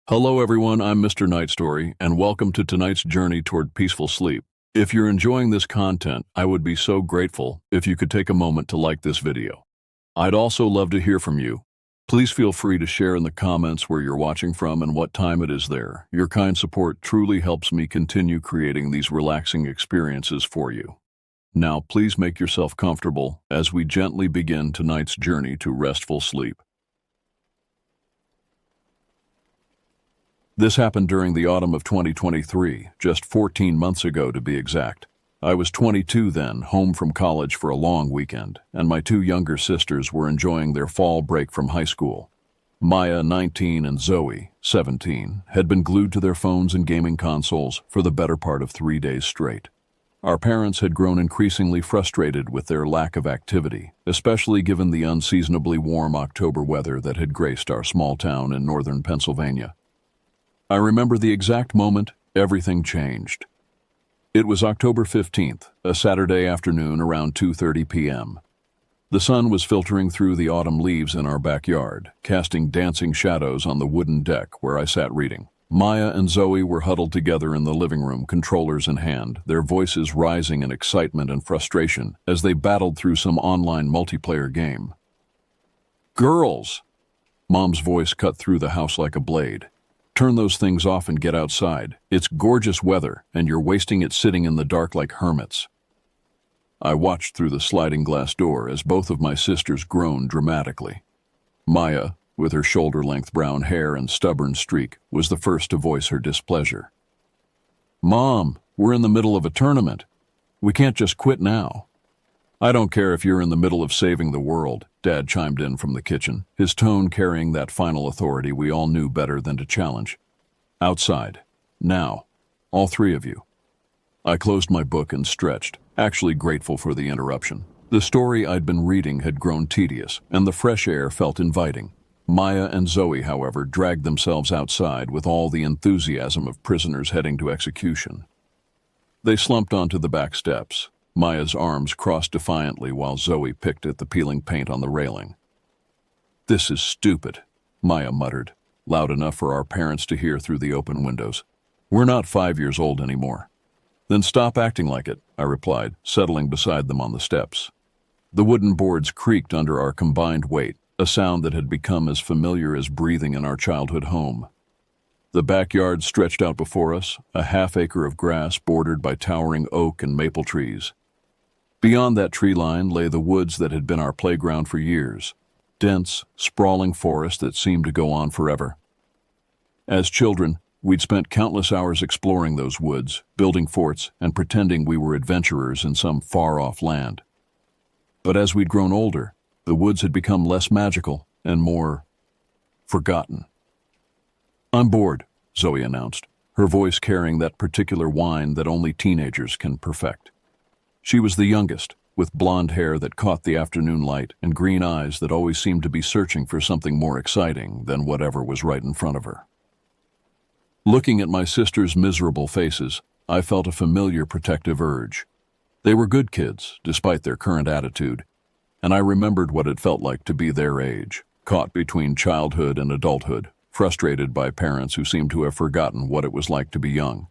Hello everyone, I'm Mr. Night Story, and welcome to tonight's journey toward peaceful sleep. If you're enjoying this content, I would be so grateful if you could take a moment to like this video. I'd also love to hear from you. Please feel free to share in the comments where you're watching from and what time it is there. Your kind support truly helps me continue creating these relaxing experiences for you. Now please make yourself comfortable as we gently begin tonight's journey to restful sleep. This happened during the autumn of 2023, just 14 months ago to be exact. I was 22 then, home from college for a long weekend, and my two younger sisters were enjoying their fall break from high school. Maya, 19, and Zoe, 17, had been glued to their phones and gaming consoles for the better part of 3 days straight. Our parents had grown increasingly frustrated with their lack of activity, especially given the unseasonably warm October weather that had graced our small town in northern Pennsylvania. I remember the exact moment everything changed. It was October 15th, a Saturday afternoon around 2:30 p.m. The sun was filtering through the autumn leaves in our backyard, casting dancing shadows on the wooden deck where I sat reading. Maya and Zoe were huddled together in the living room, controllers in hand, their voices rising in excitement and frustration as they battled through some online multiplayer game. "Girls!" Mom's voice cut through the house like a blade. "Turn those things off and get outside. It's gorgeous weather, and you're wasting it sitting in the dark like hermits." I watched through the sliding glass door as both of my sisters groaned dramatically. Maya, with her shoulder-length brown hair and stubborn streak, was the first to voice her displeasure. "Mom, we're in the middle of a tournament. We can't just quit now." "I don't care if you're in the middle of saving the world," Dad chimed in from the kitchen, his tone carrying that final authority we all knew better than to challenge. "Outside. Now. All three of you." I closed my book and stretched, actually grateful for the interruption. The story I'd been reading had grown tedious, and the fresh air felt inviting. Maya and Zoe, however, dragged themselves outside with all the enthusiasm of prisoners heading to execution. They slumped onto the back steps. Maya's arms crossed defiantly while Zoe picked at the peeling paint on the railing. "This is stupid," Maya muttered, loud enough for our parents to hear through the open windows. "We're not 5 years old anymore." "Then stop acting like it," I replied, settling beside them on the steps. The wooden boards creaked under our combined weight, a sound that had become as familiar as breathing in our childhood home. The backyard stretched out before us, a half-acre of grass bordered by towering oak and maple trees. Beyond that tree line lay the woods that had been our playground for years, dense, sprawling forest that seemed to go on forever. As children, we'd spent countless hours exploring those woods, building forts, and pretending we were adventurers in some far-off land. But as we'd grown older, the woods had become less magical and more forgotten. "I'm bored," Zoe announced, her voice carrying that particular whine that only teenagers can perfect. She was the youngest, with blonde hair that caught the afternoon light and green eyes that always seemed to be searching for something more exciting than whatever was right in front of her. Looking at my sisters' miserable faces, I felt a familiar protective urge. They were good kids, despite their current attitude, and I remembered what it felt like to be their age, caught between childhood and adulthood, frustrated by parents who seemed to have forgotten what it was like to be young.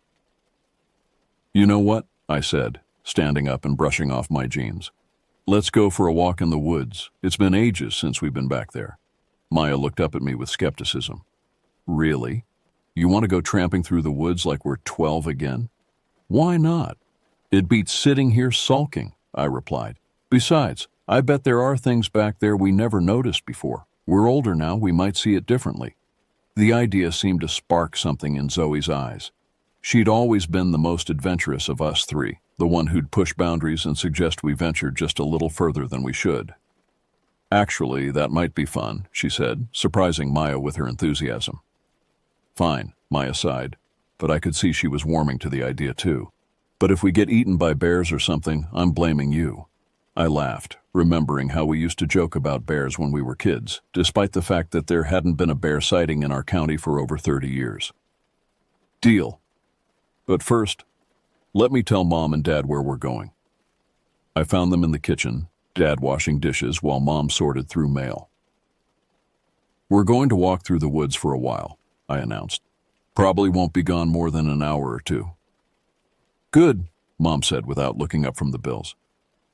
"You know what?" I said, standing up and brushing off my jeans. "Let's go for a walk in the woods. It's been ages since we've been back there." Maya looked up at me with skepticism. "Really? You want to go tramping through the woods like we're 12 again?" "Why not? It beats sitting here sulking," I replied. "Besides, I bet there are things back there we never noticed before. We're older now, we might see it differently." The idea seemed to spark something in Zoe's eyes. She'd always been the most adventurous of us three, the one who'd push boundaries and suggest we venture just a little further than we should. "Actually, that might be fun," she said, surprising Maya with her enthusiasm. "Fine," Maya sighed, but I could see she was warming to the idea too. "But if we get eaten by bears or something, I'm blaming you." I laughed, remembering how we used to joke about bears when we were kids, despite the fact that there hadn't been a bear sighting in our county for over 30 years. "Deal. But first, let me tell Mom and Dad where we're going." I found them in the kitchen, Dad washing dishes while Mom sorted through mail. "We're going to walk through the woods for a while. I announced. Probably won't be gone more than an hour or two. Good, Mom said without looking up from the bills.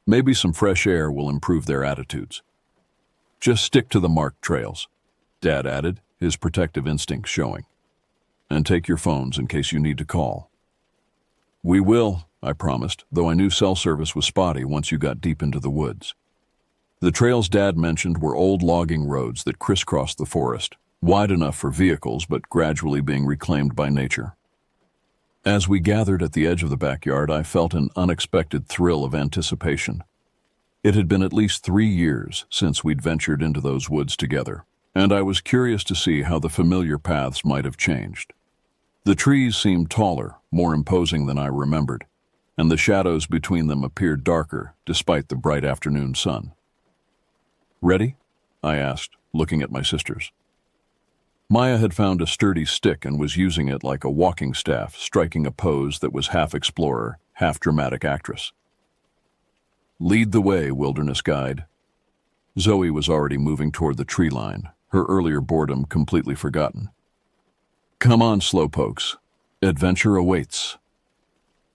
Maybe some fresh air will improve their attitudes. Just stick to the marked trails, Dad added, his protective instincts showing. And take your phones in case you need to call. We will, I promised, though I knew cell service was spotty once you got deep into the woods. The trails Dad mentioned were old logging roads that crisscrossed the forest, wide enough for vehicles but gradually being reclaimed by nature. As we gathered at the edge of the backyard, I felt an unexpected thrill of anticipation. It had been at least 3 years since we'd ventured into those woods together, and I was curious to see how the familiar paths might have changed. The trees seemed taller, more imposing than I remembered, and the shadows between them appeared darker despite the bright afternoon sun. Ready? I asked, looking at my sisters. Maya had found a sturdy stick and was using it like a walking staff, striking a pose that was half explorer, half dramatic actress. Lead the way, wilderness guide. Zoe was already moving toward the tree line, her earlier boredom completely forgotten. Come on, slowpokes. Adventure awaits.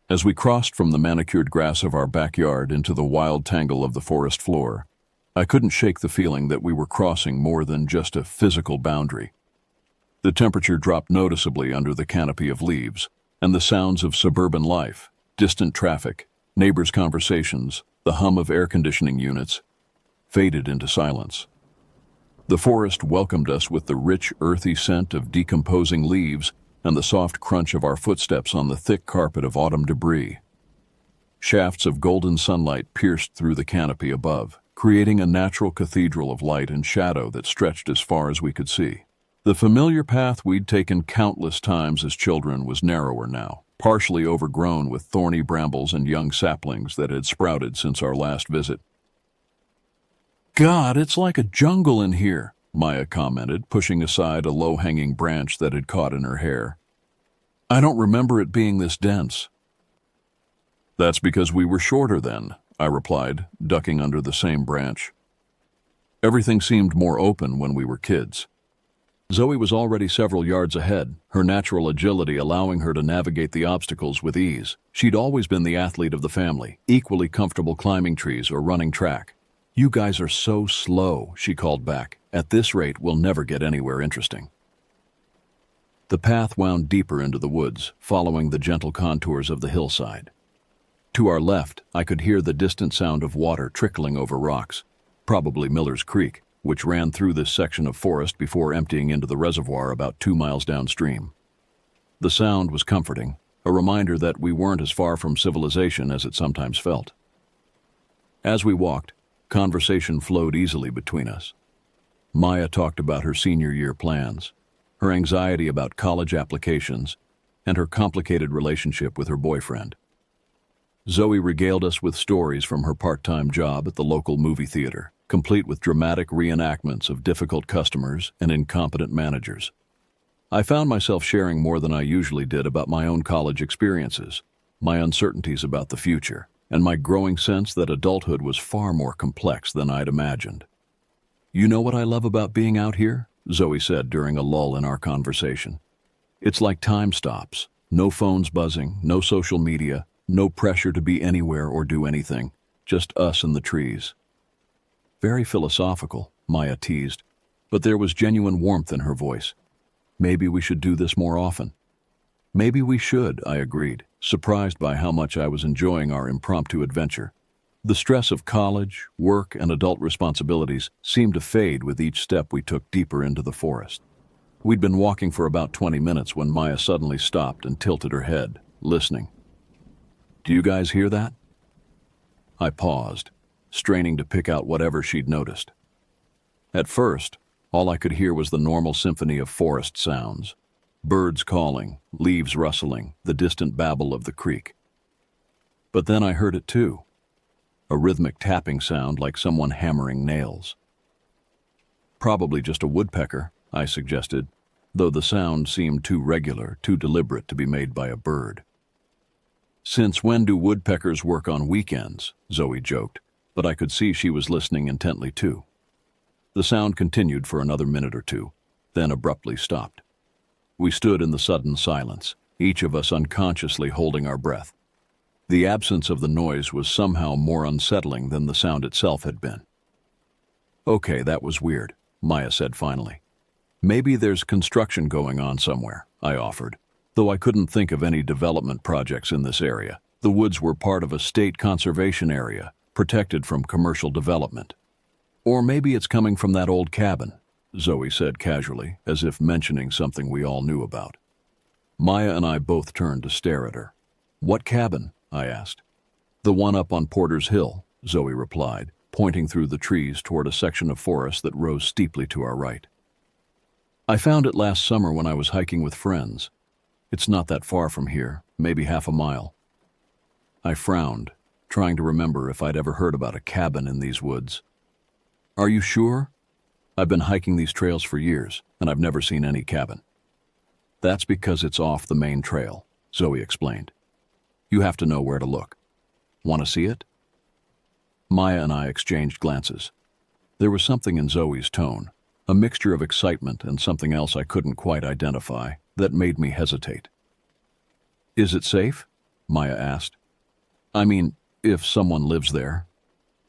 As we crossed from the manicured grass of our backyard into the wild tangle of the forest floor, I couldn't shake the feeling that we were crossing more than just a physical boundary. The temperature dropped noticeably under the canopy of leaves, and the sounds of suburban life, distant traffic, neighbors' conversations, the hum of air conditioning units, faded into silence. The forest welcomed us with the rich, earthy scent of decomposing leaves and the soft crunch of our footsteps on the thick carpet of autumn debris. Shafts of golden sunlight pierced through the canopy above, creating a natural cathedral of light and shadow that stretched as far as we could see. The familiar path we'd taken countless times as children was narrower now, partially overgrown with thorny brambles and young saplings that had sprouted since our last visit. God, it's like a jungle in here, Maya commented, pushing aside a low-hanging branch that had caught in her hair. I don't remember it being this dense. That's because we were shorter then, I replied, ducking under the same branch. Everything seemed more open when we were kids. Zoe was already several yards ahead, her natural agility allowing her to navigate the obstacles with ease. She'd always been the athlete of the family, equally comfortable climbing trees or running track. You guys are so slow, she called back. At this rate, we'll never get anywhere interesting. The path wound deeper into the woods, following the gentle contours of the hillside. To our left, I could hear the distant sound of water trickling over rocks, probably Miller's Creek, which ran through this section of forest before emptying into the reservoir about 2 miles downstream. The sound was comforting, a reminder that we weren't as far from civilization as it sometimes felt. As we walked, conversation flowed easily between us. Maya talked about her senior year plans, her anxiety about college applications, and her complicated relationship with her boyfriend. Zoe regaled us with stories from her part-time job at the local movie theater, complete with dramatic reenactments of difficult customers and incompetent managers. I found myself sharing more than I usually did about my own college experiences, my uncertainties about the future, and my growing sense that adulthood was far more complex than I'd imagined. You know what I love about being out here? Zoe said during a lull in our conversation. It's like time stops. No phones buzzing, no social media, no pressure to be anywhere or do anything, just us and the trees. Very philosophical, Maya teased, but there was genuine warmth in her voice. Maybe we should do this more often. Maybe we should, I agreed, surprised by how much I was enjoying our impromptu adventure. The stress of college, work, and adult responsibilities seemed to fade with each step we took deeper into the forest. We'd been walking for about 20 minutes when Maya suddenly stopped and tilted her head, listening. Do you guys hear that? I paused, straining to pick out whatever she'd noticed. At first, all I could hear was the normal symphony of forest sounds. Birds calling, leaves rustling, the distant babble of the creek. But then I heard it too. A rhythmic tapping sound like someone hammering nails. Probably just a woodpecker, I suggested, though the sound seemed too regular, too deliberate to be made by a bird. Since when do woodpeckers work on weekends? Zoe joked, but I could see she was listening intently too. The sound continued for another minute or two, then abruptly stopped. We stood in the sudden silence, each of us unconsciously holding our breath. The absence of the noise was somehow more unsettling than the sound itself had been. "Okay, that was weird," Maya said finally. "Maybe there's construction going on somewhere," I offered, though I couldn't think of any development projects in this area. The woods were part of a state conservation area, protected from commercial development. "Or maybe it's coming from that old cabin," Zoe said casually, as if mentioning something we all knew about. Maya and I both turned to stare at her. "What cabin?" I asked. "The one up on Porter's Hill," Zoe replied, pointing through the trees toward a section of forest that rose steeply to our right. "I found it last summer when I was hiking with friends. It's not that far from here, maybe half a mile." I frowned, trying to remember if I'd ever heard about a cabin in these woods. "Are you sure? I've been hiking these trails for years, and I've never seen any cabin." "That's because it's off the main trail," Zoe explained. "You have to know where to look. Want to see it?" Maya and I exchanged glances. There was something in Zoe's tone, a mixture of excitement and something else I couldn't quite identify, that made me hesitate. "Is it safe?" Maya asked. "I mean, if someone lives there."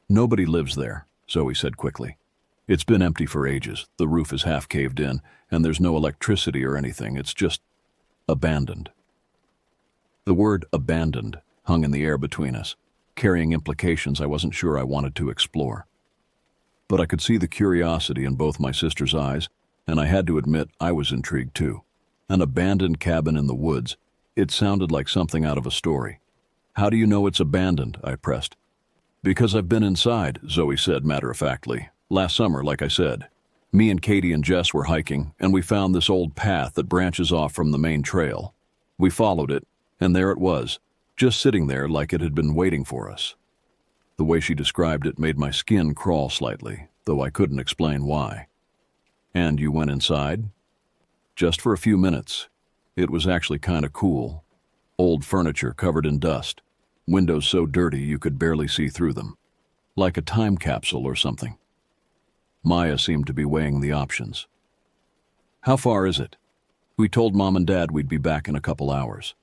"Nobody lives there," Zoe said quickly. "It's been empty for ages, the roof is half caved in, and there's no electricity or anything, it's just abandoned." The word abandoned hung in the air between us, carrying implications I wasn't sure I wanted to explore. But I could see the curiosity in both my sister's eyes, and I had to admit I was intrigued too. An abandoned cabin in the woods, it sounded like something out of a story. "How do you know it's abandoned?" I pressed. "Because I've been inside," Zoe said matter-of-factly. "Last summer, like I said. Me and Katie and Jess were hiking, and we found this old path that branches off from the main trail. We followed it, and there it was, just sitting there like it had been waiting for us." The way she described it made my skin crawl slightly, though I couldn't explain why. "And you went inside?" "Just for a few minutes. It was actually kind of cool. Old furniture covered in dust. Windows so dirty you could barely see through them. Like a time capsule or something." Maya seemed to be weighing the options. "How far is it?" "We told Mom and Dad we'd be back in a couple hours."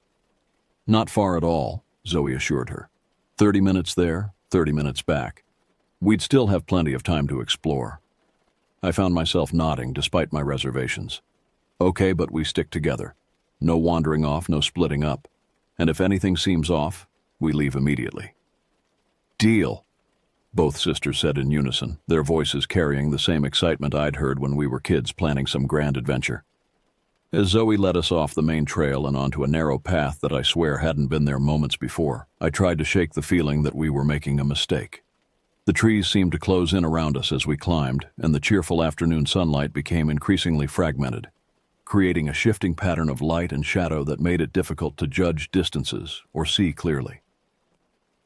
"Not far at all," Zoe assured her. 30 minutes there, 30 minutes back. We'd still have plenty of time to explore." I found myself nodding despite my reservations. "Okay, but we stick together. No wandering off, no splitting up. And if anything seems off, we leave immediately." "Deal," both sisters said in unison, their voices carrying the same excitement I'd heard when we were kids planning some grand adventure. As Zoe led us off the main trail and onto a narrow path that I swear hadn't been there moments before, I tried to shake the feeling that we were making a mistake. The trees seemed to close in around us as we climbed, and the cheerful afternoon sunlight became increasingly fragmented, creating a shifting pattern of light and shadow that made it difficult to judge distances or see clearly.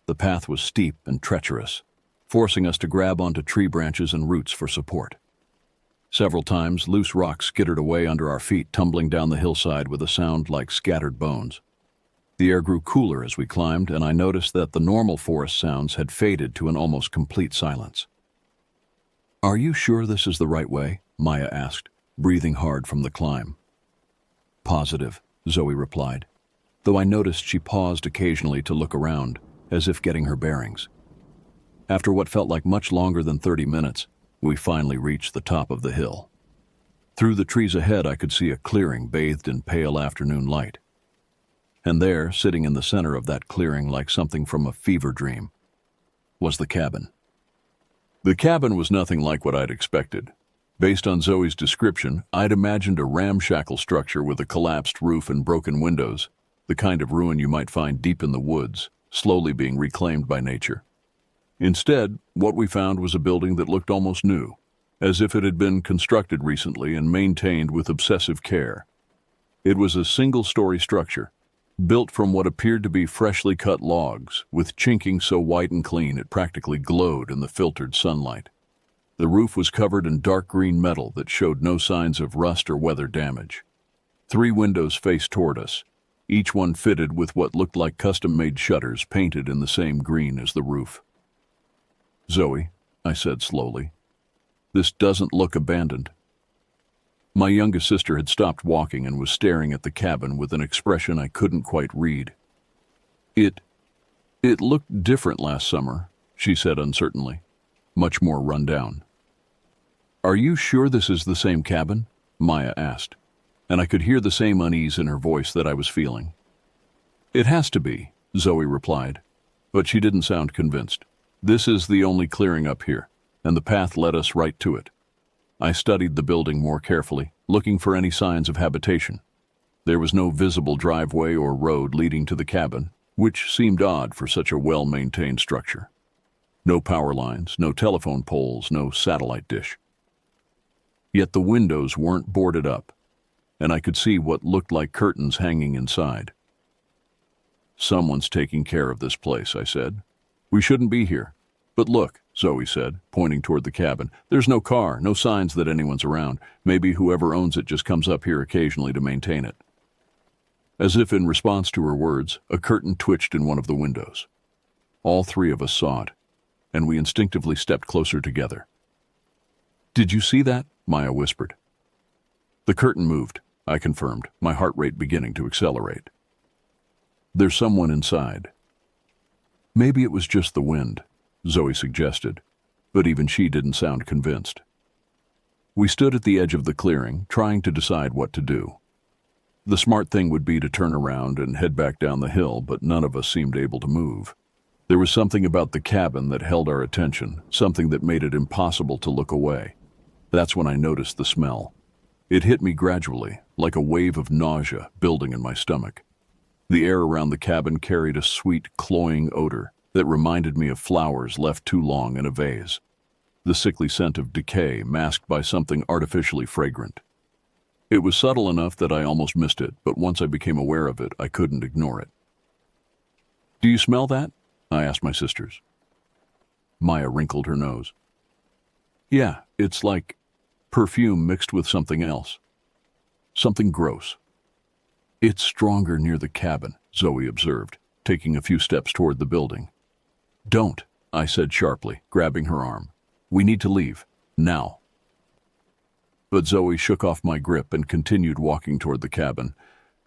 The path was steep and treacherous, forcing us to grab onto tree branches and roots for support. Several times, loose rocks skittered away under our feet, tumbling down the hillside with a sound like scattered bones. The air grew cooler as we climbed, and I noticed that the normal forest sounds had faded to an almost complete silence. "Are you sure this is the right way?" Maya asked, breathing hard from the climb. "Positive," Zoe replied, though I noticed she paused occasionally to look around, as if getting her bearings. After what felt like much longer than 30 minutes, we finally reached the top of the hill. Through the trees ahead, I could see a clearing bathed in pale afternoon light. And there, sitting in the center of that clearing like something from a fever dream, was the cabin. The cabin was nothing like what I'd expected. Based on Zoe's description, I'd imagined a ramshackle structure with a collapsed roof and broken windows, the kind of ruin you might find deep in the woods, slowly being reclaimed by nature. Instead, what we found was a building that looked almost new, as if it had been constructed recently and maintained with obsessive care. It was a single-story structure, built from what appeared to be freshly cut logs, with chinking so white and clean it practically glowed in the filtered sunlight. The roof was covered in dark green metal that showed no signs of rust or weather damage. 3 windows faced toward us, each one fitted with what looked like custom-made shutters painted in the same green as the roof. "Zoe," I said slowly, "this doesn't look abandoned." My youngest sister had stopped walking and was staring at the cabin with an expression I couldn't quite read. It looked different last summer, she said uncertainly, much more run down. Are you sure this is the same cabin? Maya asked, and I could hear the same unease in her voice that I was feeling. It has to be, Zoe replied, but she didn't sound convinced. This is the only clearing up here, and the path led us right to it. I studied the building more carefully, looking for any signs of habitation. There was no visible driveway or road leading to the cabin, which seemed odd for such a well-maintained structure. No power lines, no telephone poles, no satellite dish. Yet the windows weren't boarded up, and I could see what looked like curtains hanging inside. Someone's taking care of this place, I said. We shouldn't be here. But look, Zoe said, pointing toward the cabin. There's no car, no signs that anyone's around. Maybe whoever owns it just comes up here occasionally to maintain it. As if in response to her words, a curtain twitched in one of the windows. All three of us saw it, and we instinctively stepped closer together. Did you see that? Maya whispered. The curtain moved, I confirmed, my heart rate beginning to accelerate. There's someone inside. Maybe it was just the wind, Zoe suggested, but even she didn't sound convinced. We stood at the edge of the clearing, trying to decide what to do. The smart thing would be to turn around and head back down the hill, but none of us seemed able to move. There was something about the cabin that held our attention, something that made it impossible to look away. That's when I noticed the smell. It hit me gradually, like a wave of nausea building in my stomach. The air around the cabin carried a sweet, cloying odor that reminded me of flowers left too long in a vase. The sickly scent of decay masked by something artificially fragrant. It was subtle enough that I almost missed it, but once I became aware of it, I couldn't ignore it. Do you smell that? I asked my sisters. Maya wrinkled her nose. Yeah, it's like perfume mixed with something else. Something gross. It's stronger near the cabin, Zoe observed, taking a few steps toward the building. Don't, I said sharply, grabbing her arm. We need to leave, now. But Zoe shook off my grip and continued walking toward the cabin.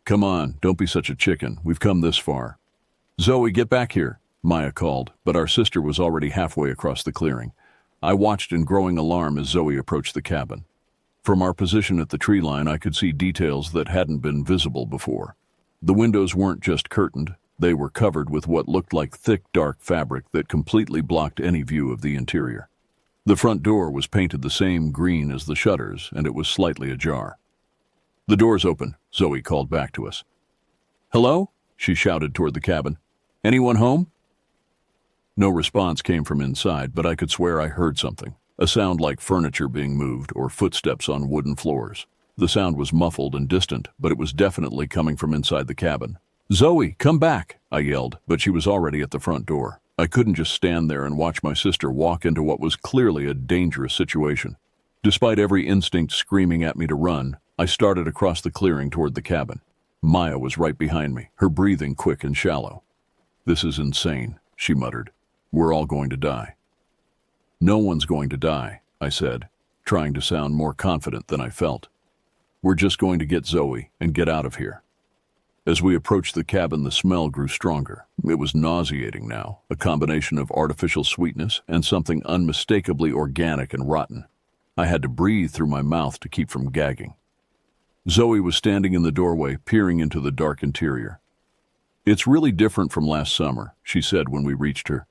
Come on, don't be such a chicken. We've come this far. Zoe, get back here, Maya called, but our sister was already halfway across the clearing. I watched in growing alarm as Zoe approached the cabin. From our position at the tree line, I could see details that hadn't been visible before. The windows weren't just curtained, they were covered with what looked like thick, dark fabric that completely blocked any view of the interior. The front door was painted the same green as the shutters, and it was slightly ajar. The door's open, Zoe called back to us. Hello? She shouted toward the cabin. Anyone home? No response came from inside, but I could swear I heard something. A sound like furniture being moved or footsteps on wooden floors. The sound was muffled and distant, but it was definitely coming from inside the cabin. Zoe, come back, I yelled, but she was already at the front door. I couldn't just stand there and watch my sister walk into what was clearly a dangerous situation. Despite every instinct screaming at me to run, I started across the clearing toward the cabin. Maya was right behind me, her breathing quick and shallow. This is insane, she muttered. We're all going to die. No one's going to die, I said, trying to sound more confident than I felt. We're just going to get Zoe and get out of here. As we approached the cabin, the smell grew stronger. It was nauseating now, a combination of artificial sweetness and something unmistakably organic and rotten. I had to breathe through my mouth to keep from gagging. Zoe was standing in the doorway, peering into the dark interior. It's really different from last summer, she said when we reached her.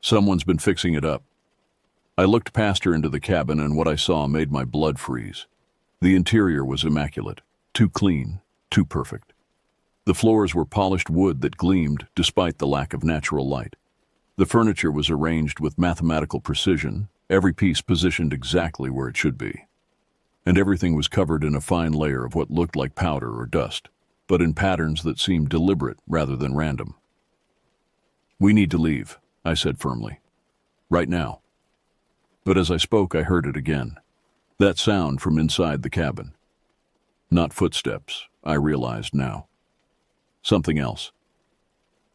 Someone's been fixing it up. I looked past her into the cabin, and what I saw made my blood freeze. The interior was immaculate, too clean, too perfect. The floors were polished wood that gleamed despite the lack of natural light. The furniture was arranged with mathematical precision, every piece positioned exactly where it should be. And everything was covered in a fine layer of what looked like powder or dust, but in patterns that seemed deliberate rather than random. We need to leave, I said firmly. Right now. But as I spoke, I heard it again. That sound from inside the cabin. Not footsteps, I realized now. Something else.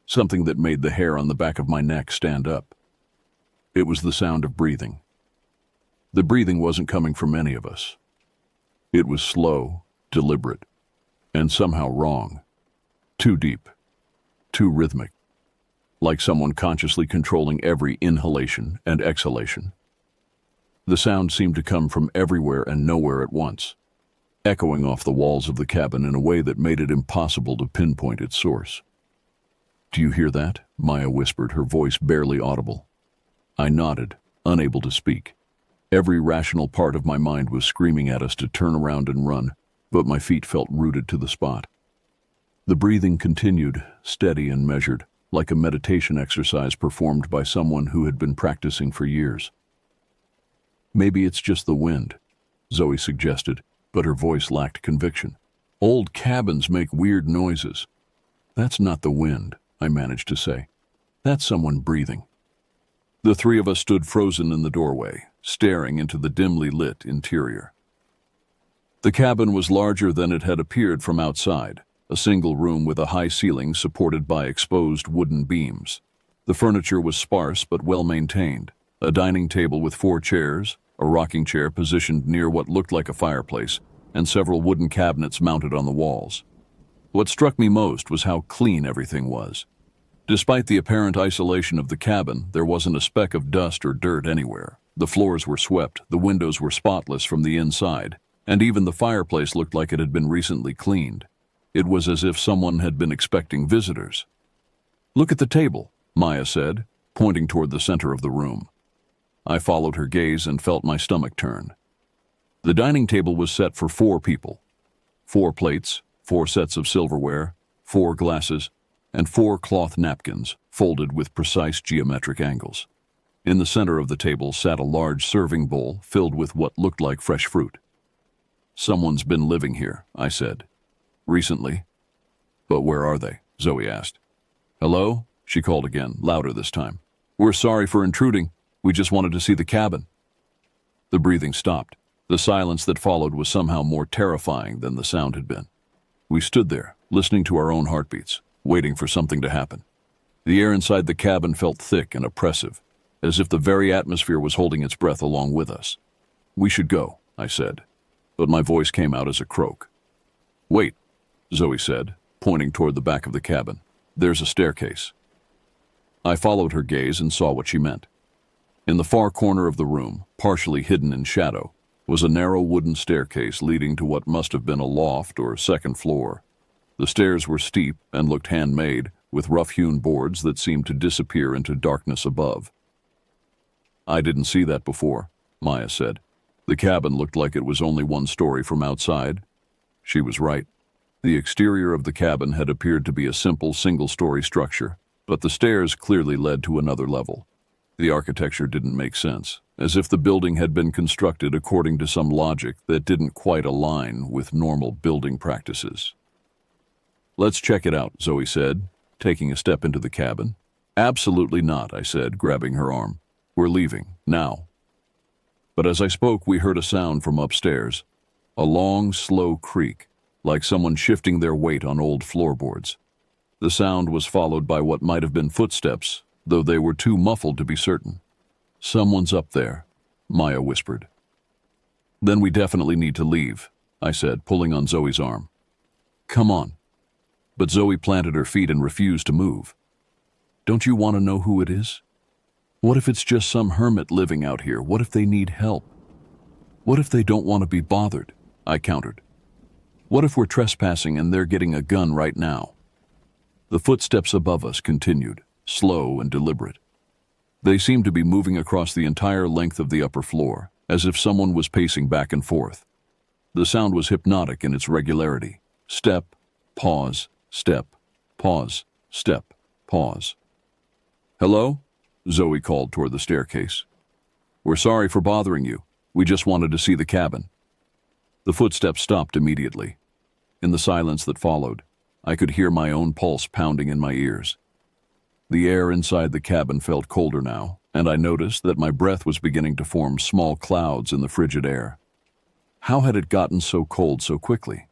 Something that made the hair on the back of my neck stand up. It was the sound of breathing. The breathing wasn't coming from any of us. It was slow, deliberate, and somehow wrong. Too deep, too rhythmic, like someone consciously controlling every inhalation and exhalation. The sound seemed to come from everywhere and nowhere at once, echoing off the walls of the cabin in a way that made it impossible to pinpoint its source. "Do you hear that?" Maya whispered, her voice barely audible. I nodded, unable to speak. Every rational part of my mind was screaming at us to turn around and run, but my feet felt rooted to the spot. The breathing continued, steady and measured, like a meditation exercise performed by someone who had been practicing for years. "Maybe it's just the wind," Zoe suggested, but her voice lacked conviction. "Old cabins make weird noises." "That's not the wind," I managed to say. "That's someone breathing." The three of us stood frozen in the doorway, staring into the dimly lit interior. The cabin was larger than it had appeared from outside, a single room with a high ceiling supported by exposed wooden beams. The furniture was sparse but well-maintained. A dining table with 4 chairs, a rocking chair positioned near what looked like a fireplace, and several wooden cabinets mounted on the walls. What struck me most was how clean everything was. Despite the apparent isolation of the cabin, there wasn't a speck of dust or dirt anywhere. The floors were swept, the windows were spotless from the inside, and even the fireplace looked like it had been recently cleaned. It was as if someone had been expecting visitors. "Look at the table," Maya said, pointing toward the center of the room. I followed her gaze and felt my stomach turn. The dining table was set for 4 people. 4 plates, 4 sets of silverware, 4 glasses, and 4 cloth napkins, folded with precise geometric angles. In the center of the table sat a large serving bowl filled with what looked like fresh fruit. "Someone's been living here," I said. "Recently." "But where are they?" Zoe asked. "Hello?" she called again, louder this time. "We're sorry for intruding. We just wanted to see the cabin." The breathing stopped. The silence that followed was somehow more terrifying than the sound had been. We stood there, listening to our own heartbeats, waiting for something to happen. The air inside the cabin felt thick and oppressive, as if the very atmosphere was holding its breath along with us. "We should go," I said, but my voice came out as a croak. "Wait," Zoe said, pointing toward the back of the cabin. "There's a staircase." I followed her gaze and saw what she meant. In the far corner of the room, partially hidden in shadow, was a narrow wooden staircase leading to what must have been a loft or second floor. The stairs were steep and looked handmade, with rough-hewn boards that seemed to disappear into darkness above. "I didn't see that before," Maya said. "The cabin looked like it was only 1 story from outside." She was right. The exterior of the cabin had appeared to be a simple single-story structure, but the stairs clearly led to another level. The architecture didn't make sense, as if the building had been constructed according to some logic that didn't quite align with normal building practices. "Let's check it out," Zoe said, taking a step into the cabin. "Absolutely not," I said, grabbing her arm. "We're leaving, now." But as I spoke, we heard a sound from upstairs, a long, slow creak, like someone shifting their weight on old floorboards. The sound was followed by what might have been footsteps, though they were too muffled to be certain. "Someone's up there," Maya whispered. "Then we definitely need to leave," I said, pulling on Zoe's arm. "Come on." But Zoe planted her feet and refused to move. "Don't you want to know who it is? What if it's just some hermit living out here? What if they need help? What if they don't want to be bothered?" I countered. "What if we're trespassing and they're getting a gun right now?" The footsteps above us continued, slow and deliberate. They seemed to be moving across the entire length of the upper floor, as if someone was pacing back and forth. The sound was hypnotic in its regularity. Step, pause, step, pause, step, pause. "Hello?" Zoe called toward the staircase. "We're sorry for bothering you. We just wanted to see the cabin." The footsteps stopped immediately. In the silence that followed, I could hear my own pulse pounding in my ears. The air inside the cabin felt colder now, and I noticed that my breath was beginning to form small clouds in the frigid air. How had it gotten so cold so quickly?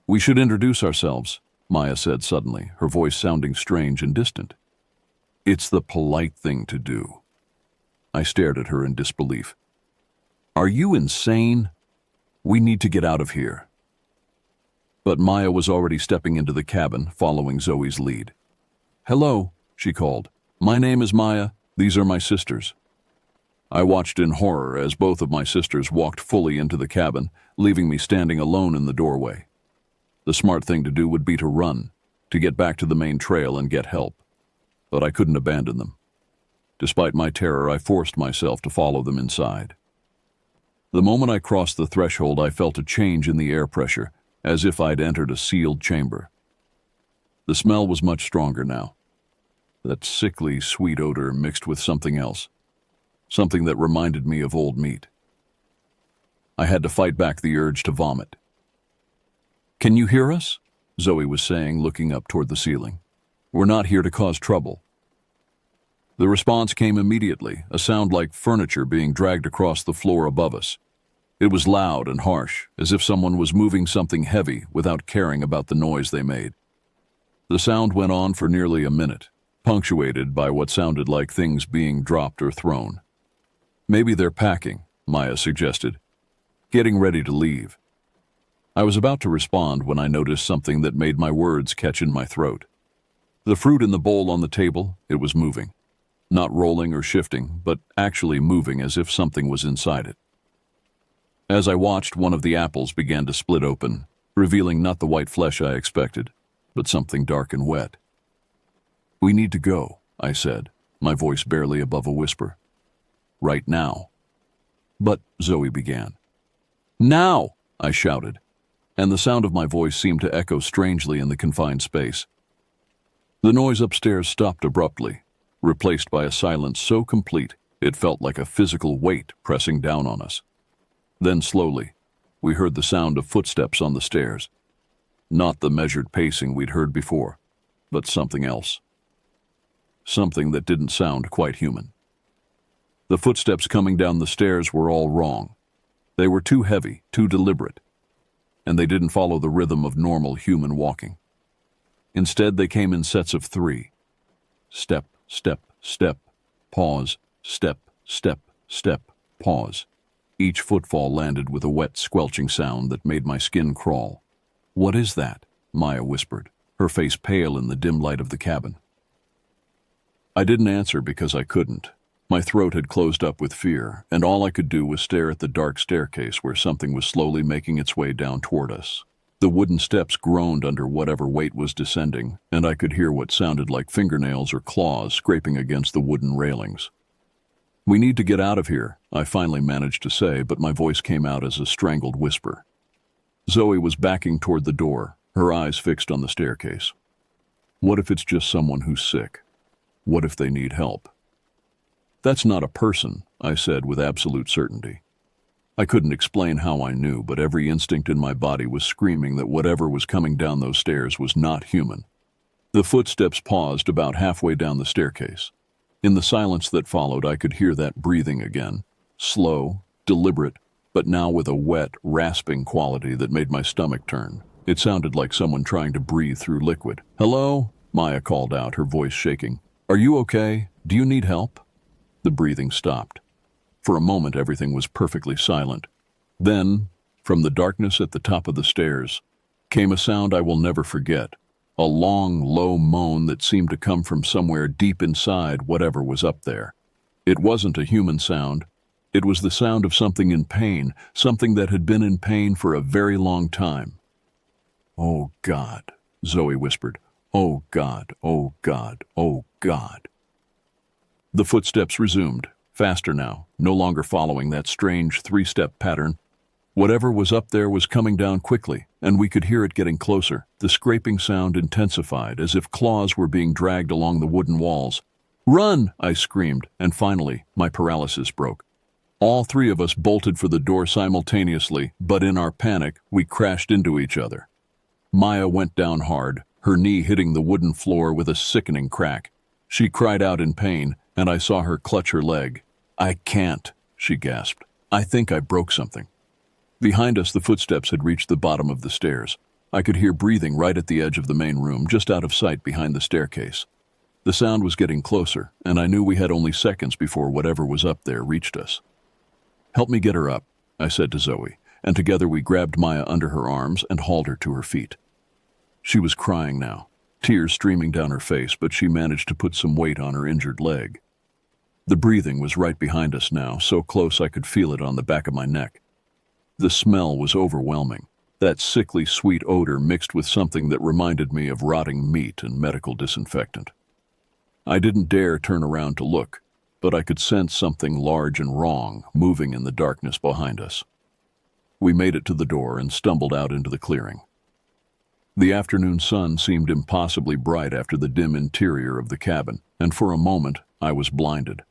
"We should introduce ourselves," Maya said suddenly, her voice sounding strange and distant. "It's the polite thing to do." I stared at her in disbelief. "Are you insane?" We need to get out of here. But Maya was already stepping into the cabin, following Zoe's lead. Hello, she called. My name is Maya. These are my sisters. I watched in horror as both of my sisters walked fully into the cabin, leaving me standing alone in the doorway. The smart thing to do would be to run, to get back to the main trail and get help. But I couldn't abandon them. Despite my terror, I forced myself to follow them inside. The moment I crossed the threshold, I felt a change in the air pressure, as if I'd entered a sealed chamber. The smell was much stronger now. That sickly, sweet odor mixed with something else. Something that reminded me of old meat. I had to fight back the urge to vomit. Can you hear us? Zoe was saying, looking up toward the ceiling. We're not here to cause trouble. The response came immediately, a sound like furniture being dragged across the floor above us. It was loud and harsh, as if someone was moving something heavy without caring about the noise they made. The sound went on for nearly a minute, punctuated by what sounded like things being dropped or thrown. Maybe they're packing, Maya suggested, getting ready to leave. I was about to respond when I noticed something that made my words catch in my throat. The fruit in the bowl on the table, it was moving. Not rolling or shifting, but actually moving as if something was inside it. As I watched, one of the apples began to split open, revealing not the white flesh I expected, but something dark and wet. We need to go, I said, my voice barely above a whisper. Right now. But, Zoe began. Now, I shouted, and the sound of my voice seemed to echo strangely in the confined space. The noise upstairs stopped abruptly, replaced by a silence so complete it felt like a physical weight pressing down on us. Then slowly, we heard the sound of footsteps on the stairs. Not the measured pacing we'd heard before, but something else. Something that didn't sound quite human. The footsteps coming down the stairs were all wrong. They were too heavy, too deliberate, and they didn't follow the rhythm of normal human walking. Instead, they came in sets of 3. Step, step, step, pause, step, step, step, pause. Each footfall landed with a wet, squelching sound that made my skin crawl. What is that? Maya whispered, her face pale in the dim light of the cabin. I didn't answer because I couldn't. My throat had closed up with fear, and all I could do was stare at the dark staircase where something was slowly making its way down toward us. The wooden steps groaned under whatever weight was descending, and I could hear what sounded like fingernails or claws scraping against the wooden railings. We need to get out of here, I finally managed to say, but my voice came out as a strangled whisper. Zoe was backing toward the door, her eyes fixed on the staircase. What if it's just someone who's sick? What if they need help? That's not a person, I said with absolute certainty. I couldn't explain how I knew, but every instinct in my body was screaming that whatever was coming down those stairs was not human. The footsteps paused about halfway down the staircase. In the silence that followed, I could hear that breathing again, slow, deliberate, but now with a wet, rasping quality that made my stomach turn. It sounded like someone trying to breathe through liquid. Hello? Maya called out, her voice shaking. Are you okay? Do you need help? The breathing stopped. For a moment, everything was perfectly silent. Then, from the darkness at the top of the stairs, came a sound I will never forget. A long, low moan that seemed to come from somewhere deep inside whatever was up there. It wasn't a human sound. It was the sound of something in pain, something that had been in pain for a very long time. Oh, God, Zoe whispered. Oh, God, oh, God, oh, God. The footsteps resumed, faster now, no longer following that strange 3-step pattern. Whatever was up there was coming down quickly, and we could hear it getting closer. The scraping sound intensified, as if claws were being dragged along the wooden walls. Run! I screamed, and finally, my paralysis broke. All 3 of us bolted for the door simultaneously, but in our panic, we crashed into each other. Maya went down hard, her knee hitting the wooden floor with a sickening crack. She cried out in pain, and I saw her clutch her leg. I can't, she gasped. I think I broke something. Behind us, the footsteps had reached the bottom of the stairs. I could hear breathing right at the edge of the main room, just out of sight behind the staircase. The sound was getting closer, and I knew we had only seconds before whatever was up there reached us. Help me get her up, I said to Zoe, and together we grabbed Maya under her arms and hauled her to her feet. She was crying now, tears streaming down her face, but she managed to put some weight on her injured leg. The breathing was right behind us now, so close I could feel it on the back of my neck. The smell was overwhelming, that sickly sweet odor mixed with something that reminded me of rotting meat and medical disinfectant. I didn't dare turn around to look, but I could sense something large and wrong moving in the darkness behind us. We made it to the door and stumbled out into the clearing. The afternoon sun seemed impossibly bright after the dim interior of the cabin, and for a moment I was blinded.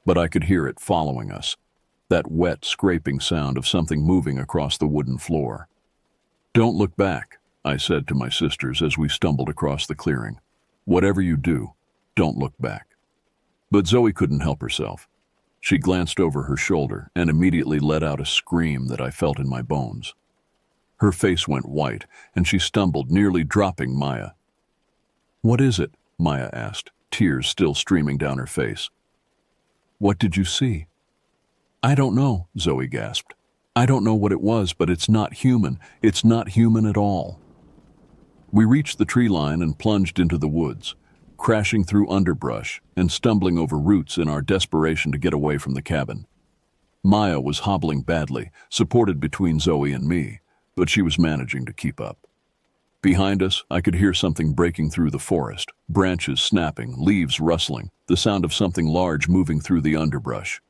But I could hear it following us, that wet, scraping sound of something moving across the wooden floor. "Don't look back," I said to my sisters as we stumbled across the clearing. "Whatever you do, don't look back." But Zoe couldn't help herself. She glanced over her shoulder and immediately let out a scream that I felt in my bones. Her face went white, and she stumbled, nearly dropping Maya. "What is it?" Maya asked, tears still streaming down her face. "What did you see?" "I don't know," Zoe gasped. "I don't know what it was, but it's not human. It's not human at all." We reached the tree line and plunged into the woods, crashing through underbrush and stumbling over roots in our desperation to get away from the cabin. Maya was hobbling badly, supported between Zoe and me, but she was managing to keep up. Behind us, I could hear something breaking through the forest, branches snapping, leaves rustling, the sound of something large moving through the underbrush.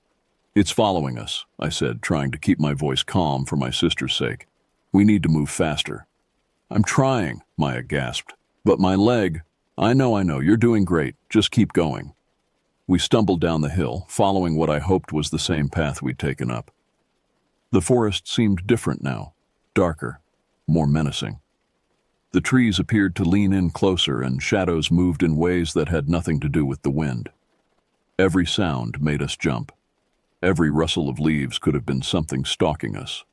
"It's following us," I said, trying to keep my voice calm for my sister's sake. "We need to move faster." "I'm trying," Maya gasped. "But my leg—" I know, you're doing great. Just keep going." We stumbled down the hill, following what I hoped was the same path we'd taken up. The forest seemed different now, darker, more menacing. The trees appeared to lean in closer, and shadows moved in ways that had nothing to do with the wind. Every sound made us jump. Every rustle of leaves could have been something stalking us.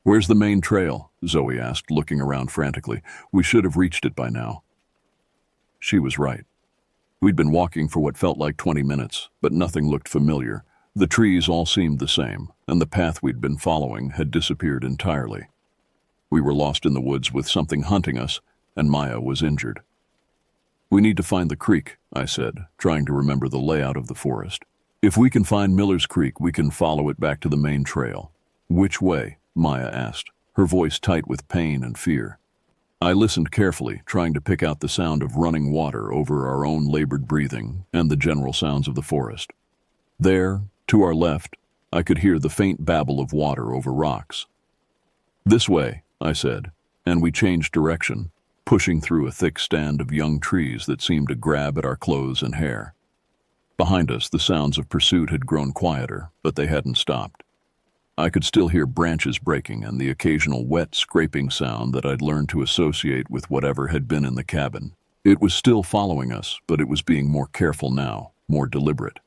"Where's the main trail?" Zoe asked, looking around frantically. "We should have reached it by now." She was right. We'd been walking for what felt like 20 minutes, but nothing looked familiar. The trees all seemed the same, and the path we'd been following had disappeared entirely. We were lost in the woods with something hunting us, and Maya was injured. "We need to find the creek," I said, trying to remember the layout of the forest. "If we can find Miller's Creek, we can follow it back to the main trail." "Which way?" Maya asked, her voice tight with pain and fear. I listened carefully, trying to pick out the sound of running water over our own labored breathing and the general sounds of the forest. There, to our left, I could hear the faint babble of water over rocks. "This way," I said, and we changed direction, pushing through a thick stand of young trees that seemed to grab at our clothes and hair. Behind us, the sounds of pursuit had grown quieter, but they hadn't stopped. I could still hear branches breaking and the occasional wet, scraping sound that I'd learned to associate with whatever had been in the cabin. It was still following us, but it was being more careful now, more deliberate.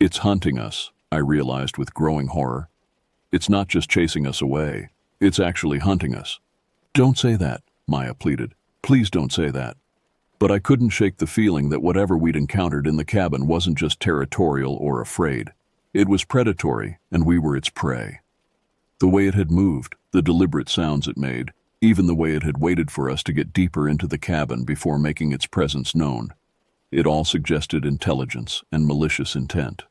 "It's hunting us," I realized with growing horror. "It's not just chasing us away. It's actually hunting us." "Don't say that," Maya pleaded. "Please don't say that." But I couldn't shake the feeling that whatever we'd encountered in the cabin wasn't just territorial or afraid. It was predatory, and we were its prey. The way it had moved, the deliberate sounds it made, even the way it had waited for us to get deeper into the cabin before making its presence known. It all suggested intelligence and malicious intent.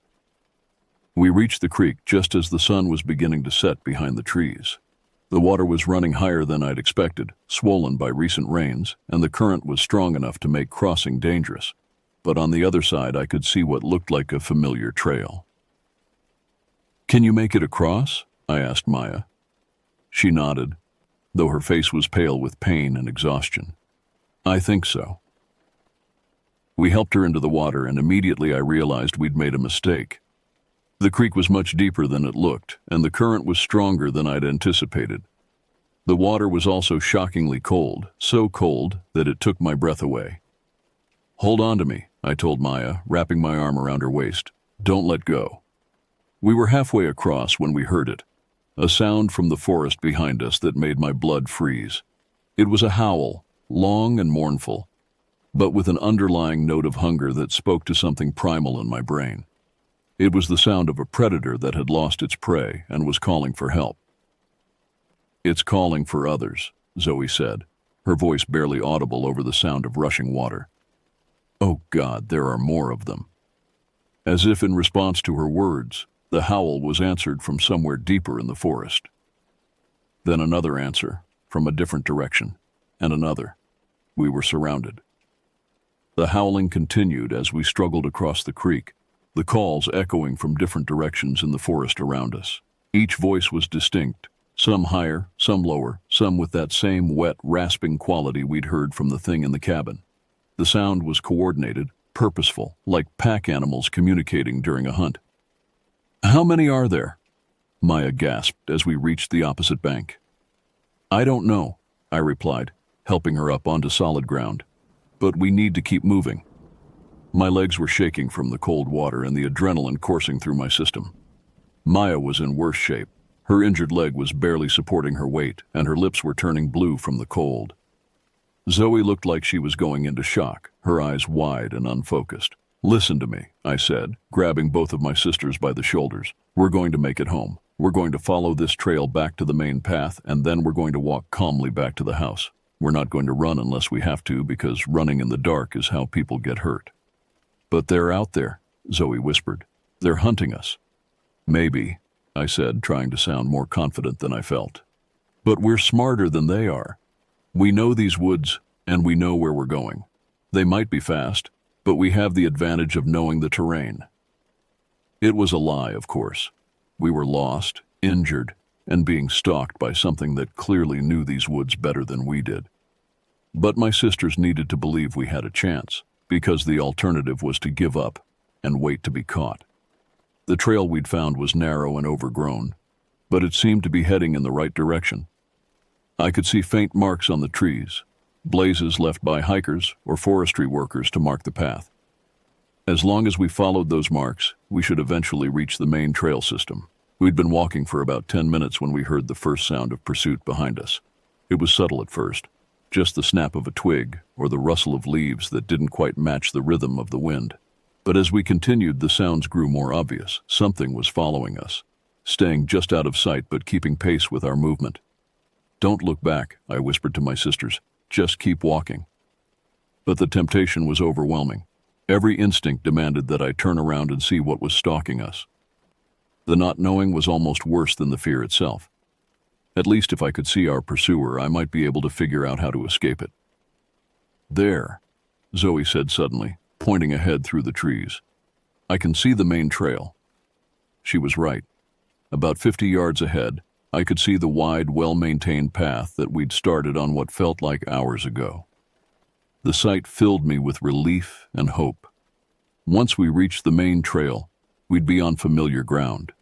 We reached the creek just as the sun was beginning to set behind the trees. The water was running higher than I'd expected, swollen by recent rains, and the current was strong enough to make crossing dangerous. But on the other side, I could see what looked like a familiar trail. "Can you make it across?" I asked Maya. She nodded, though her face was pale with pain and exhaustion. "I think so." We helped her into the water, and immediately I realized we'd made a mistake. The creek was much deeper than it looked, and the current was stronger than I'd anticipated. The water was also shockingly cold, so cold that it took my breath away. "Hold on to me," I told Maya, wrapping my arm around her waist. "Don't let go." We were halfway across when we heard it, a sound from the forest behind us that made my blood freeze. It was a howl, long and mournful, but with an underlying note of hunger that spoke to something primal in my brain. It was the sound of a predator that had lost its prey and was calling for help. It's calling for others, Zoe said, her voice barely audible over the sound of rushing water. Oh God, there are more of them. As if in response to her words, the howl was answered from somewhere deeper in the forest. Then another answer, from a different direction, and another. We were surrounded. The howling continued as we struggled across the creek, the calls echoing from different directions in the forest around us. Each voice was distinct, some higher, some lower, some with that same wet, rasping quality we'd heard from the thing in the cabin. The sound was coordinated, purposeful, like pack animals communicating during a hunt. How many are there? Maya gasped as we reached the opposite bank. I don't know, I replied, helping her up onto solid ground. But we need to keep moving. My legs were shaking from the cold water and the adrenaline coursing through my system. Maya was in worse shape. Her injured leg was barely supporting her weight, and her lips were turning blue from the cold. Zoe looked like she was going into shock, her eyes wide and unfocused. Listen to me, I said, grabbing both of my sisters by the shoulders. We're going to make it home. We're going to follow this trail back to the main path, and then we're going to walk calmly back to the house. We're not going to run unless we have to, because running in the dark is how people get hurt. But they're out there, Zoe whispered. They're hunting us. Maybe, I said, trying to sound more confident than I felt. But we're smarter than they are. We know these woods, and we know where we're going. They might be fast, but we have the advantage of knowing the terrain. It was a lie, of course. We were lost, injured, and being stalked by something that clearly knew these woods better than we did. But my sisters needed to believe we had a chance, because the alternative was to give up and wait to be caught. The trail we'd found was narrow and overgrown, but it seemed to be heading in the right direction. I could see faint marks on the trees, blazes left by hikers or forestry workers to mark the path. As long as we followed those marks, we should eventually reach the main trail system. We'd been walking for about 10 minutes when we heard the first sound of pursuit behind us. It was subtle at first, just the snap of a twig or the rustle of leaves that didn't quite match the rhythm of the wind. But as we continued, the sounds grew more obvious. Something was following us, staying just out of sight but keeping pace with our movement. Don't look back, I whispered to my sisters. Just keep walking. But the temptation was overwhelming. Every instinct demanded that I turn around and see what was stalking us. The not knowing was almost worse than the fear itself. At least if I could see our pursuer, I might be able to figure out how to escape it. There, Zoe said suddenly, pointing ahead through the trees. I can see the main trail. She was right. About 50 yards ahead, I could see the wide, well-maintained path that we'd started on what felt like hours ago. The sight filled me with relief and hope. Once we reached the main trail, we'd be on familiar ground.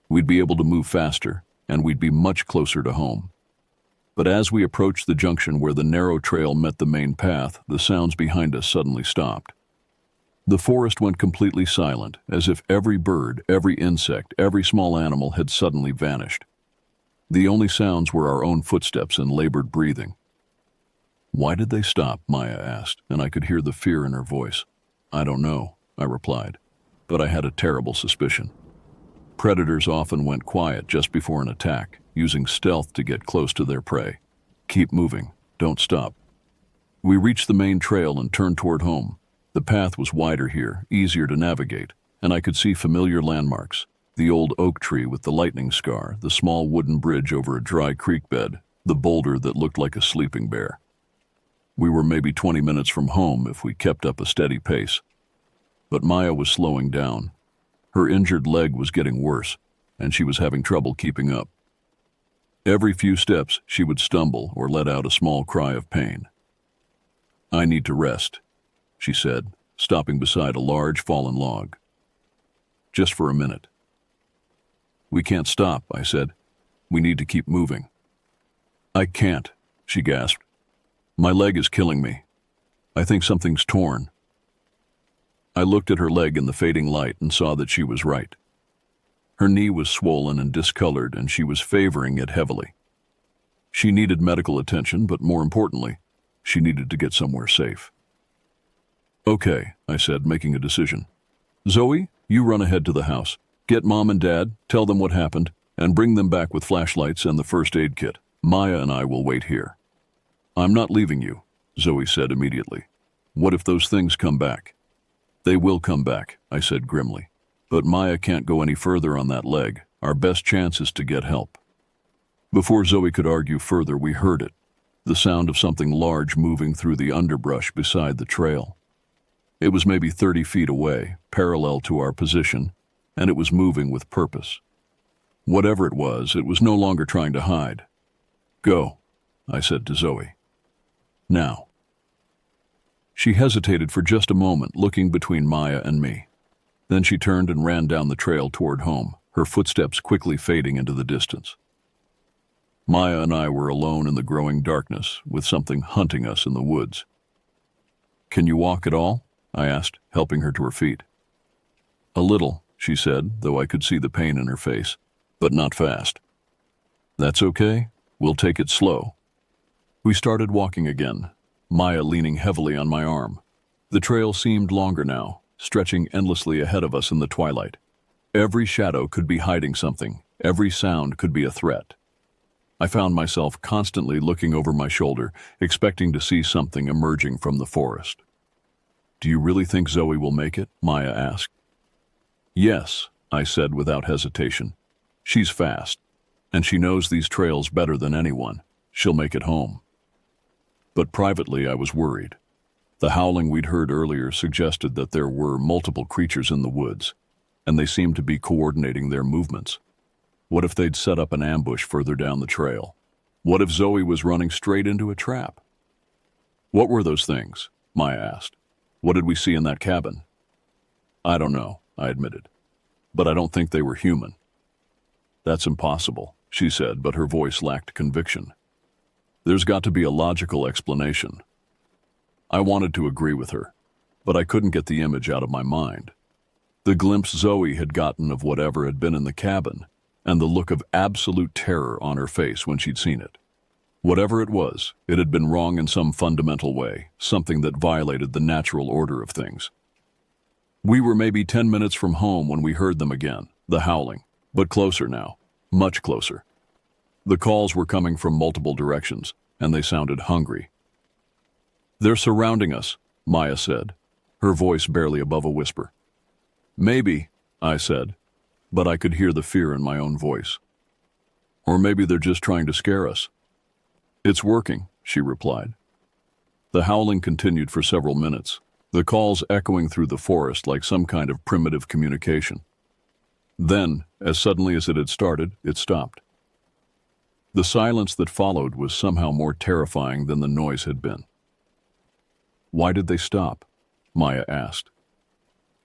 We'd be able to move faster, and we'd be much closer to home. But as we approached the junction where the narrow trail met the main path, the sounds behind us suddenly stopped. The forest went completely silent, as if every bird, every insect, every small animal had suddenly vanished. The only sounds were our own footsteps and labored breathing. Why did they stop? Maya asked, and I could hear the fear in her voice. I don't know, I replied, but I had a terrible suspicion. Predators often went quiet just before an attack, using stealth to get close to their prey. Keep moving, don't stop. We reached the main trail and turned toward home. The path was wider here, easier to navigate, and I could see familiar landmarks. The old oak tree with the lightning scar, the small wooden bridge over a dry creek bed, the boulder that looked like a sleeping bear. We were maybe 20 minutes from home if we kept up a steady pace. But Maya was slowing down. Her injured leg was getting worse, and she was having trouble keeping up. Every few steps, she would stumble or let out a small cry of pain. I need to rest, she said, stopping beside a large fallen log. Just for a minute. We can't stop, I said. We need to keep moving. I can't, she gasped. My leg is killing me. I think something's torn. I looked at her leg in the fading light and saw that she was right. Her knee was swollen and discolored, and she was favoring it heavily. She needed medical attention, but more importantly, she needed to get somewhere safe. Okay, I said, making a decision. Zoe, you run ahead to the house. Get Mom and Dad, tell them what happened, and bring them back with flashlights and the first aid kit. Maya and I will wait here. I'm not leaving you, Zoe said immediately. What if those things come back? They will come back, I said grimly. But Maya can't go any further on that leg. Our best chance is to get help. Before Zoe could argue further, we heard it. The sound of something large moving through the underbrush beside the trail. It was maybe 30 feet away, parallel to our position, and it was moving with purpose. Whatever it was no longer trying to hide. Go, I said to Zoe. Now. She hesitated for just a moment, looking between Maya and me. Then she turned and ran down the trail toward home, her footsteps quickly fading into the distance. Maya and I were alone in the growing darkness, with something hunting us in the woods. Can you walk at all? I asked, helping her to her feet. A little, she said, though I could see the pain in her face, but not fast. That's okay. We'll take it slow. We started walking again, Maya leaning heavily on my arm. The trail seemed longer now, stretching endlessly ahead of us in the twilight. Every shadow could be hiding something. Every sound could be a threat. I found myself constantly looking over my shoulder, expecting to see something emerging from the forest. Do you really think Zoe will make it? Maya asked. Yes, I said without hesitation. She's fast, and she knows these trails better than anyone. She'll make it home. But privately, I was worried. The howling we'd heard earlier suggested that there were multiple creatures in the woods, and they seemed to be coordinating their movements. What if they'd set up an ambush further down the trail? What if Zoe was running straight into a trap? What were those things? Maya asked. What did we see in that cabin? I don't know, I admitted. But I don't think they were human. That's impossible, she said, but her voice lacked conviction. There's got to be a logical explanation. I wanted to agree with her, but I couldn't get the image out of my mind. The glimpse Zoe had gotten of whatever had been in the cabin, and the look of absolute terror on her face when she'd seen it. Whatever it was, it had been wrong in some fundamental way, something that violated the natural order of things. We were maybe 10 minutes from home when we heard them again, the howling, but closer now, much closer. The calls were coming from multiple directions, and they sounded hungry. They're surrounding us, Maya said, her voice barely above a whisper. Maybe, I said, but I could hear the fear in my own voice. Or maybe they're just trying to scare us. It's working, she replied. The howling continued for several minutes, the calls echoing through the forest like some kind of primitive communication. Then, as suddenly as it had started, it stopped. The silence that followed was somehow more terrifying than the noise had been. Why did they stop? Maya asked.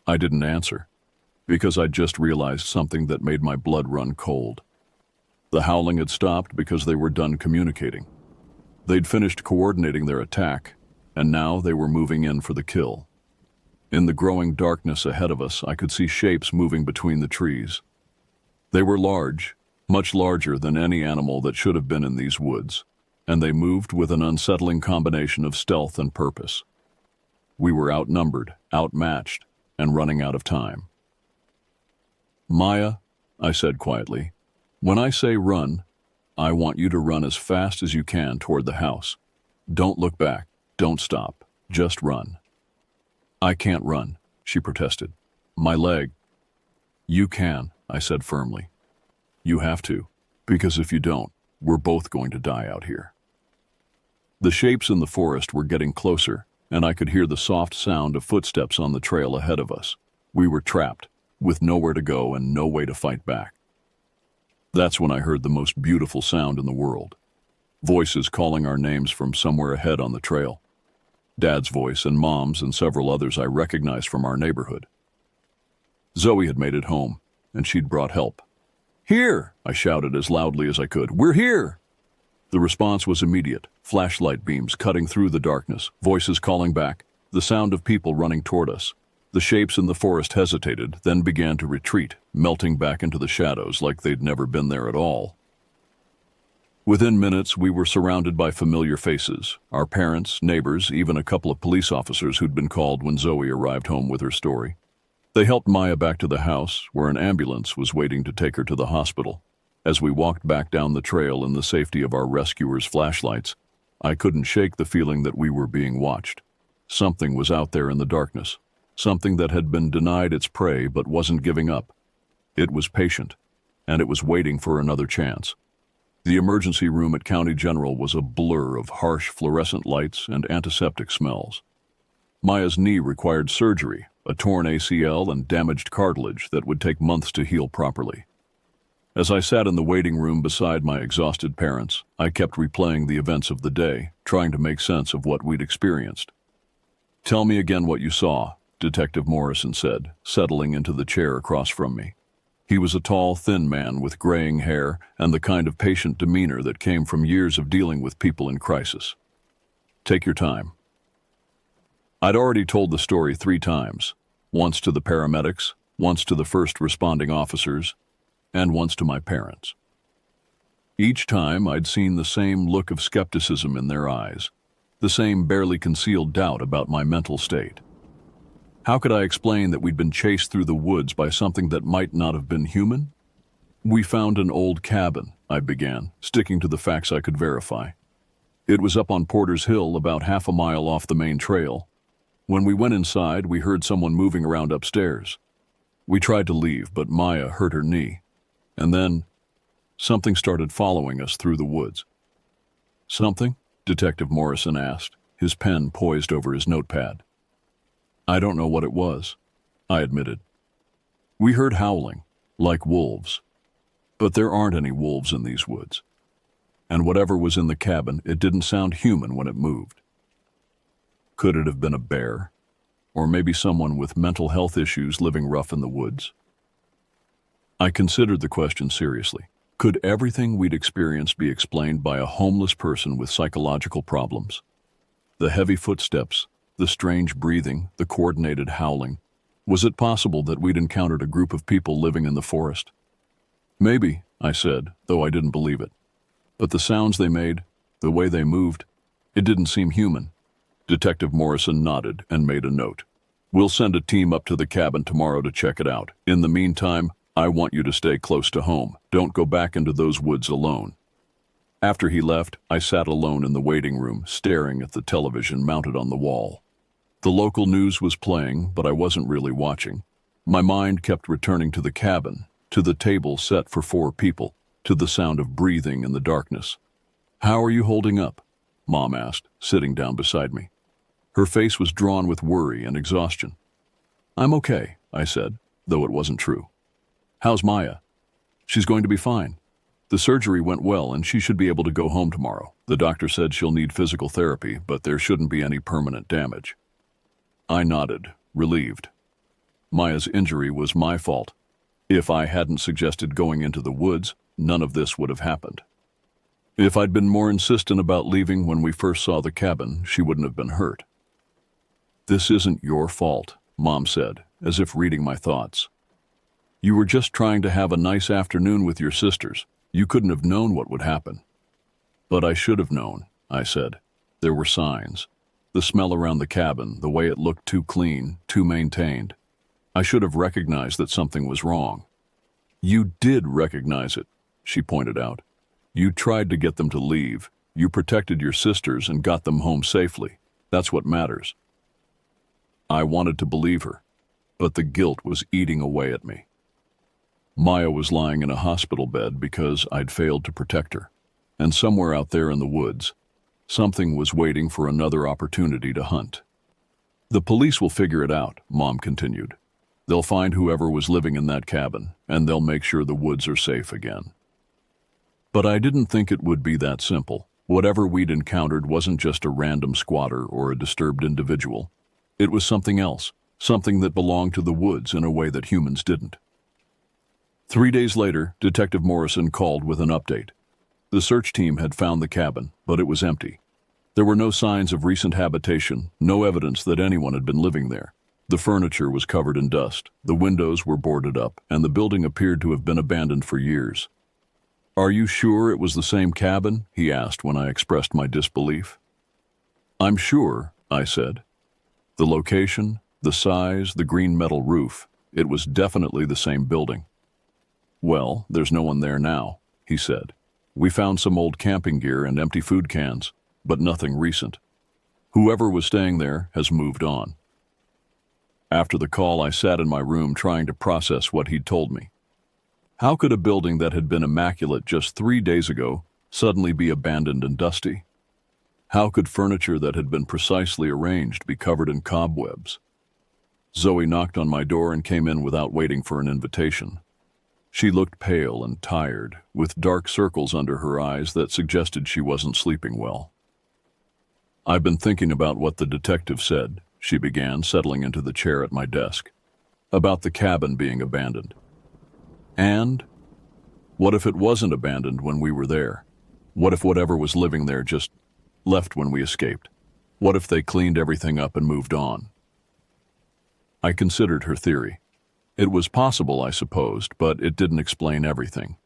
I didn't answer, because I'd just realized something that made my blood run cold. The howling had stopped because they were done communicating. They'd finished coordinating their attack, and now they were moving in for the kill. In the growing darkness ahead of us, I could see shapes moving between the trees. They were large, much larger than any animal that should have been in these woods, and they moved with an unsettling combination of stealth and purpose. We were outnumbered, outmatched, and running out of time. Maya, I said quietly, when I say run, I want you to run as fast as you can toward the house. Don't look back, don't stop, just run. I can't run, she protested. My leg. You can, I said firmly. You have to, because if you don't, we're both going to die out here. The shapes in the forest were getting closer, and I could hear the soft sound of footsteps on the trail ahead of us. We were trapped, with nowhere to go and no way to fight back. That's when I heard the most beautiful sound in the world. Voices calling our names from somewhere ahead on the trail. Dad's voice and Mom's and several others I recognized from our neighborhood. Zoe had made it home, and she'd brought help. Here, I shouted as loudly as I could. We're here! The response was immediate, flashlight beams cutting through the darkness, voices calling back, the sound of people running toward us. The shapes in the forest hesitated, then began to retreat, melting back into the shadows like they'd never been there at all. Within minutes, we were surrounded by familiar faces, our parents, neighbors, even a couple of police officers who'd been called when Zoe arrived home with her story. They helped Maya back to the house, where an ambulance was waiting to take her to the hospital. As we walked back down the trail in the safety of our rescuers' flashlights, I couldn't shake the feeling that we were being watched. Something was out there in the darkness, something that had been denied its prey but wasn't giving up. It was patient, and it was waiting for another chance. The emergency room at County General was a blur of harsh fluorescent lights and antiseptic smells. Maya's knee required surgery, a torn ACL and damaged cartilage that would take months to heal properly. As I sat in the waiting room beside my exhausted parents, I kept replaying the events of the day, trying to make sense of what we'd experienced. "Tell me again what you saw," Detective Morrison said, settling into the chair across from me. He was a tall, thin man with graying hair and the kind of patient demeanor that came from years of dealing with people in crisis. "Take your time." I'd already told the story 3 times, once to the paramedics, once to the first responding officers, and once to my parents. Each time I'd seen the same look of skepticism in their eyes, the same barely concealed doubt about my mental state. How could I explain that we'd been chased through the woods by something that might not have been human? "We found an old cabin," I began, sticking to the facts I could verify. "It was up on Porter's Hill, about half a mile off the main trail. When we went inside, we heard someone moving around upstairs. We tried to leave, but Maya hurt her knee. And then, something started following us through the woods." "Something?" Detective Morrison asked, his pen poised over his notepad. "I don't know what it was," I admitted. "We heard howling, like wolves. But there aren't any wolves in these woods. And whatever was in the cabin, it didn't sound human when it moved. Could it have been a bear? Or maybe someone with mental health issues living rough in the woods?" I considered the question seriously. Could everything we'd experienced be explained by a homeless person with psychological problems? The heavy footsteps, the strange breathing, the coordinated howling. Was it possible that we'd encountered a group of people living in the forest? "Maybe," I said, though I didn't believe it. "But the sounds they made, the way they moved, it didn't seem human." Detective Morrison nodded and made a note. "We'll send a team up to the cabin tomorrow to check it out. In the meantime, I want you to stay close to home. Don't go back into those woods alone." After he left, I sat alone in the waiting room, staring at the television mounted on the wall. The local news was playing, but I wasn't really watching. My mind kept returning to the cabin, to the table set for 4 people, to the sound of breathing in the darkness. "How are you holding up?" Mom asked, sitting down beside me. Her face was drawn with worry and exhaustion. "I'm okay," I said, though it wasn't true. "How's Maya?" "She's going to be fine. The surgery went well and she should be able to go home tomorrow. The doctor said she'll need physical therapy, but there shouldn't be any permanent damage." I nodded, relieved. Maya's injury was my fault. If I hadn't suggested going into the woods, none of this would have happened. If I'd been more insistent about leaving when we first saw the cabin, she wouldn't have been hurt. "This isn't your fault," Mom said, as if reading my thoughts. "You were just trying to have a nice afternoon with your sisters. You couldn't have known what would happen." "But I should have known," I said. There were signs. The smell around the cabin, the way it looked too clean, too maintained. I should have recognized that something was wrong. "You did recognize it," she pointed out. "You tried to get them to leave. You protected your sisters and got them home safely. That's what matters." I wanted to believe her, but the guilt was eating away at me. Maya was lying in a hospital bed because I'd failed to protect her. And somewhere out there in the woods, something was waiting for another opportunity to hunt. "The police will figure it out," Mom continued. "They'll find whoever was living in that cabin, and they'll make sure the woods are safe again." But I didn't think it would be that simple. Whatever we'd encountered wasn't just a random squatter or a disturbed individual. It was something else, something that belonged to the woods in a way that humans didn't. 3 days later, Detective Morrison called with an update. The search team had found the cabin, but it was empty. There were no signs of recent habitation, no evidence that anyone had been living there. The furniture was covered in dust, the windows were boarded up, and the building appeared to have been abandoned for years. "Are you sure it was the same cabin?" he asked when I expressed my disbelief. "I'm sure," I said. The location, the size, the green metal roof, it was definitely the same building. "Well, there's no one there now." he said. We found some old camping gear and empty food cans, but nothing recent. Whoever was staying there has moved on. After the call, I sat in my room trying to process what he'd told me. How could a building that had been immaculate just 3 days ago suddenly be abandoned and dusty? How could furniture that had been precisely arranged be covered in cobwebs? Zoe knocked on my door and came in without waiting for an invitation. She looked pale and tired, with dark circles under her eyes that suggested she wasn't sleeping well. I've been thinking about what the detective said, she began, settling into the chair at my desk, about the cabin being abandoned. And what if it wasn't abandoned when we were there? What if whatever was living there just left when we escaped? What if they cleaned everything up and moved on? I considered her theory. It was possible, I supposed, but it didn't explain everything.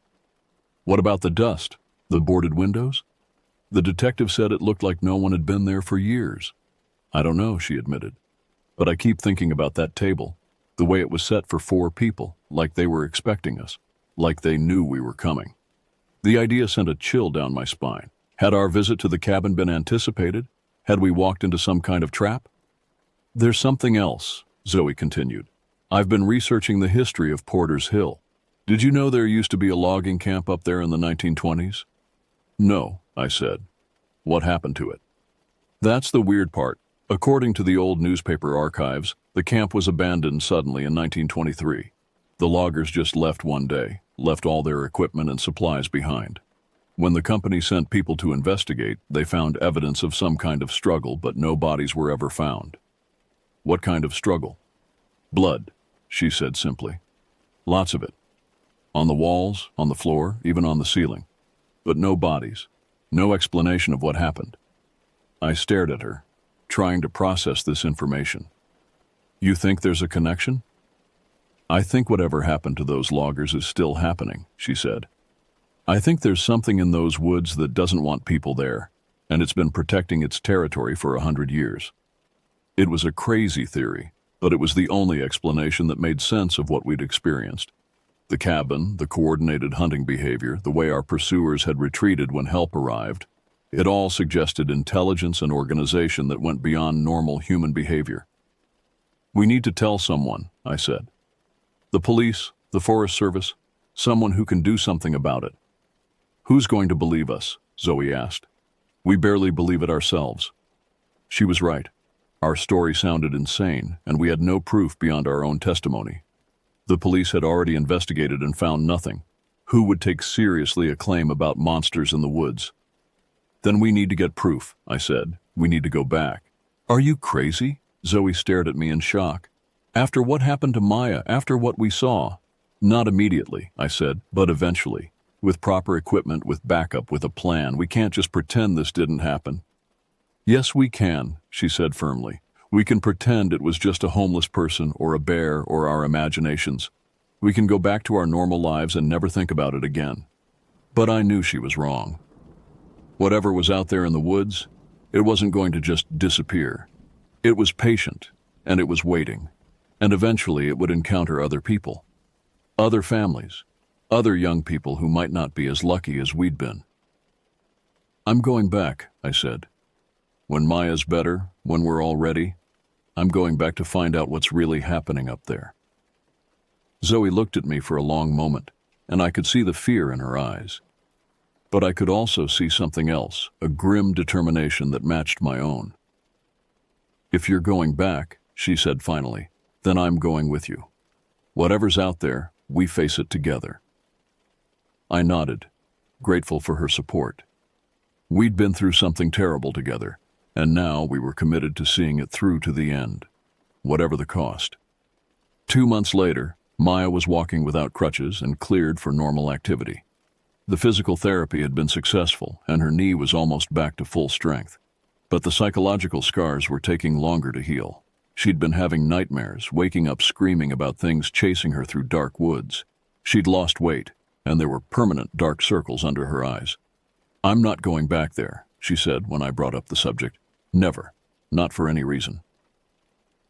What about the dust? The boarded windows? The detective said it looked like no one had been there for years. I don't know, she admitted. But I keep thinking about that table, the way it was set for 4 people, like they were expecting us, like they knew we were coming. The idea sent a chill down my spine. Had our visit to the cabin been anticipated? Had we walked into some kind of trap? There's something else, Zoe continued. I've been researching the history of Porter's Hill. Did you know there used to be a logging camp up there in the 1920s? No, I said. What happened to it? That's the weird part. According to the old newspaper archives, the camp was abandoned suddenly in 1923. The loggers just left one day, left all their equipment and supplies behind. When the company sent people to investigate, they found evidence of some kind of struggle, but no bodies were ever found. What kind of struggle? Blood, she said simply. Lots of it. On the walls, on the floor, even on the ceiling. But no bodies. No explanation of what happened. I stared at her, trying to process this information. You think there's a connection? I think whatever happened to those loggers is still happening, she said. I think there's something in those woods that doesn't want people there, and it's been protecting its territory for 100 years. It was a crazy theory, but it was the only explanation that made sense of what we'd experienced. The cabin, the coordinated hunting behavior, the way our pursuers had retreated when help arrived, it all suggested intelligence and organization that went beyond normal human behavior. We need to tell someone, I said. The police, the Forest Service, someone who can do something about it. Who's going to believe us? Zoe asked. We barely believe it ourselves. She was right. Our story sounded insane, and we had no proof beyond our own testimony. The police had already investigated and found nothing. Who would take seriously a claim about monsters in the woods? Then we need to get proof, I said. We need to go back. Are you crazy? Zoe stared at me in shock. After what happened to Maya, after what we saw? Not immediately, I said, but eventually. With proper equipment, with backup, with a plan. We can't just pretend this didn't happen. Yes, we can, she said firmly. We can pretend it was just a homeless person or a bear or our imaginations. We can go back to our normal lives and never think about it again. But I knew she was wrong. Whatever was out there in the woods, it wasn't going to just disappear. It was patient, and it was waiting. And eventually it would encounter other people. Other families. Other young people who might not be as lucky as we'd been. I'm going back, I said. When Maya's better, when we're all ready, I'm going back to find out what's really happening up there. Zoe looked at me for a long moment, and I could see the fear in her eyes. But I could also see something else, a grim determination that matched my own. If you're going back, she said finally, then I'm going with you. Whatever's out there, we face it together. I nodded, grateful for her support. We'd been through something terrible together, and now we were committed to seeing it through to the end, whatever the cost. 2 months later, Maya was walking without crutches and cleared for normal activity. The physical therapy had been successful, and her knee was almost back to full strength. But the psychological scars were taking longer to heal. She'd been having nightmares, waking up screaming about things chasing her through dark woods. She'd lost weight, and there were permanent dark circles under her eyes. I'm not going back there, she said when I brought up the subject. Never. Not for any reason.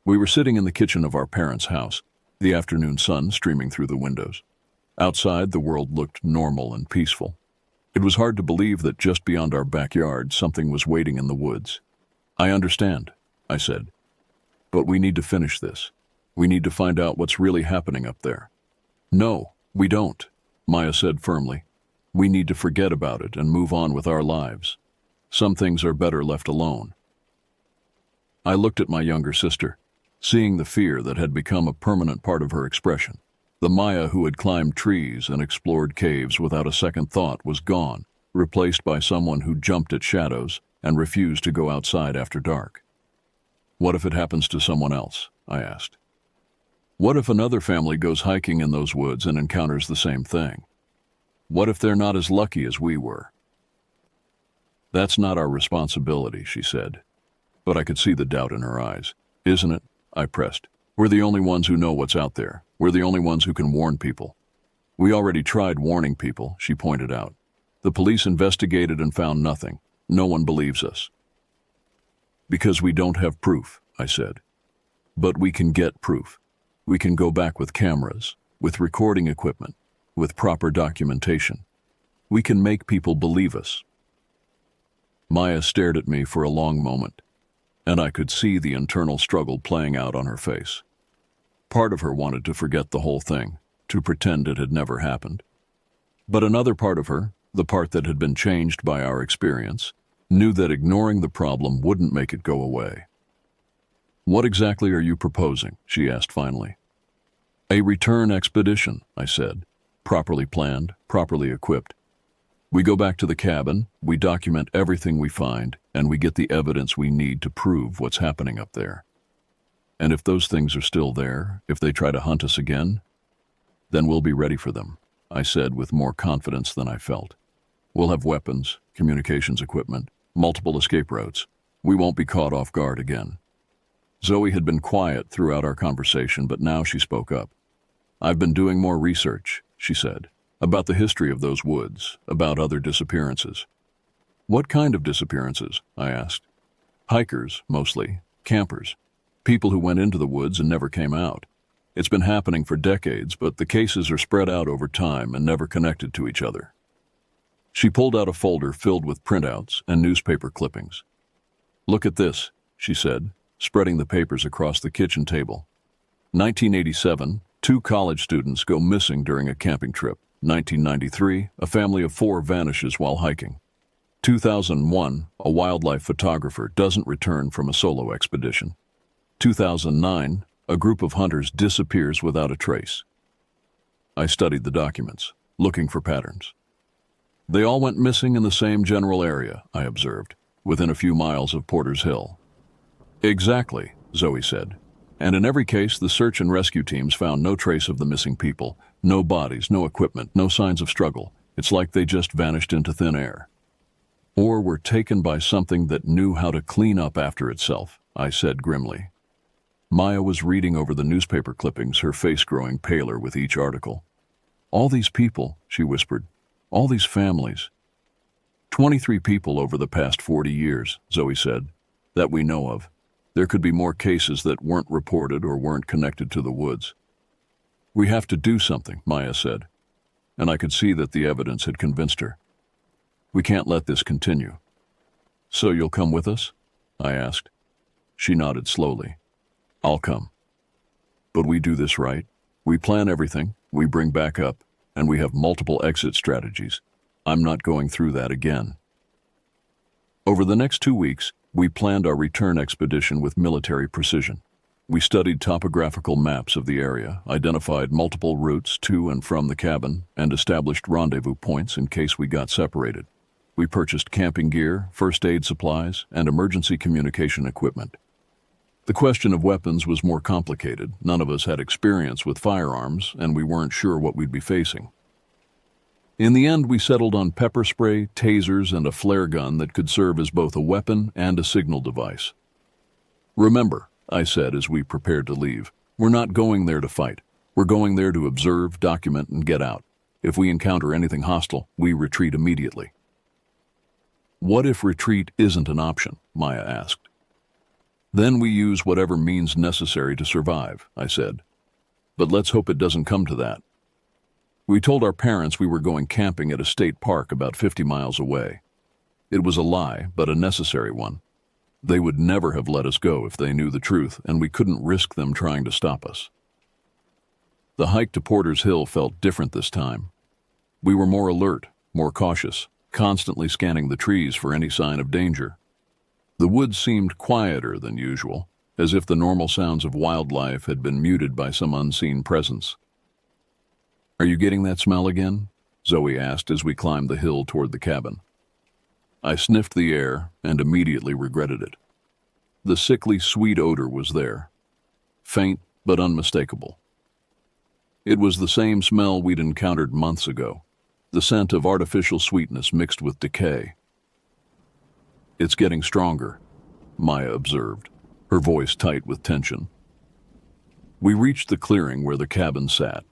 We were sitting in the kitchen of our parents' house, the afternoon sun streaming through the windows. Outside, the world looked normal and peaceful. It was hard to believe that just beyond our backyard, something was waiting in the woods. I understand, I said. But we need to finish this. We need to find out what's really happening up there. No, we don't, Maya said firmly. We need to forget about it and move on with our lives. Some things are better left alone. I looked at my younger sister, seeing the fear that had become a permanent part of her expression. The Maya who had climbed trees and explored caves without a second thought was gone, replaced by someone who jumped at shadows and refused to go outside after dark. What if it happens to someone else? I asked. What if another family goes hiking in those woods and encounters the same thing? What if they're not as lucky as we were? That's not our responsibility, she said. But I could see the doubt in her eyes. Isn't it? I pressed. We're the only ones who know what's out there. We're the only ones who can warn people. We already tried warning people, she pointed out. The police investigated and found nothing. No one believes us. Because we don't have proof, I said. But we can get proof. We can go back with cameras, with recording equipment, with proper documentation. We can make people believe us. Maya stared at me for a long moment, and I could see the internal struggle playing out on her face. Part of her wanted to forget the whole thing, to pretend it had never happened. But another part of her, the part that had been changed by our experience, knew that ignoring the problem wouldn't make it go away. What exactly are you proposing? She asked finally. A return expedition, I said, properly planned, properly equipped. We go back to the cabin, we document everything we find, and we get the evidence we need to prove what's happening up there. And if those things are still there, if they try to hunt us again, then we'll be ready for them, I said with more confidence than I felt. We'll have weapons, communications equipment, multiple escape routes. We won't be caught off guard again. Zoe had been quiet throughout our conversation, but now she spoke up. I've been doing more research, she said, about the history of those woods, about other disappearances. What kind of disappearances? I asked. Hikers, mostly. Campers. People who went into the woods and never came out. It's been happening for decades, but the cases are spread out over time and never connected to each other. She pulled out a folder filled with printouts and newspaper clippings. Look at this, she said, spreading the papers across the kitchen table. 1987, 2 college students go missing during a camping trip. 1993, a family of 4 vanishes while hiking. 2001, a wildlife photographer doesn't return from a solo expedition. 2009, a group of hunters disappears without a trace. I studied the documents, looking for patterns. They all went missing in the same general area, I observed, within a few miles of Porter's Hill. Exactly, Zoe said. And in every case, the search and rescue teams found no trace of the missing people, no bodies, no equipment, no signs of struggle. It's like they just vanished into thin air. Or were taken by something that knew how to clean up after itself, I said grimly. Maya was reading over the newspaper clippings, her face growing paler with each article. All these people, she whispered, all these families. 23 people over the past 40 years, Zoe said, that we know of. There could be more cases that weren't reported or weren't connected to the woods. We have to do something, Maya said, and I could see that the evidence had convinced her. We can't let this continue. So you'll come with us? I asked. She nodded slowly. I'll come. But we do this right. We plan everything, we bring back up, and we have multiple exit strategies. I'm not going through that again. Over the next 2 weeks, we planned our return expedition with military precision. We studied topographical maps of the area, identified multiple routes to and from the cabin, and established rendezvous points in case we got separated. We purchased camping gear, first aid supplies, and emergency communication equipment. The question of weapons was more complicated. None of us had experience with firearms, and we weren't sure what we'd be facing. In the end, we settled on pepper spray, tasers, and a flare gun that could serve as both a weapon and a signal device. Remember, I said as we prepared to leave, we're not going there to fight. We're going there to observe, document, and get out. If we encounter anything hostile, we retreat immediately. What if retreat isn't an option? Maya asked. Then we use whatever means necessary to survive, I said. But let's hope it doesn't come to that. We told our parents we were going camping at a state park about 50 miles away. It was a lie, but a necessary one. They would never have let us go if they knew the truth, and we couldn't risk them trying to stop us. The hike to Porter's Hill felt different this time. We were more alert, more cautious, constantly scanning the trees for any sign of danger. The woods seemed quieter than usual, as if the normal sounds of wildlife had been muted by some unseen presence. "Are you getting that smell again?" Zoe asked as we climbed the hill toward the cabin. I sniffed the air and immediately regretted it. The sickly sweet odor was there, faint but unmistakable. It was the same smell we'd encountered months ago, the scent of artificial sweetness mixed with decay. "It's getting stronger," Maya observed, her voice tight with tension. We reached the clearing where the cabin sat,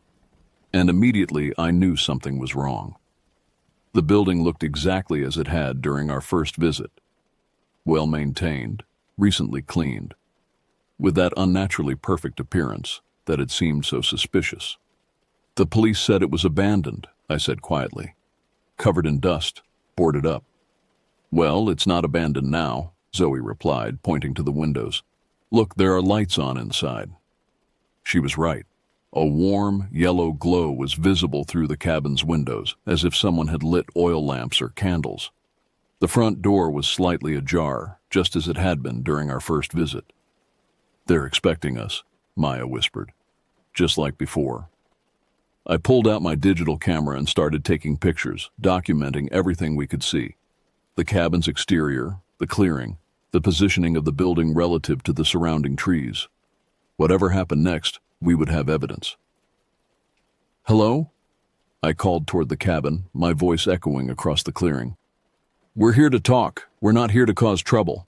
and immediately I knew something was wrong. The building looked exactly as it had during our first visit. Well-maintained, recently cleaned, with that unnaturally perfect appearance that had seemed so suspicious. "The police said it was abandoned," I said quietly. "Covered in dust, boarded up." "Well, it's not abandoned now," Zoe replied, pointing to the windows. "Look, there are lights on inside." She was right. A warm, yellow glow was visible through the cabin's windows, as if someone had lit oil lamps or candles. The front door was slightly ajar, just as it had been during our first visit. "They're expecting us," Maya whispered, "just like before." I pulled out my digital camera and started taking pictures, documenting everything we could see. The cabin's exterior, the clearing, the positioning of the building relative to the surrounding trees. Whatever happened next, we would have evidence. "Hello?" I called toward the cabin, my voice echoing across the clearing. "We're here to talk. We're not here to cause trouble."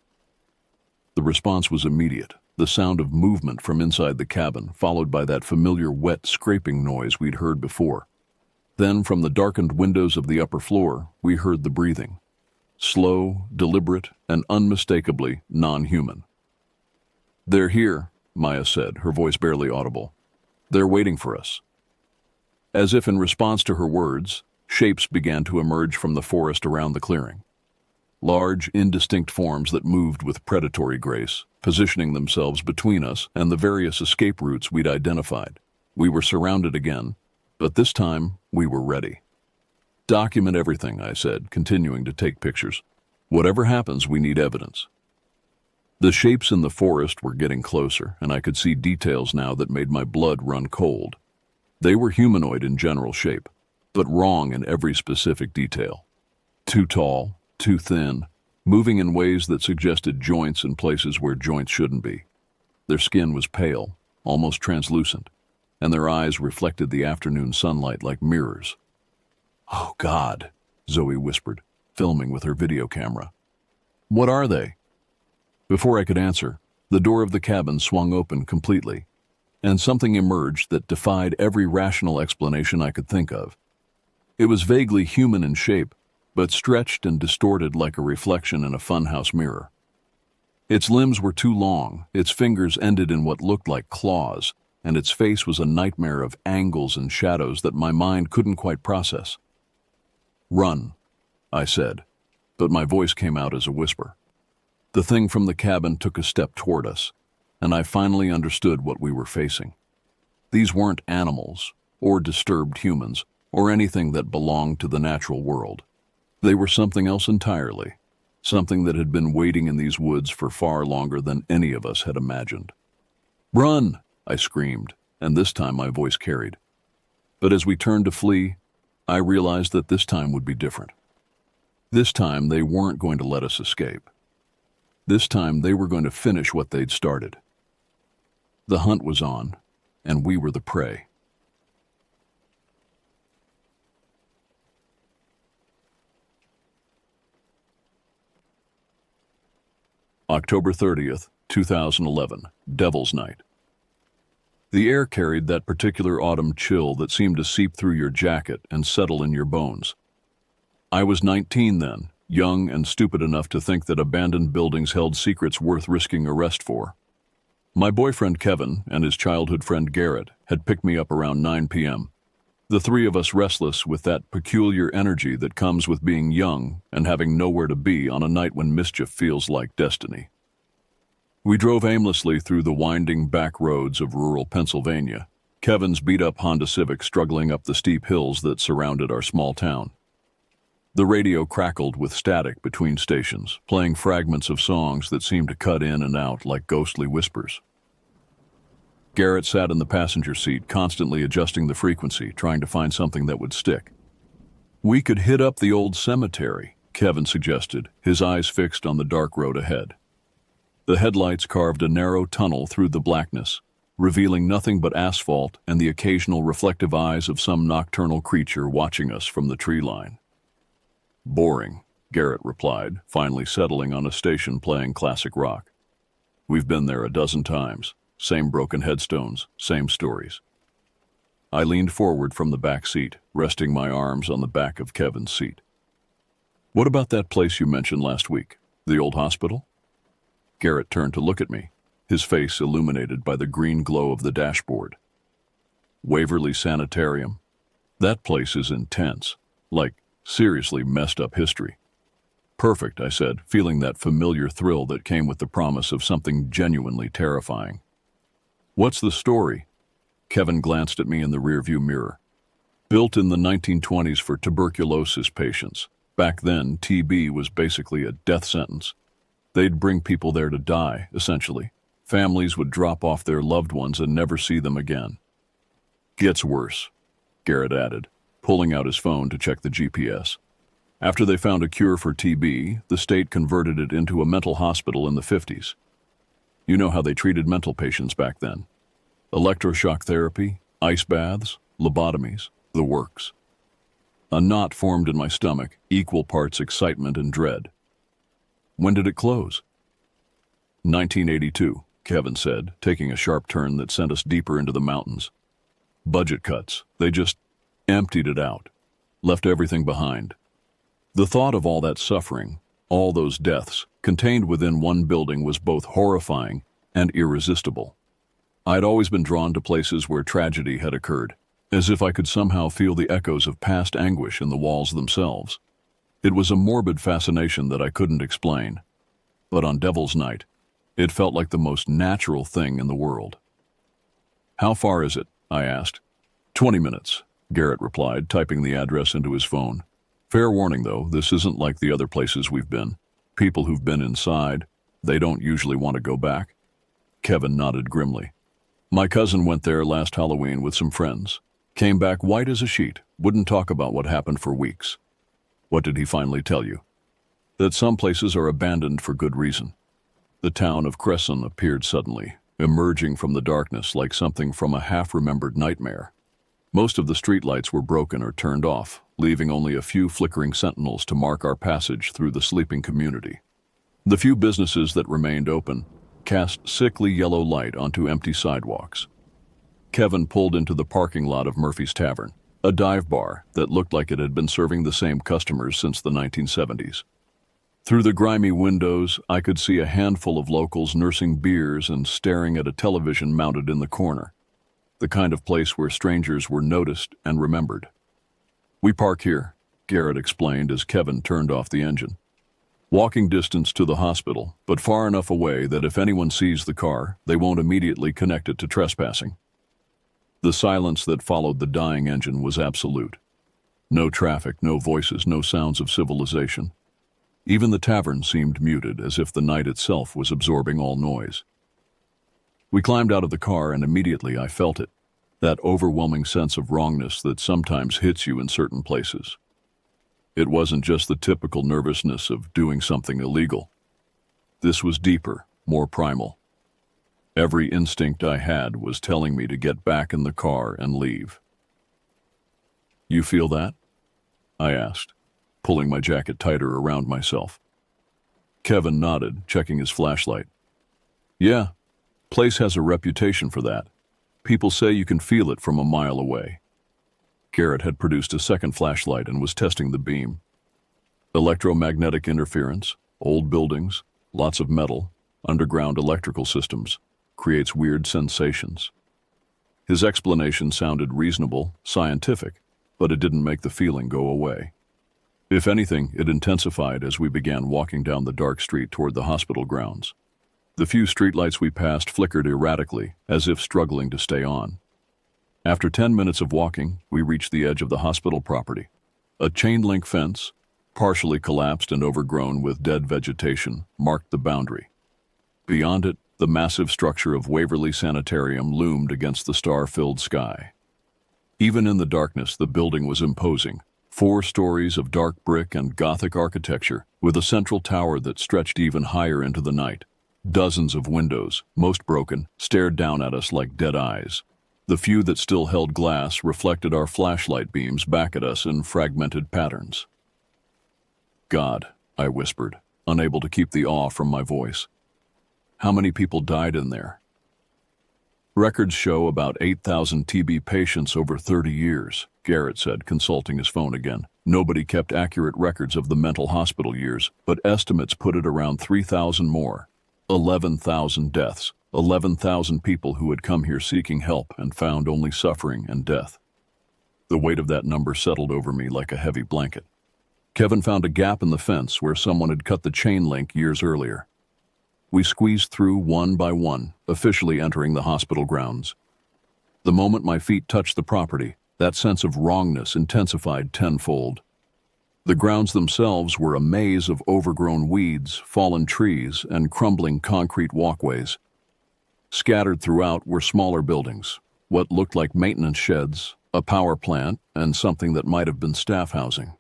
The response was immediate, the sound of movement from inside the cabin, followed by that familiar wet scraping noise we'd heard before. Then, from the darkened windows of the upper floor, we heard the breathing. Slow, deliberate, and unmistakably non-human. "They're here," Maya said, her voice barely audible. "They're waiting for us." As if in response to her words, shapes began to emerge from the forest around the clearing. Large, indistinct forms that moved with predatory grace, positioning themselves between us and the various escape routes we'd identified. We were surrounded again, but this time we were ready. "Document everything," I said, continuing to take pictures. "Whatever happens, we need evidence." The shapes in the forest were getting closer, and I could see details now that made my blood run cold. They were humanoid in general shape, but wrong in every specific detail. Too tall, too thin, moving in ways that suggested joints in places where joints shouldn't be. Their skin was pale, almost translucent, and their eyes reflected the afternoon sunlight like mirrors. "Oh, God," Zoe whispered, filming with her video camera. "What are they?" Before I could answer, the door of the cabin swung open completely, and something emerged that defied every rational explanation I could think of. It was vaguely human in shape, but stretched and distorted like a reflection in a funhouse mirror. Its limbs were too long, its fingers ended in what looked like claws, and its face was a nightmare of angles and shadows that my mind couldn't quite process. "Run," I said, but my voice came out as a whisper. The thing from the cabin took a step toward us, and I finally understood what we were facing. These weren't animals, or disturbed humans, or anything that belonged to the natural world. They were something else entirely, something that had been waiting in these woods for far longer than any of us had imagined. "Run!" I screamed, and this time my voice carried. But as we turned to flee, I realized that this time would be different. This time they weren't going to let us escape. This time they were going to finish what they'd started. The hunt was on, and we were the prey. October 30th, 2011, Devil's Night. The air carried that particular autumn chill that seemed to seep through your jacket and settle in your bones. I was 19 then, young and stupid enough to think that abandoned buildings held secrets worth risking arrest for. My boyfriend Kevin and his childhood friend Garrett had picked me up around 9 p.m. The three of us restless with that peculiar energy that comes with being young and having nowhere to be on a night when mischief feels like destiny. We drove aimlessly through the winding back roads of rural Pennsylvania, Kevin's beat-up Honda Civic struggling up the steep hills that surrounded our small town. The radio crackled with static between stations, playing fragments of songs that seemed to cut in and out like ghostly whispers. Garrett sat in the passenger seat, constantly adjusting the frequency, trying to find something that would stick. "We could hit up the old cemetery," Kevin suggested, his eyes fixed on the dark road ahead. The headlights carved a narrow tunnel through the blackness, revealing nothing but asphalt and the occasional reflective eyes of some nocturnal creature watching us from the tree line. "Boring," Garrett replied, finally settling on a station playing classic rock. "We've been there a dozen times. Same broken headstones, same stories." I leaned forward from the back seat, resting my arms on the back of Kevin's seat. "What about that place you mentioned last week? The old hospital?" Garrett turned to look at me, his face illuminated by the green glow of the dashboard. "Waverly Sanitarium. That place is intense, like seriously messed up history." "Perfect," I said, feeling that familiar thrill that came with the promise of something genuinely terrifying. "What's the story?" Kevin glanced at me in the rearview mirror. "Built in the 1920s for tuberculosis patients. Back then, TB was basically a death sentence. They'd bring people there to die, essentially. Families would drop off their loved ones and never see them again." "Gets worse," Garrett added, pulling out his phone to check the GPS. "After they found a cure for TB, the state converted it into a mental hospital in the 50s. You know how they treated mental patients back then. Electroshock therapy, ice baths, lobotomies, the works." A knot formed in my stomach, equal parts excitement and dread. "When did it close?" 1982, Kevin said, taking a sharp turn that sent us deeper into the mountains. "Budget cuts. They just emptied it out. Left everything behind." The thought of all that suffering, all those deaths, contained within one building was both horrifying and irresistible. I'd always been drawn to places where tragedy had occurred, as if I could somehow feel the echoes of past anguish in the walls themselves. It was a morbid fascination that I couldn't explain. But on Devil's Night, it felt like the most natural thing in the world. "How far is it?" I asked. 20 minutes, Garrett replied, typing the address into his phone. "Fair warning, though, this isn't like the other places we've been. People who've been inside, they don't usually want to go back." Kevin nodded grimly. "My cousin went there last Halloween with some friends. Came back white as a sheet, wouldn't talk about what happened for weeks." "What did he finally tell you?" "That some places are abandoned for good reason." The town of Cresson appeared suddenly, emerging from the darkness like something from a half-remembered nightmare. Most of the streetlights were broken or turned off, leaving only a few flickering sentinels to mark our passage through the sleeping community. The few businesses that remained open cast sickly yellow light onto empty sidewalks. Kevin pulled into the parking lot of Murphy's Tavern, a dive bar that looked like it had been serving the same customers since the 1970s. Through the grimy windows, I could see a handful of locals nursing beers and staring at a television mounted in the corner, the kind of place where strangers were noticed and remembered. "We park here," Garrett explained as Kevin turned off the engine. "Walking distance to the hospital, but far enough away that if anyone sees the car, they won't immediately connect it to trespassing." The silence that followed the dying engine was absolute. No traffic, no voices, no sounds of civilization. Even the tavern seemed muted, as if the night itself was absorbing all noise. We climbed out of the car and immediately I felt it, that overwhelming sense of wrongness that sometimes hits you in certain places. It wasn't just the typical nervousness of doing something illegal. This was deeper, more primal. Every instinct I had was telling me to get back in the car and leave. "You feel that?" I asked, pulling my jacket tighter around myself. Kevin nodded, checking his flashlight. "Yeah, place has a reputation for that. People say you can feel it from a mile away." Garrett had produced a second flashlight and was testing the beam. "Electromagnetic interference, old buildings, lots of metal, underground electrical systems, creates weird sensations." His explanation sounded reasonable, scientific, but it didn't make the feeling go away. If anything, it intensified as we began walking down the dark street toward the hospital grounds. The few streetlights we passed flickered erratically, as if struggling to stay on. After 10 minutes of walking, we reached the edge of the hospital property. A chain-link fence, partially collapsed and overgrown with dead vegetation, marked the boundary. Beyond it, the massive structure of Waverly Sanitarium loomed against the star-filled sky. Even in the darkness, the building was imposing. 4 stories of dark brick and Gothic architecture, with a central tower that stretched even higher into the night. Dozens of windows, most broken, stared down at us like dead eyes. The few that still held glass reflected our flashlight beams back at us in fragmented patterns. "God," I whispered, unable to keep the awe from my voice. "How many people died in there?" "Records show about 8,000 TB patients over 30 years, Garrett said, consulting his phone again. Nobody kept accurate records of the mental hospital years, but estimates put it around 3,000 more. 11,000 deaths, 11,000 people who had come here seeking help and found only suffering and death." The weight of that number settled over me like a heavy blanket. Kevin found a gap in the fence where someone had cut the chain link years earlier. We squeezed through one by one, officially entering the hospital grounds. The moment my feet touched the property, that sense of wrongness intensified tenfold. The grounds themselves were a maze of overgrown weeds, fallen trees, and crumbling concrete walkways. Scattered throughout were smaller buildings, what looked like maintenance sheds, a power plant, and something that might have been staff housing.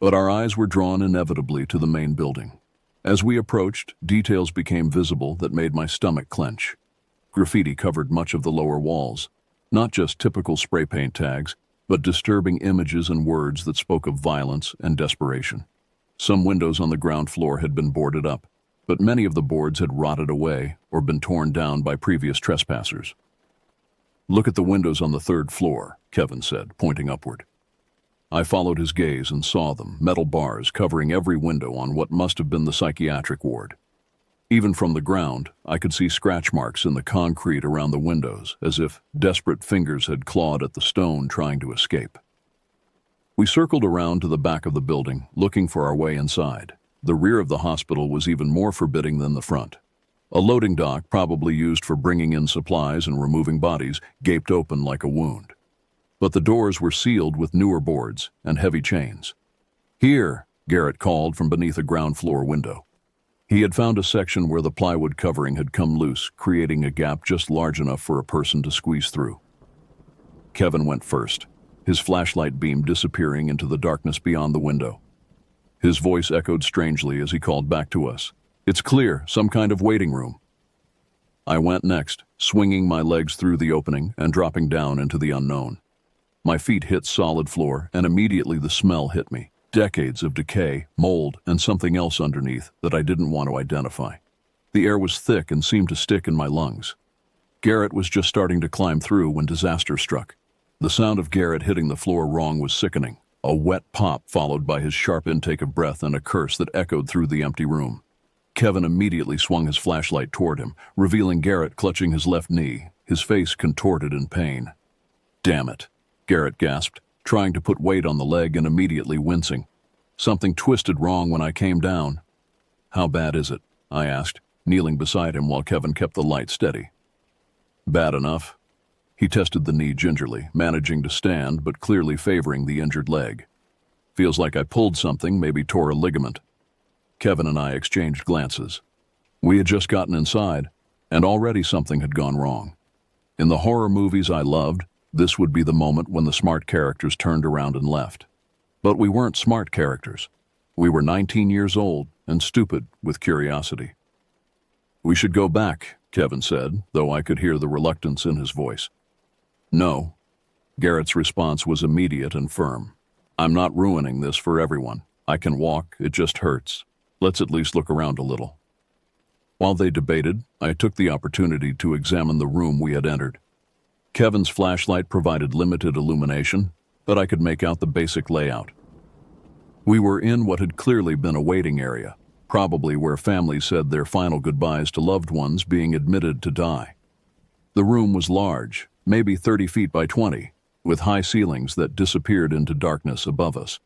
But our eyes were drawn inevitably to the main building. As we approached, details became visible that made my stomach clench. Graffiti covered much of the lower walls, not just typical spray paint tags, but disturbing images and words that spoke of violence and desperation. Some windows on the ground floor had been boarded up, but many of the boards had rotted away or been torn down by previous trespassers. "Look at the windows on the 3rd floor, Kevin said, pointing upward. I followed his gaze and saw them, metal bars covering every window on what must have been the psychiatric ward. Even from the ground, I could see scratch marks in the concrete around the windows, as if desperate fingers had clawed at the stone trying to escape. We circled around to the back of the building, looking for our way inside. The rear of the hospital was even more forbidding than the front. A loading dock, probably used for bringing in supplies and removing bodies, gaped open like a wound. But the doors were sealed with newer boards and heavy chains. "Here," Garrett called from beneath a ground floor window. He had found a section where the plywood covering had come loose, creating a gap just large enough for a person to squeeze through. Kevin went first, his flashlight beam disappearing into the darkness beyond the window. His voice echoed strangely as he called back to us. "It's clear, some kind of waiting room." I went next, swinging my legs through the opening and dropping down into the unknown. My feet hit solid floor, and immediately the smell hit me. Decades of decay, mold, and something else underneath that I didn't want to identify. The air was thick and seemed to stick in my lungs. Garrett was just starting to climb through when disaster struck. The sound of Garrett hitting the floor wrong was sickening. A wet pop followed by his sharp intake of breath and a curse that echoed through the empty room. Kevin immediately swung his flashlight toward him, revealing Garrett clutching his left knee, his face contorted in pain. "Damn it," Garrett gasped, trying to put weight on the leg and immediately wincing. "Something twisted wrong when I came down." "How bad is it?" I asked, kneeling beside him while Kevin kept the light steady. "Bad enough." He tested the knee gingerly, managing to stand but clearly favoring the injured leg. "Feels like I pulled something, maybe tore a ligament." Kevin and I exchanged glances. We had just gotten inside, and already something had gone wrong. In the horror movies I loved, this would be the moment when the smart characters turned around and left. But we weren't smart characters. We were 19 years old and stupid with curiosity. "We should go back," Kevin said, though I could hear the reluctance in his voice. "No." Garrett's response was immediate and firm. "I'm not ruining this for everyone. I can walk, it just hurts. Let's at least look around a little." While they debated, I took the opportunity to examine the room we had entered. Kevin's flashlight provided limited illumination, but I could make out the basic layout. We were in what had clearly been a waiting area, probably where families said their final goodbyes to loved ones being admitted to die. The room was large, maybe 30 feet by 20, with high ceilings that disappeared into darkness above us.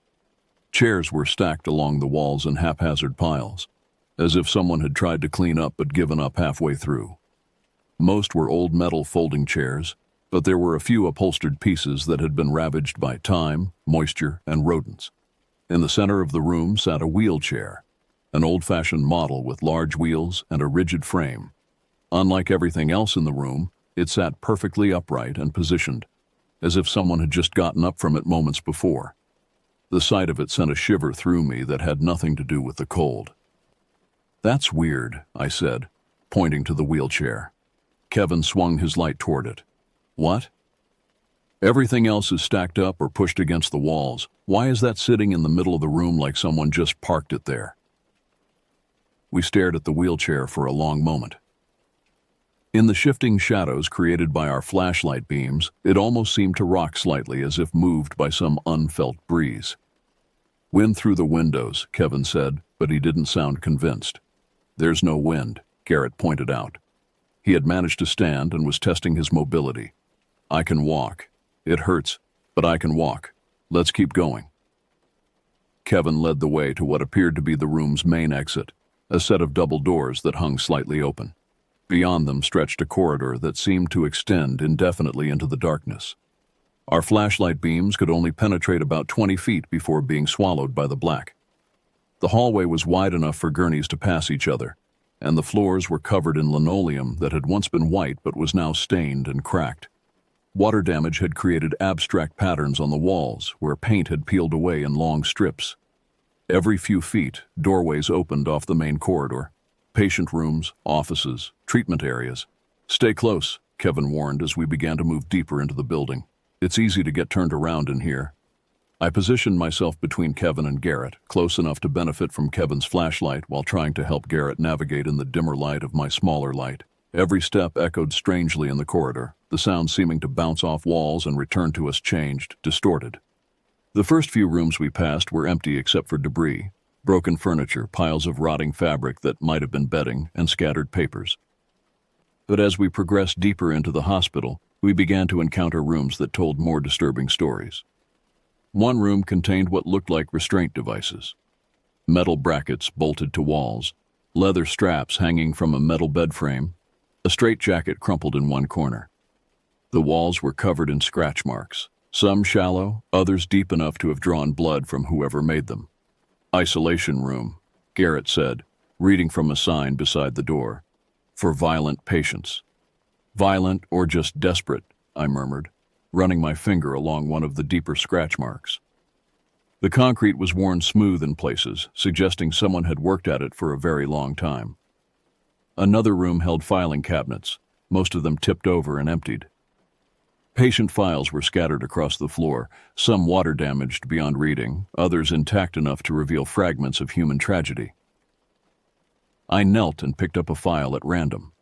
Chairs were stacked along the walls in haphazard piles, as if someone had tried to clean up but given up halfway through. Most were old metal folding chairs, but there were a few upholstered pieces that had been ravaged by time, moisture, and rodents. In the center of the room sat a wheelchair, an old-fashioned model with large wheels and a rigid frame. Unlike everything else in the room, it sat perfectly upright and positioned, as if someone had just gotten up from it moments before. The sight of it sent a shiver through me that had nothing to do with the cold. "That's weird," I said, pointing to the wheelchair. Kevin swung his light toward it. "What?" "Everything else is stacked up or pushed against the walls. Why is that sitting in the middle of the room like someone just parked it there?" We stared at the wheelchair for a long moment. In the shifting shadows created by our flashlight beams, it almost seemed to rock slightly as if moved by some unfelt breeze. "Wind through the windows," Kevin said, but he didn't sound convinced. "There's no wind," Garrett pointed out. He had managed to stand and was testing his mobility. "I can walk. It hurts, but I can walk. Let's keep going." Kevin led the way to what appeared to be the room's main exit, a set of double doors that hung slightly open. Beyond them stretched a corridor that seemed to extend indefinitely into the darkness. Our flashlight beams could only penetrate about 20 feet before being swallowed by the black. The hallway was wide enough for gurneys to pass each other, and the floors were covered in linoleum that had once been white but was now stained and cracked. Water damage had created abstract patterns on the walls where paint had peeled away in long strips. Every few feet, doorways opened off the main corridor. Patient rooms, offices, treatment areas. "Stay close," Kevin warned as we began to move deeper into the building. "It's easy to get turned around in here." I positioned myself between Kevin and Garrett, close enough to benefit from Kevin's flashlight while trying to help Garrett navigate in the dimmer light of my smaller light. Every step echoed strangely in the corridor, the sound seeming to bounce off walls and return to us changed, distorted. The first few rooms we passed were empty except for debris, broken furniture, piles of rotting fabric that might have been bedding, and scattered papers. But as we progressed deeper into the hospital, we began to encounter rooms that told more disturbing stories. One room contained what looked like restraint devices. Metal brackets bolted to walls, leather straps hanging from a metal bed frame, a straitjacket crumpled in one corner. The walls were covered in scratch marks, some shallow, others deep enough to have drawn blood from whoever made them. "Isolation room," Garrett said, reading from a sign beside the door. "For violent patients." "Violent or just desperate," I murmured, running my finger along one of the deeper scratch marks. The concrete was worn smooth in places, suggesting someone had worked at it for a very long time. Another room held filing cabinets, most of them tipped over and emptied. Patient files were scattered across the floor, some water-damaged beyond reading, others intact enough to reveal fragments of human tragedy. I knelt and picked up a file at random.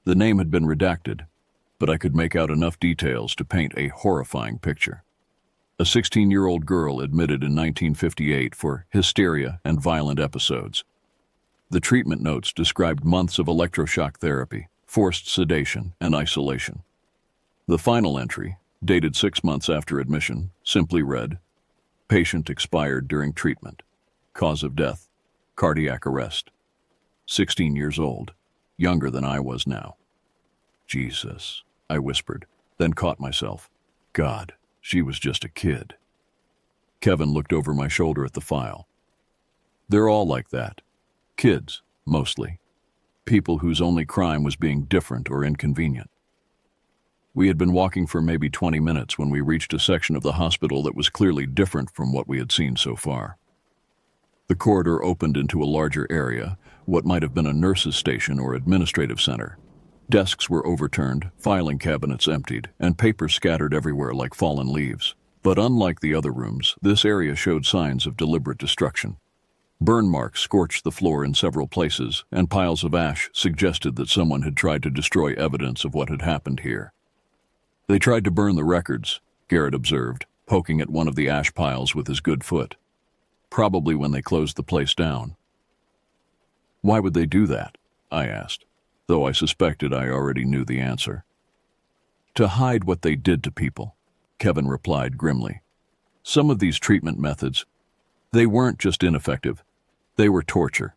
The name had been redacted, but I could make out enough details to paint a horrifying picture. A 16-year-old girl admitted in 1958 for hysteria and violent episodes. The treatment notes described months of electroshock therapy, forced sedation, and isolation. The final entry, dated 6 months after admission, simply read, "Patient expired during treatment. Cause of death, cardiac arrest. 16 years old, younger than I was now." "Jesus," I whispered, then caught myself. God, she was just a kid. Kevin looked over my shoulder at the file. "They're all like that. Kids, mostly. People whose only crime was being different or inconvenient." We had been walking for maybe 20 minutes when we reached a section of the hospital that was clearly different from what we had seen so far. The corridor opened into a larger area, what might have been a nurse's station or administrative center. Desks were overturned, filing cabinets emptied, and paper scattered everywhere like fallen leaves. But unlike the other rooms, this area showed signs of deliberate destruction. Burn marks scorched the floor in several places, and piles of ash suggested that someone had tried to destroy evidence of what had happened here. "They tried to burn the records," Garrett observed, poking at one of the ash piles with his good foot. "Probably when they closed the place down." "Why would they do that?" I asked, though I suspected I already knew the answer. To hide what they did to people, Kevin replied grimly. Some of these treatment methods, they weren't just ineffective, they were torture.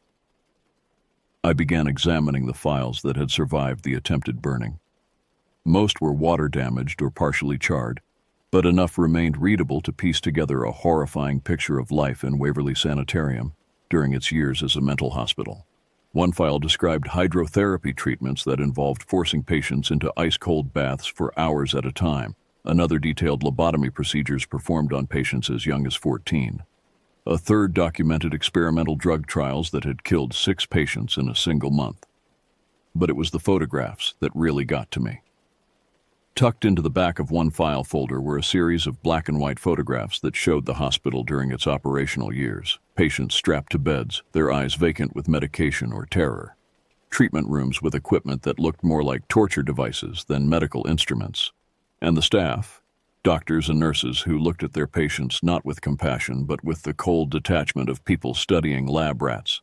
I began examining the files that had survived the attempted burning. Most were water damaged or partially charred, but enough remained readable to piece together a horrifying picture of life in Waverly Sanitarium during its years as a mental hospital. One file described hydrotherapy treatments that involved forcing patients into ice-cold baths for hours at a time. Another detailed lobotomy procedures performed on patients as young as 14. A third documented experimental drug trials that had killed 6 patients in a single month. But it was the photographs that really got to me. Tucked into the back of one file folder were a series of black and white photographs that showed the hospital during its operational years. Patients strapped to beds, their eyes vacant with medication or terror. Treatment rooms with equipment that looked more like torture devices than medical instruments. And the staff, doctors and nurses who looked at their patients not with compassion but with the cold detachment of people studying lab rats.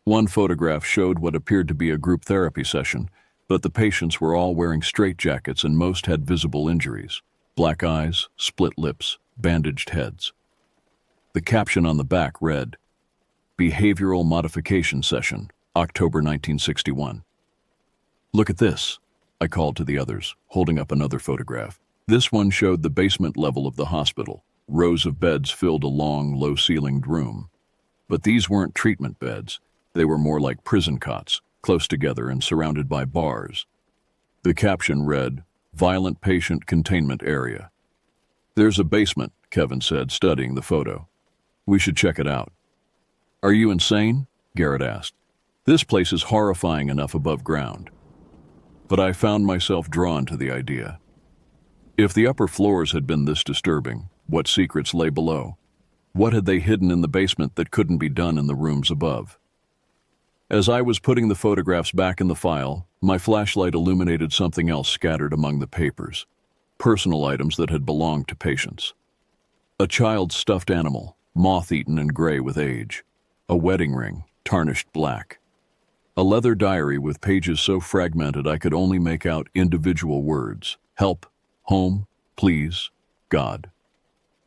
One photograph showed what appeared to be a group therapy session, but the patients were all wearing straitjackets and most had visible injuries. Black eyes, split lips, bandaged heads. The caption on the back read, Behavioral Modification Session, October 1961. Look at this, I called to the others, holding up another photograph. This one showed the basement level of the hospital. Rows of beds filled a long, low-ceilinged room. But these weren't treatment beds. They were more like prison cots, close together and surrounded by bars. The caption read, Violent Patient Containment Area. There's a basement, Kevin said, studying the photo. We should check it out. Are you insane? Garrett asked. This place is horrifying enough above ground. But I found myself drawn to the idea. If the upper floors had been this disturbing, what secrets lay below? What had they hidden in the basement that couldn't be done in the rooms above? As I was putting the photographs back in the file, my flashlight illuminated something else scattered among the papers. Personal items that had belonged to patients. A child's stuffed animal, moth-eaten and gray with age. A wedding ring, tarnished black. A leather diary with pages so fragmented I could only make out individual words. Help, home, please, God.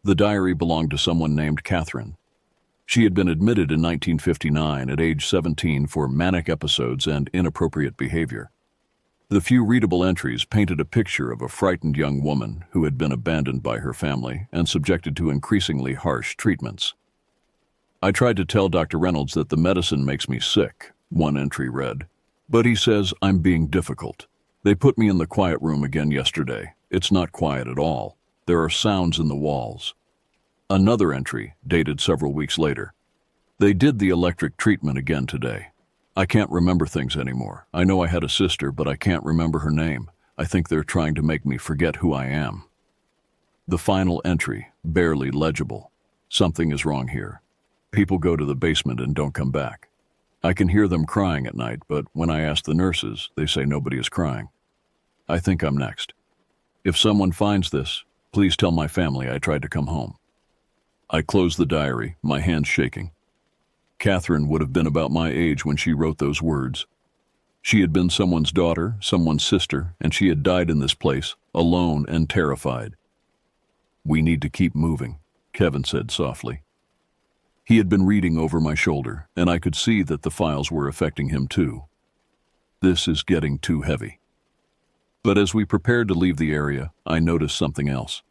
The diary belonged to someone named Catherine. She had been admitted in 1959 at age 17 for manic episodes and inappropriate behavior. The few readable entries painted a picture of a frightened young woman who had been abandoned by her family and subjected to increasingly harsh treatments. I tried to tell Dr. Reynolds that the medicine makes me sick, one entry read, but he says I'm being difficult. They put me in the quiet room again yesterday. It's not quiet at all. There are sounds in the walls. Another entry, dated several weeks later. They did the electric treatment again today. I can't remember things anymore. I know I had a sister, but I can't remember her name. I think they're trying to make me forget who I am. The final entry, barely legible. Something is wrong here. People go to the basement and don't come back. I can hear them crying at night, but when I ask the nurses, they say nobody is crying. I think I'm next. If someone finds this, please tell my family I tried to come home. I closed the diary, my hands shaking. Catherine would have been about my age when she wrote those words. She had been someone's daughter, someone's sister, and she had died in this place, alone and terrified. We need to keep moving, Kevin said softly. He had been reading over my shoulder, and I could see that the files were affecting him too. This is getting too heavy. But as we prepared to leave the area, I noticed something else.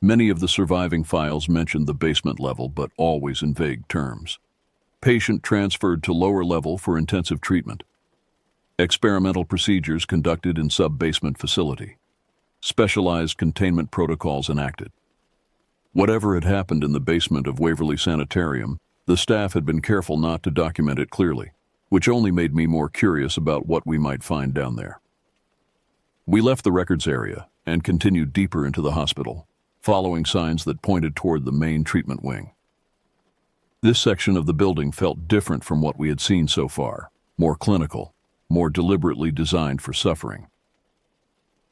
Many of the surviving files mentioned the basement level, but always in vague terms. Patient transferred to lower level for intensive treatment. Experimental procedures conducted in sub-basement facility. Specialized containment protocols enacted. Whatever had happened in the basement of Waverly Sanitarium, the staff had been careful not to document it clearly, which only made me more curious about what we might find down there. We left the records area and continued deeper into the hospital, following signs that pointed toward the main treatment wing. This section of the building felt different from what we had seen so far, more clinical, more deliberately designed for suffering.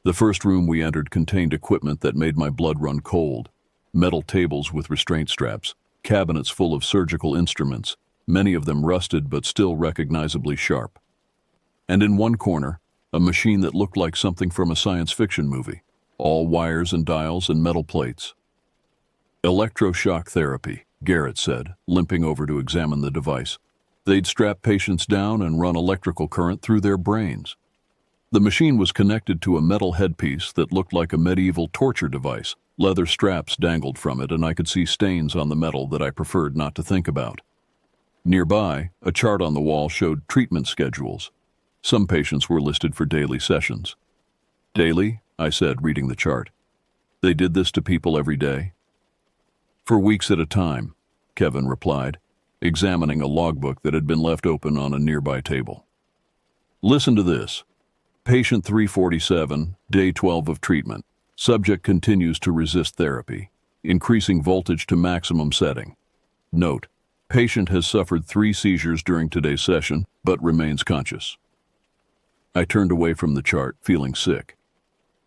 The first room we entered contained equipment that made my blood run cold, metal tables with restraint straps, cabinets full of surgical instruments, many of them rusted but still recognizably sharp. And in one corner, a machine that looked like something from a science fiction movie, all wires and dials and metal plates. Electroshock therapy, Garrett said, limping over to examine the device. They'd strap patients down and run electrical current through their brains. The machine was connected to a metal headpiece that looked like a medieval torture device. Leather straps dangled from it, and I could see stains on the metal that I preferred not to think about. Nearby, a chart on the wall showed treatment schedules. Some patients were listed for daily sessions. Daily? I said, reading the chart. They did this to people every day? For weeks at a time, Kevin replied, examining a logbook that had been left open on a nearby table. Listen to this. Patient 347, day 12 of treatment. Subject continues to resist therapy, increasing voltage to maximum setting. Note, patient has suffered 3 seizures during today's session, but remains conscious. I turned away from the chart, feeling sick.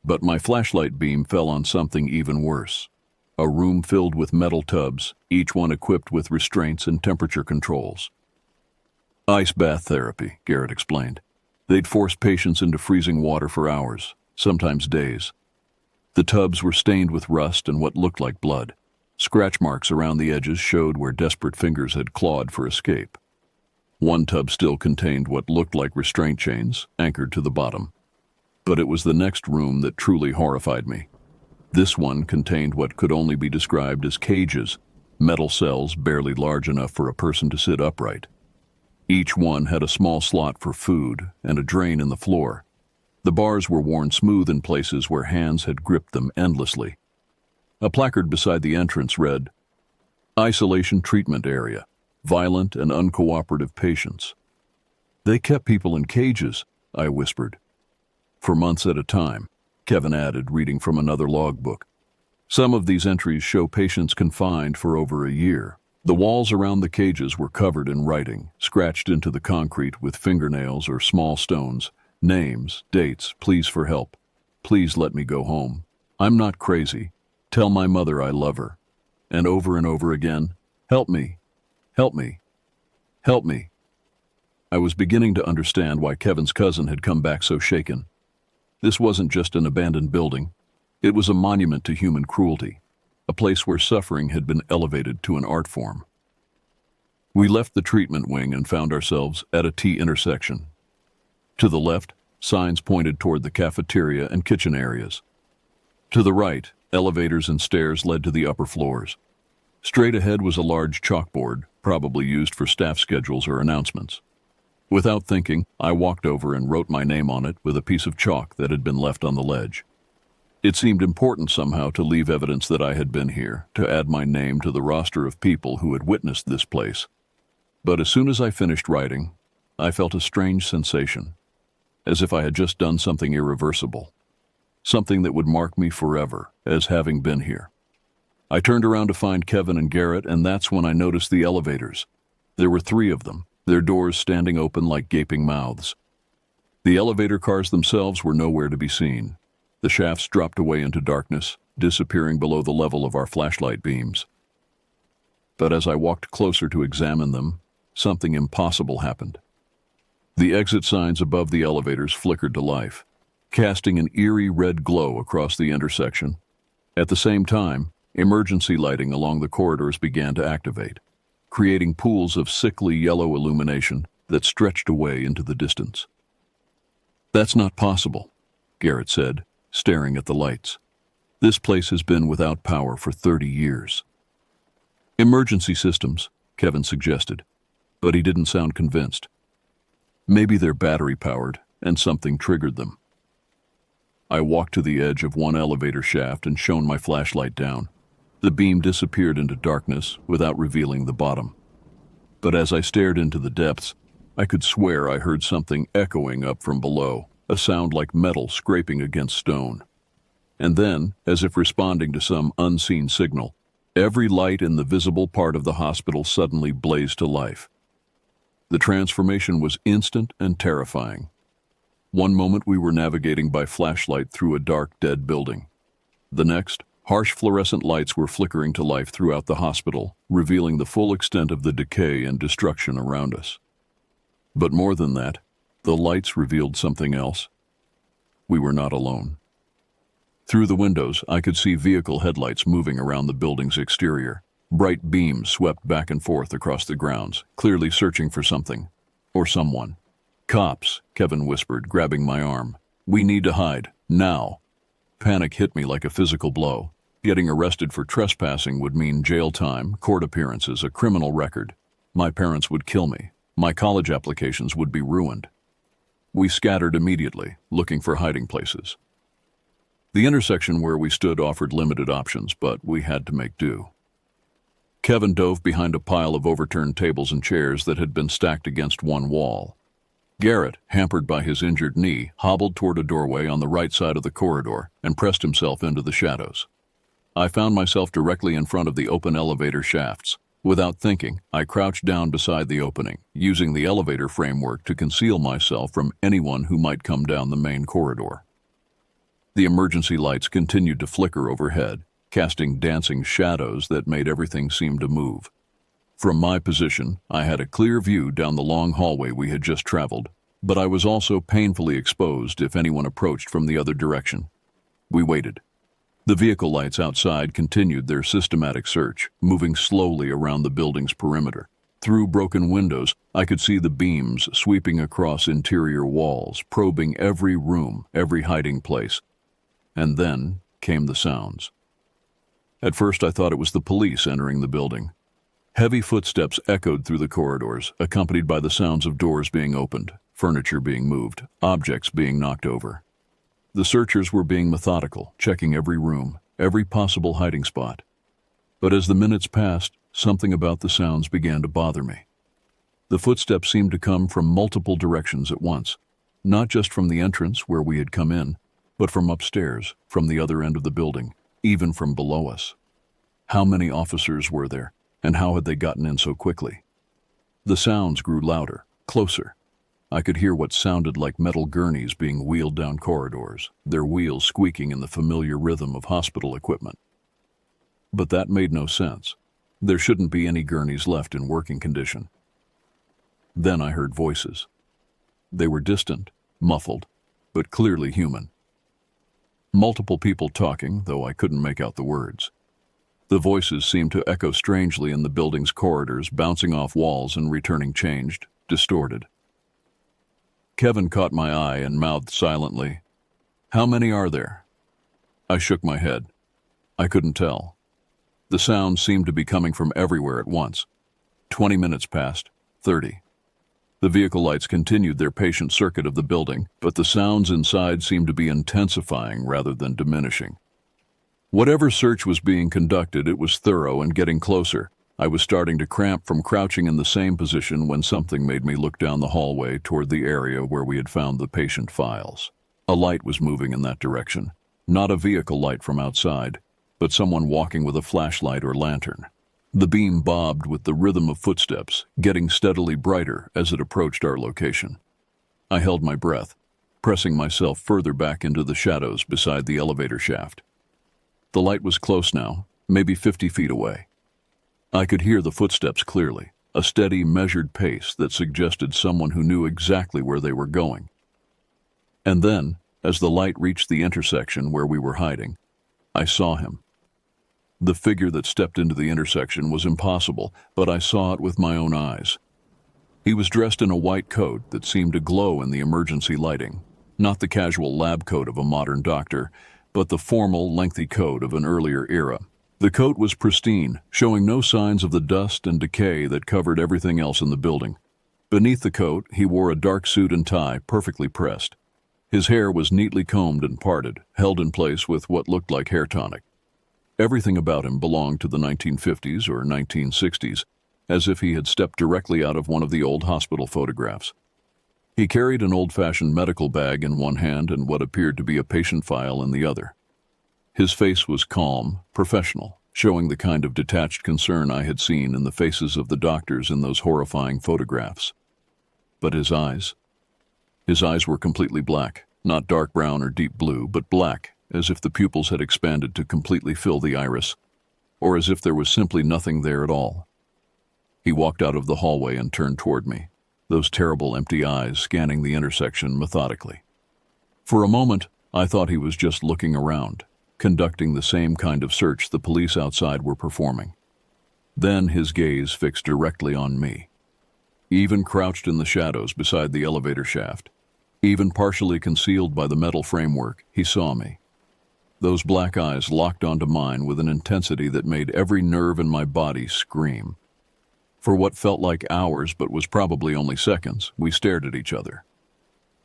But my flashlight beam fell on something even worse. A room filled with metal tubs, each one equipped with restraints and temperature controls. Ice bath therapy, Garrett explained. They'd force patients into freezing water for hours, sometimes days. The tubs were stained with rust and what looked like blood. Scratch marks around the edges showed where desperate fingers had clawed for escape. One tub still contained what looked like restraint chains, anchored to the bottom. But it was the next room that truly horrified me. This one contained what could only be described as cages, metal cells barely large enough for a person to sit upright. Each one had a small slot for food and a drain in the floor. The bars were worn smooth in places where hands had gripped them endlessly. A placard beside the entrance read, "Isolation Treatment Area, Violent and Uncooperative Patients." They kept people in cages, I whispered. For months at a time, Kevin added, reading from another logbook. Some of these entries show patients confined for over a year. The walls around the cages were covered in writing, scratched into the concrete with fingernails or small stones. Names, dates, pleas for help. Please let me go home. I'm not crazy. Tell my mother I love her. And over again, help me, help me, help me. I was beginning to understand why Kevin's cousin had come back so shaken. This wasn't just an abandoned building. It was a monument to human cruelty, a place where suffering had been elevated to an art form. We left the treatment wing and found ourselves at a T intersection. To the left, signs pointed toward the cafeteria and kitchen areas. To the right, elevators and stairs led to the upper floors. Straight ahead was a large chalkboard, probably used for staff schedules or announcements. Without thinking, I walked over and wrote my name on it with a piece of chalk that had been left on the ledge. It seemed important somehow to leave evidence that I had been here, to add my name to the roster of people who had witnessed this place. But as soon as I finished writing, I felt a strange sensation, as if I had just done something irreversible, something that would mark me forever as having been here. I turned around to find Kevin and Garrett, and that's when I noticed the elevators. There were 3 of them, their doors standing open like gaping mouths. The elevator cars themselves were nowhere to be seen. The shafts dropped away into darkness, disappearing below the level of our flashlight beams. But as I walked closer to examine them, something impossible happened. The exit signs above the elevators flickered to life, casting an eerie red glow across the intersection. At the same time, emergency lighting along the corridors began to activate, creating pools of sickly yellow illumination that stretched away into the distance. "That's not possible," Garrett said, staring at the lights. "This place has been without power for 30 years. "Emergency systems," Kevin suggested, but he didn't sound convinced. "Maybe they're battery-powered, and something triggered them." I walked to the edge of one elevator shaft and shone my flashlight down. The beam disappeared into darkness without revealing the bottom. But as I stared into the depths, I could swear I heard something echoing up from below, a sound like metal scraping against stone. And then, as if responding to some unseen signal, every light in the visible part of the hospital suddenly blazed to life. The transformation was instant and terrifying. One moment we were navigating by flashlight through a dark, dead building. The next, harsh fluorescent lights were flickering to life throughout the hospital, revealing the full extent of the decay and destruction around us. But more than that, the lights revealed something else. We were not alone. Through the windows, I could see vehicle headlights moving around the building's exterior. Bright beams swept back and forth across the grounds, clearly searching for something. Or someone. "Cops," Kevin whispered, grabbing my arm. "We need to hide. Now." Panic hit me like a physical blow. Getting arrested for trespassing would mean jail time, court appearances, a criminal record. My parents would kill me. My college applications would be ruined. We scattered immediately, looking for hiding places. The intersection where we stood offered limited options, but we had to make do. Kevin dove behind a pile of overturned tables and chairs that had been stacked against one wall. Garrett, hampered by his injured knee, hobbled toward a doorway on the right side of the corridor and pressed himself into the shadows. I found myself directly in front of the open elevator shafts. Without thinking, I crouched down beside the opening, using the elevator framework to conceal myself from anyone who might come down the main corridor. The emergency lights continued to flicker overhead, casting dancing shadows that made everything seem to move. From my position, I had a clear view down the long hallway we had just traveled, but I was also painfully exposed if anyone approached from the other direction. We waited. The vehicle lights outside continued their systematic search, moving slowly around the building's perimeter. Through broken windows, I could see the beams sweeping across interior walls, probing every room, every hiding place. And then came the sounds. At first I thought it was the police entering the building. Heavy footsteps echoed through the corridors, accompanied by the sounds of doors being opened, furniture being moved, objects being knocked over. The searchers were being methodical, checking every room, every possible hiding spot. But as the minutes passed, something about the sounds began to bother me. The footsteps seemed to come from multiple directions at once, not just from the entrance where we had come in, but from upstairs, from the other end of the building, even from below us. How many officers were there, and how had they gotten in so quickly? The sounds grew louder, closer. I could hear what sounded like metal gurneys being wheeled down corridors, their wheels squeaking in the familiar rhythm of hospital equipment. But that made no sense. There shouldn't be any gurneys left in working condition. Then I heard voices. They were distant, muffled, but clearly human. Multiple people talking, though I couldn't make out the words. The voices seemed to echo strangely in the building's corridors, bouncing off walls and returning changed, distorted. Kevin caught my eye and mouthed silently, "How many are there?" I shook my head. I couldn't tell. The sounds seemed to be coming from everywhere at once. 20 minutes passed, 30. The vehicle lights continued their patient circuit of the building, but the sounds inside seemed to be intensifying rather than diminishing. Whatever search was being conducted, it was thorough and getting closer. I was starting to cramp from crouching in the same position when something made me look down the hallway toward the area where we had found the patient files. A light was moving in that direction. Not a vehicle light from outside, but someone walking with a flashlight or lantern. The beam bobbed with the rhythm of footsteps, getting steadily brighter as it approached our location. I held my breath, pressing myself further back into the shadows beside the elevator shaft. The light was close now, maybe 50 feet away. I could hear the footsteps clearly, a steady, measured pace that suggested someone who knew exactly where they were going. And then, as the light reached the intersection where we were hiding, I saw him. The figure that stepped into the intersection was impossible, but I saw it with my own eyes. He was dressed in a white coat that seemed to glow in the emergency lighting, not the casual lab coat of a modern doctor, but the formal, lengthy coat of an earlier era. The coat was pristine, showing no signs of the dust and decay that covered everything else in the building. Beneath the coat, he wore a dark suit and tie, perfectly pressed. His hair was neatly combed and parted, held in place with what looked like hair tonic. Everything about him belonged to the 1950s or 1960s, as if he had stepped directly out of one of the old hospital photographs. He carried an old-fashioned medical bag in one hand and what appeared to be a patient file in the other. His face was calm, professional, showing the kind of detached concern I had seen in the faces of the doctors in those horrifying photographs. But his eyes were completely black, not dark brown or deep blue, but black, as if the pupils had expanded to completely fill the iris, or as if there was simply nothing there at all. He walked out of the hallway and turned toward me, those terrible empty eyes scanning the intersection methodically. For a moment, I thought he was just looking around, conducting the same kind of search the police outside were performing. Then his gaze fixed directly on me. Even crouched in the shadows beside the elevator shaft, even partially concealed by the metal framework, he saw me. Those black eyes locked onto mine with an intensity that made every nerve in my body scream. For what felt like hours but was probably only seconds, we stared at each other.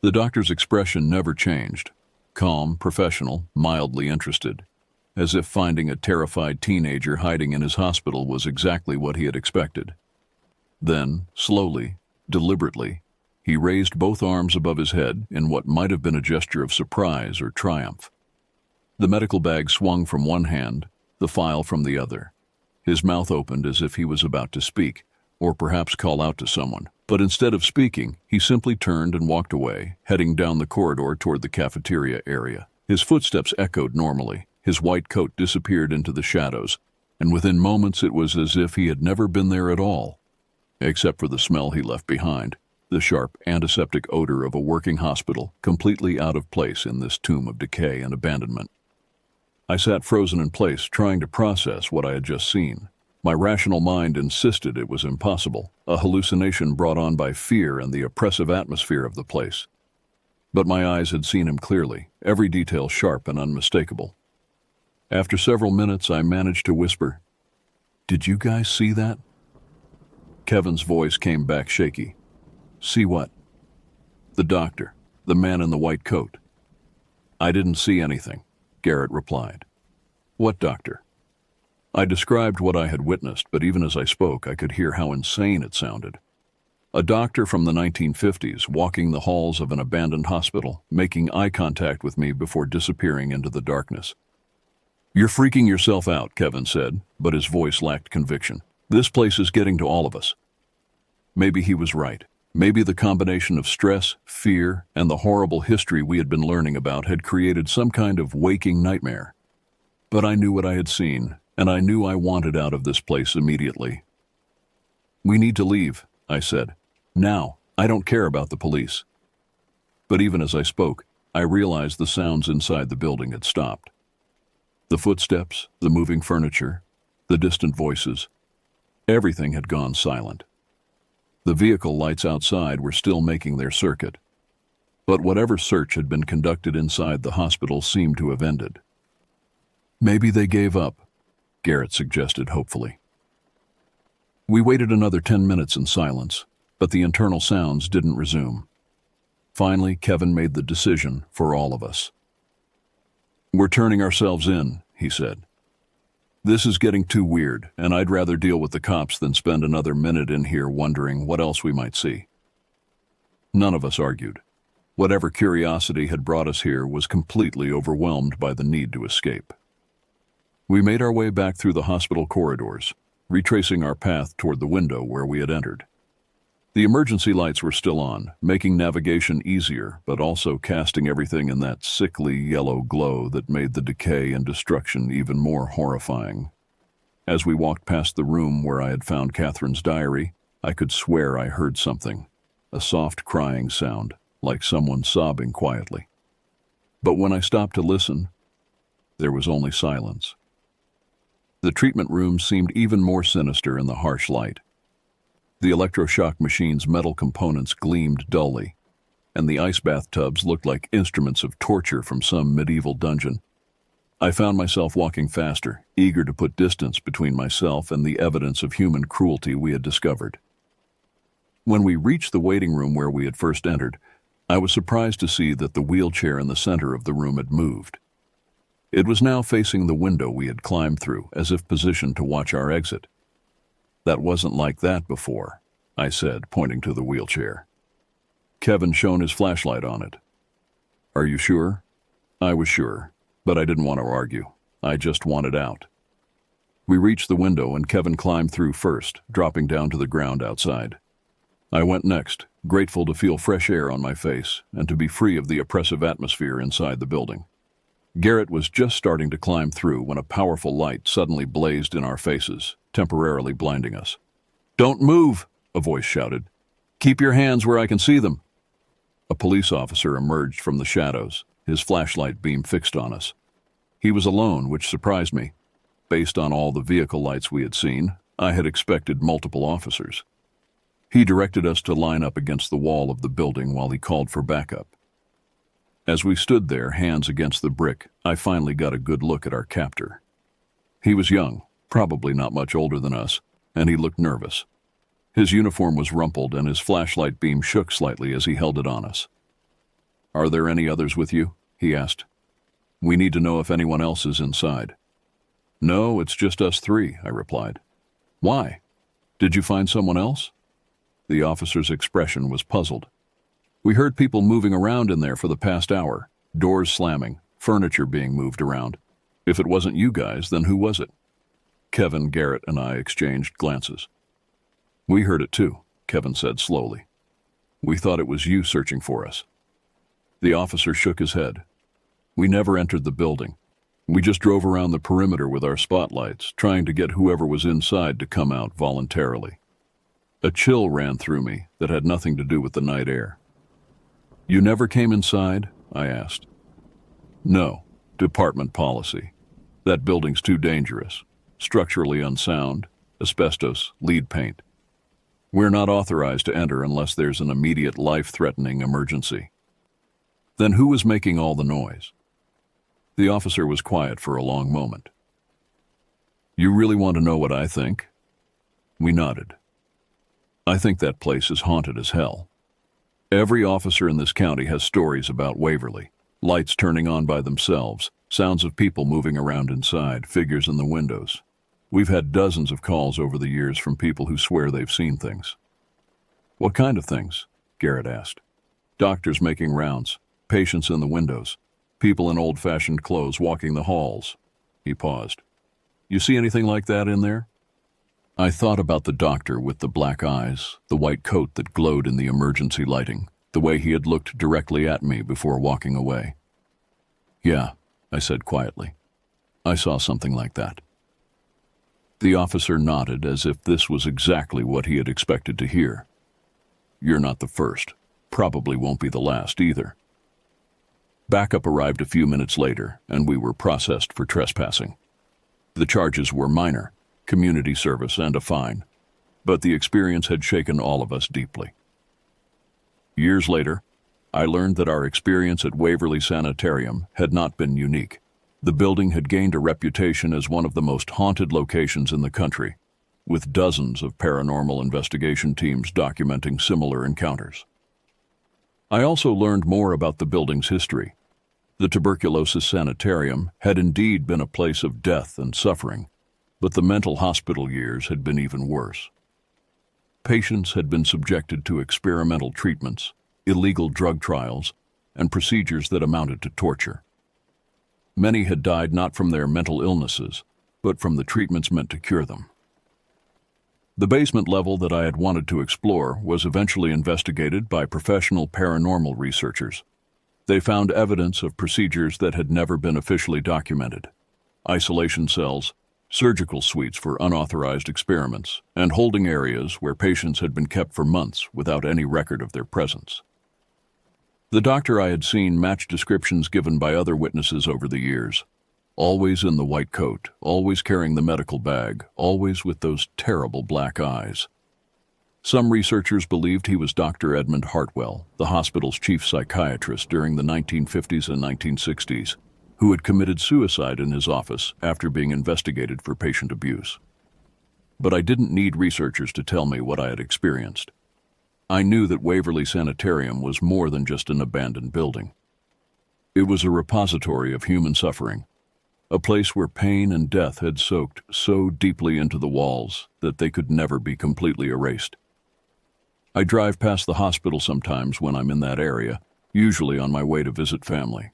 The doctor's expression never changed. Calm, professional, mildly interested, as if finding a terrified teenager hiding in his hospital was exactly what he had expected. Then, slowly, deliberately, he raised both arms above his head in what might have been a gesture of surprise or triumph. The medical bag swung from one hand, the file from the other. His mouth opened as if he was about to speak, or perhaps call out to someone. But instead of speaking, he simply turned and walked away, heading down the corridor toward the cafeteria area. His footsteps echoed normally, his white coat disappeared into the shadows, and within moments it was as if he had never been there at all, except for the smell he left behind, the sharp antiseptic odor of a working hospital, completely out of place in this tomb of decay and abandonment. I sat frozen in place, trying to process what I had just seen. My rational mind insisted it was impossible, a hallucination brought on by fear and the oppressive atmosphere of the place. But my eyes had seen him clearly, every detail sharp and unmistakable. After several minutes, I managed to whisper, "Did you guys see that?" Kevin's voice came back shaky. "See what?" "The doctor, the man in the white coat." "I didn't see anything," Garrett replied. "What doctor?" I described what I had witnessed, but even as I spoke, I could hear how insane it sounded. A doctor from the 1950s walking the halls of an abandoned hospital, making eye contact with me before disappearing into the darkness. "You're freaking yourself out," Kevin said, but his voice lacked conviction. "This place is getting to all of us." Maybe he was right. Maybe the combination of stress, fear, and the horrible history we had been learning about had created some kind of waking nightmare. But I knew what I had seen, and I knew I wanted out of this place immediately. "We need to leave," I said. "Now. I don't care about the police." But even as I spoke, I realized the sounds inside the building had stopped. The footsteps, the moving furniture, the distant voices, everything had gone silent. The vehicle lights outside were still making their circuit. But whatever search had been conducted inside the hospital seemed to have ended. "Maybe they gave up," Garrett suggested hopefully. We waited another 10 minutes in silence, but the internal sounds didn't resume. Finally, Kevin made the decision for all of us. "We're turning ourselves in," he said. "This is getting too weird, and I'd rather deal with the cops than spend another minute in here wondering what else we might see." None of us argued. Whatever curiosity had brought us here was completely overwhelmed by the need to escape. We made our way back through the hospital corridors, retracing our path toward the window where we had entered. The emergency lights were still on, making navigation easier, but also casting everything in that sickly yellow glow that made the decay and destruction even more horrifying. As we walked past the room where I had found Catherine's diary, I could swear I heard something, a soft crying sound, like someone sobbing quietly. But when I stopped to listen, there was only silence. The treatment room seemed even more sinister in the harsh light. The electroshock machine's metal components gleamed dully, and the ice bathtubs looked like instruments of torture from some medieval dungeon. I found myself walking faster, eager to put distance between myself and the evidence of human cruelty we had discovered. When we reached the waiting room where we had first entered, I was surprised to see that the wheelchair in the center of the room had moved. It was now facing the window we had climbed through, as if positioned to watch our exit. "That wasn't like that before," I said, pointing to the wheelchair. Kevin shone his flashlight on it. "Are you sure?" I was sure, but I didn't want to argue. I just wanted out. We reached the window and Kevin climbed through first, dropping down to the ground outside. I went next, grateful to feel fresh air on my face and to be free of the oppressive atmosphere inside the building. Garrett was just starting to climb through when a powerful light suddenly blazed in our faces, temporarily blinding us. "Don't move," a voice shouted. "Keep your hands where I can see them." A police officer emerged from the shadows, his flashlight beam fixed on us. He was alone, which surprised me. Based on all the vehicle lights we had seen, I had expected multiple officers. He directed us to line up against the wall of the building while he called for backup. As we stood there, hands against the brick, I finally got a good look at our captor. He was young, probably not much older than us, and he looked nervous. His uniform was rumpled and his flashlight beam shook slightly as he held it on us. "Are there any others with you?" he asked. "We need to know if anyone else is inside." "No, it's just us three," I replied. "Why? Did you find someone else?" The officer's expression was puzzled. "We heard people moving around in there for the past hour, doors slamming, furniture being moved around. If it wasn't you guys, then who was it?" Kevin, Garrett, and I exchanged glances. "We heard it too," Kevin said slowly. "We thought it was you searching for us." The officer shook his head. "We never entered the building. We just drove around the perimeter with our spotlights, trying to get whoever was inside to come out voluntarily." A chill ran through me that had nothing to do with the night air. "You never came inside?" I asked. "No, department policy. That building's too dangerous. Structurally unsound, asbestos, lead paint. We're not authorized to enter unless there's an immediate life-threatening emergency." "Then who was making all the noise?" The officer was quiet for a long moment. "You really want to know what I think?" We nodded. "I think that place is haunted as hell. Every officer in this county has stories about Waverly. Lights turning on by themselves, sounds of people moving around inside, figures in the windows. We've had dozens of calls over the years from people who swear they've seen things." "What kind of things?" Garrett asked. "Doctors making rounds, patients in the windows, people in old-fashioned clothes walking the halls." He paused. "You see anything like that in there?" I thought about the doctor with the black eyes, the white coat that glowed in the emergency lighting, the way he had looked directly at me before walking away. "Yeah," I said quietly. "I saw something like that." The officer nodded as if this was exactly what he had expected to hear. "You're not the first. Probably won't be the last either." Backup arrived a few minutes later, and we were processed for trespassing. The charges were minor, community service and a fine, but the experience had shaken all of us deeply. Years later, I learned that our experience at Waverly Sanitarium had not been unique. The building had gained a reputation as one of the most haunted locations in the country, with dozens of paranormal investigation teams documenting similar encounters. I also learned more about the building's history. The tuberculosis sanitarium had indeed been a place of death and suffering, but the mental hospital years had been even worse. Patients had been subjected to experimental treatments, illegal drug trials, and procedures that amounted to torture. Many had died not from their mental illnesses, but from the treatments meant to cure them. The basement level that I had wanted to explore was eventually investigated by professional paranormal researchers. They found evidence of procedures that had never been officially documented: isolation cells, surgical suites for unauthorized experiments, and holding areas where patients had been kept for months without any record of their presence. The doctor I had seen matched descriptions given by other witnesses over the years. Always in the white coat, always carrying the medical bag, always with those terrible black eyes. Some researchers believed he was Dr. Edmund Hartwell, the hospital's chief psychiatrist during the 1950s and 1960s, who had committed suicide in his office after being investigated for patient abuse. But I didn't need researchers to tell me what I had experienced. I knew that Waverly Sanitarium was more than just an abandoned building. It was a repository of human suffering, a place where pain and death had soaked so deeply into the walls that they could never be completely erased. I drive past the hospital sometimes when I'm in that area, usually on my way to visit family.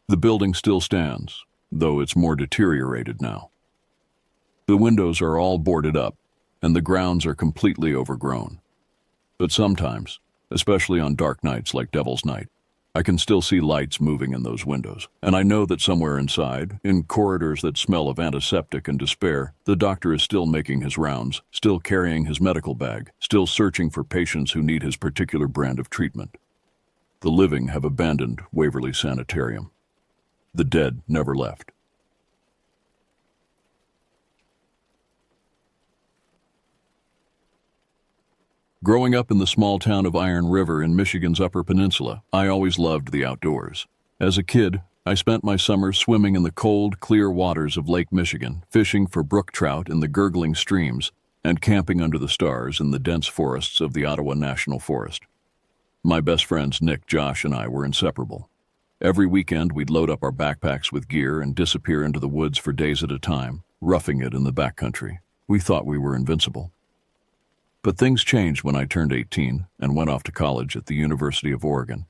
The building still stands, though it's more deteriorated now. The windows are all boarded up, and the grounds are completely overgrown. But sometimes, especially on dark nights like Devil's Night, I can still see lights moving in those windows, and I know that somewhere inside, in corridors that smell of antiseptic and despair, the doctor is still making his rounds, still carrying his medical bag, still searching for patients who need his particular brand of treatment. The living have abandoned Waverly Sanitarium. The dead never left. Growing up in the small town of Iron River in Michigan's Upper Peninsula, I always loved the outdoors. As a kid, I spent my summers swimming in the cold, clear waters of Lake Michigan, fishing for brook trout in the gurgling streams, and camping under the stars in the dense forests of the Ottawa National Forest. My best friends Nick, Josh, and I were inseparable. Every weekend, we'd load up our backpacks with gear and disappear into the woods for days at a time, roughing it in the backcountry. We thought we were invincible. But things changed when I turned 18 and went off to college at the University of Oregon.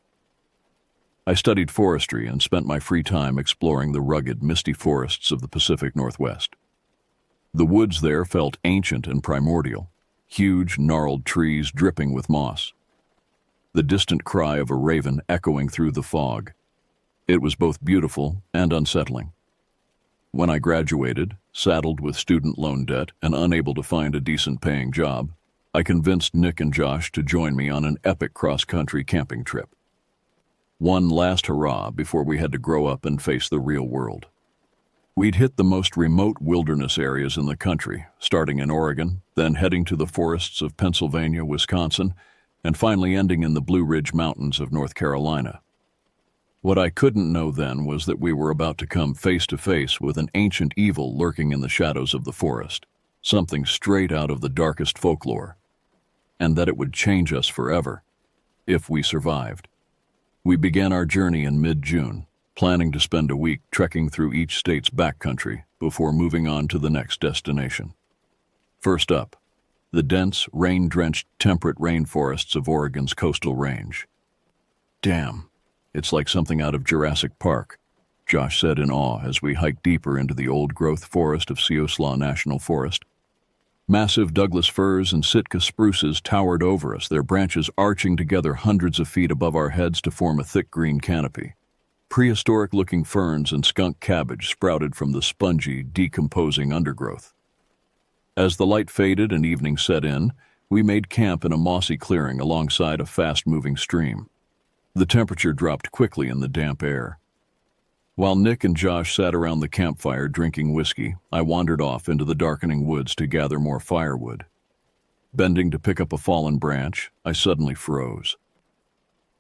I studied forestry and spent my free time exploring the rugged, misty forests of the Pacific Northwest. The woods there felt ancient and primordial, huge, gnarled trees dripping with moss. The distant cry of a raven echoing through the fog. It was both beautiful and unsettling. When I graduated, saddled with student loan debt and unable to find a decent paying job, I convinced Nick and Josh to join me on an epic cross-country camping trip. One last hurrah before we had to grow up and face the real world. We'd hit the most remote wilderness areas in the country, starting in Oregon, then heading to the forests of Pennsylvania, Wisconsin, and finally ending in the Blue Ridge Mountains of North Carolina. What I couldn't know then was that we were about to come face to face with an ancient evil lurking in the shadows of the forest, something straight out of the darkest folklore, and that it would change us forever, if we survived. We began our journey in mid-June, planning to spend a week trekking through each state's backcountry before moving on to the next destination. First up, the dense, rain-drenched, temperate rainforests of Oregon's coastal range. Damn, it's like something out of Jurassic Park, Josh said in awe as we hiked deeper into the old-growth forest of Siuslaw National Forest. Massive Douglas firs and Sitka spruces towered over us, their branches arching together hundreds of feet above our heads to form a thick green canopy. Prehistoric-looking ferns and skunk cabbage sprouted from the spongy, decomposing undergrowth. As the light faded and evening set in, we made camp in a mossy clearing alongside a fast-moving stream. The temperature dropped quickly in the damp air. While Nick and Josh sat around the campfire drinking whiskey, I wandered off into the darkening woods to gather more firewood. Bending to pick up a fallen branch, I suddenly froze.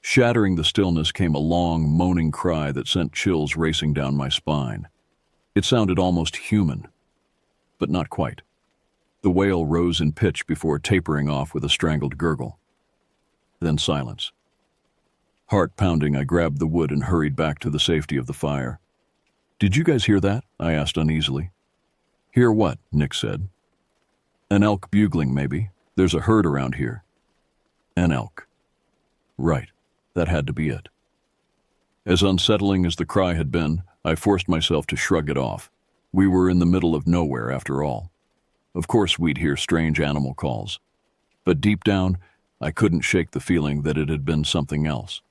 Shattering the stillness came a long, moaning cry that sent chills racing down my spine. It sounded almost human, but not quite. The wail rose in pitch before tapering off with a strangled gurgle. Then silence. Heart pounding, I grabbed the wood and hurried back to the safety of the fire. "Did you guys hear that?" I asked uneasily. "Hear what?" Nick said. "An elk bugling, maybe. There's a herd around here." An elk. Right, that had to be it. As unsettling as the cry had been, I forced myself to shrug it off. We were in the middle of nowhere after all. Of course we'd hear strange animal calls. But deep down, I couldn't shake the feeling that it had been something else.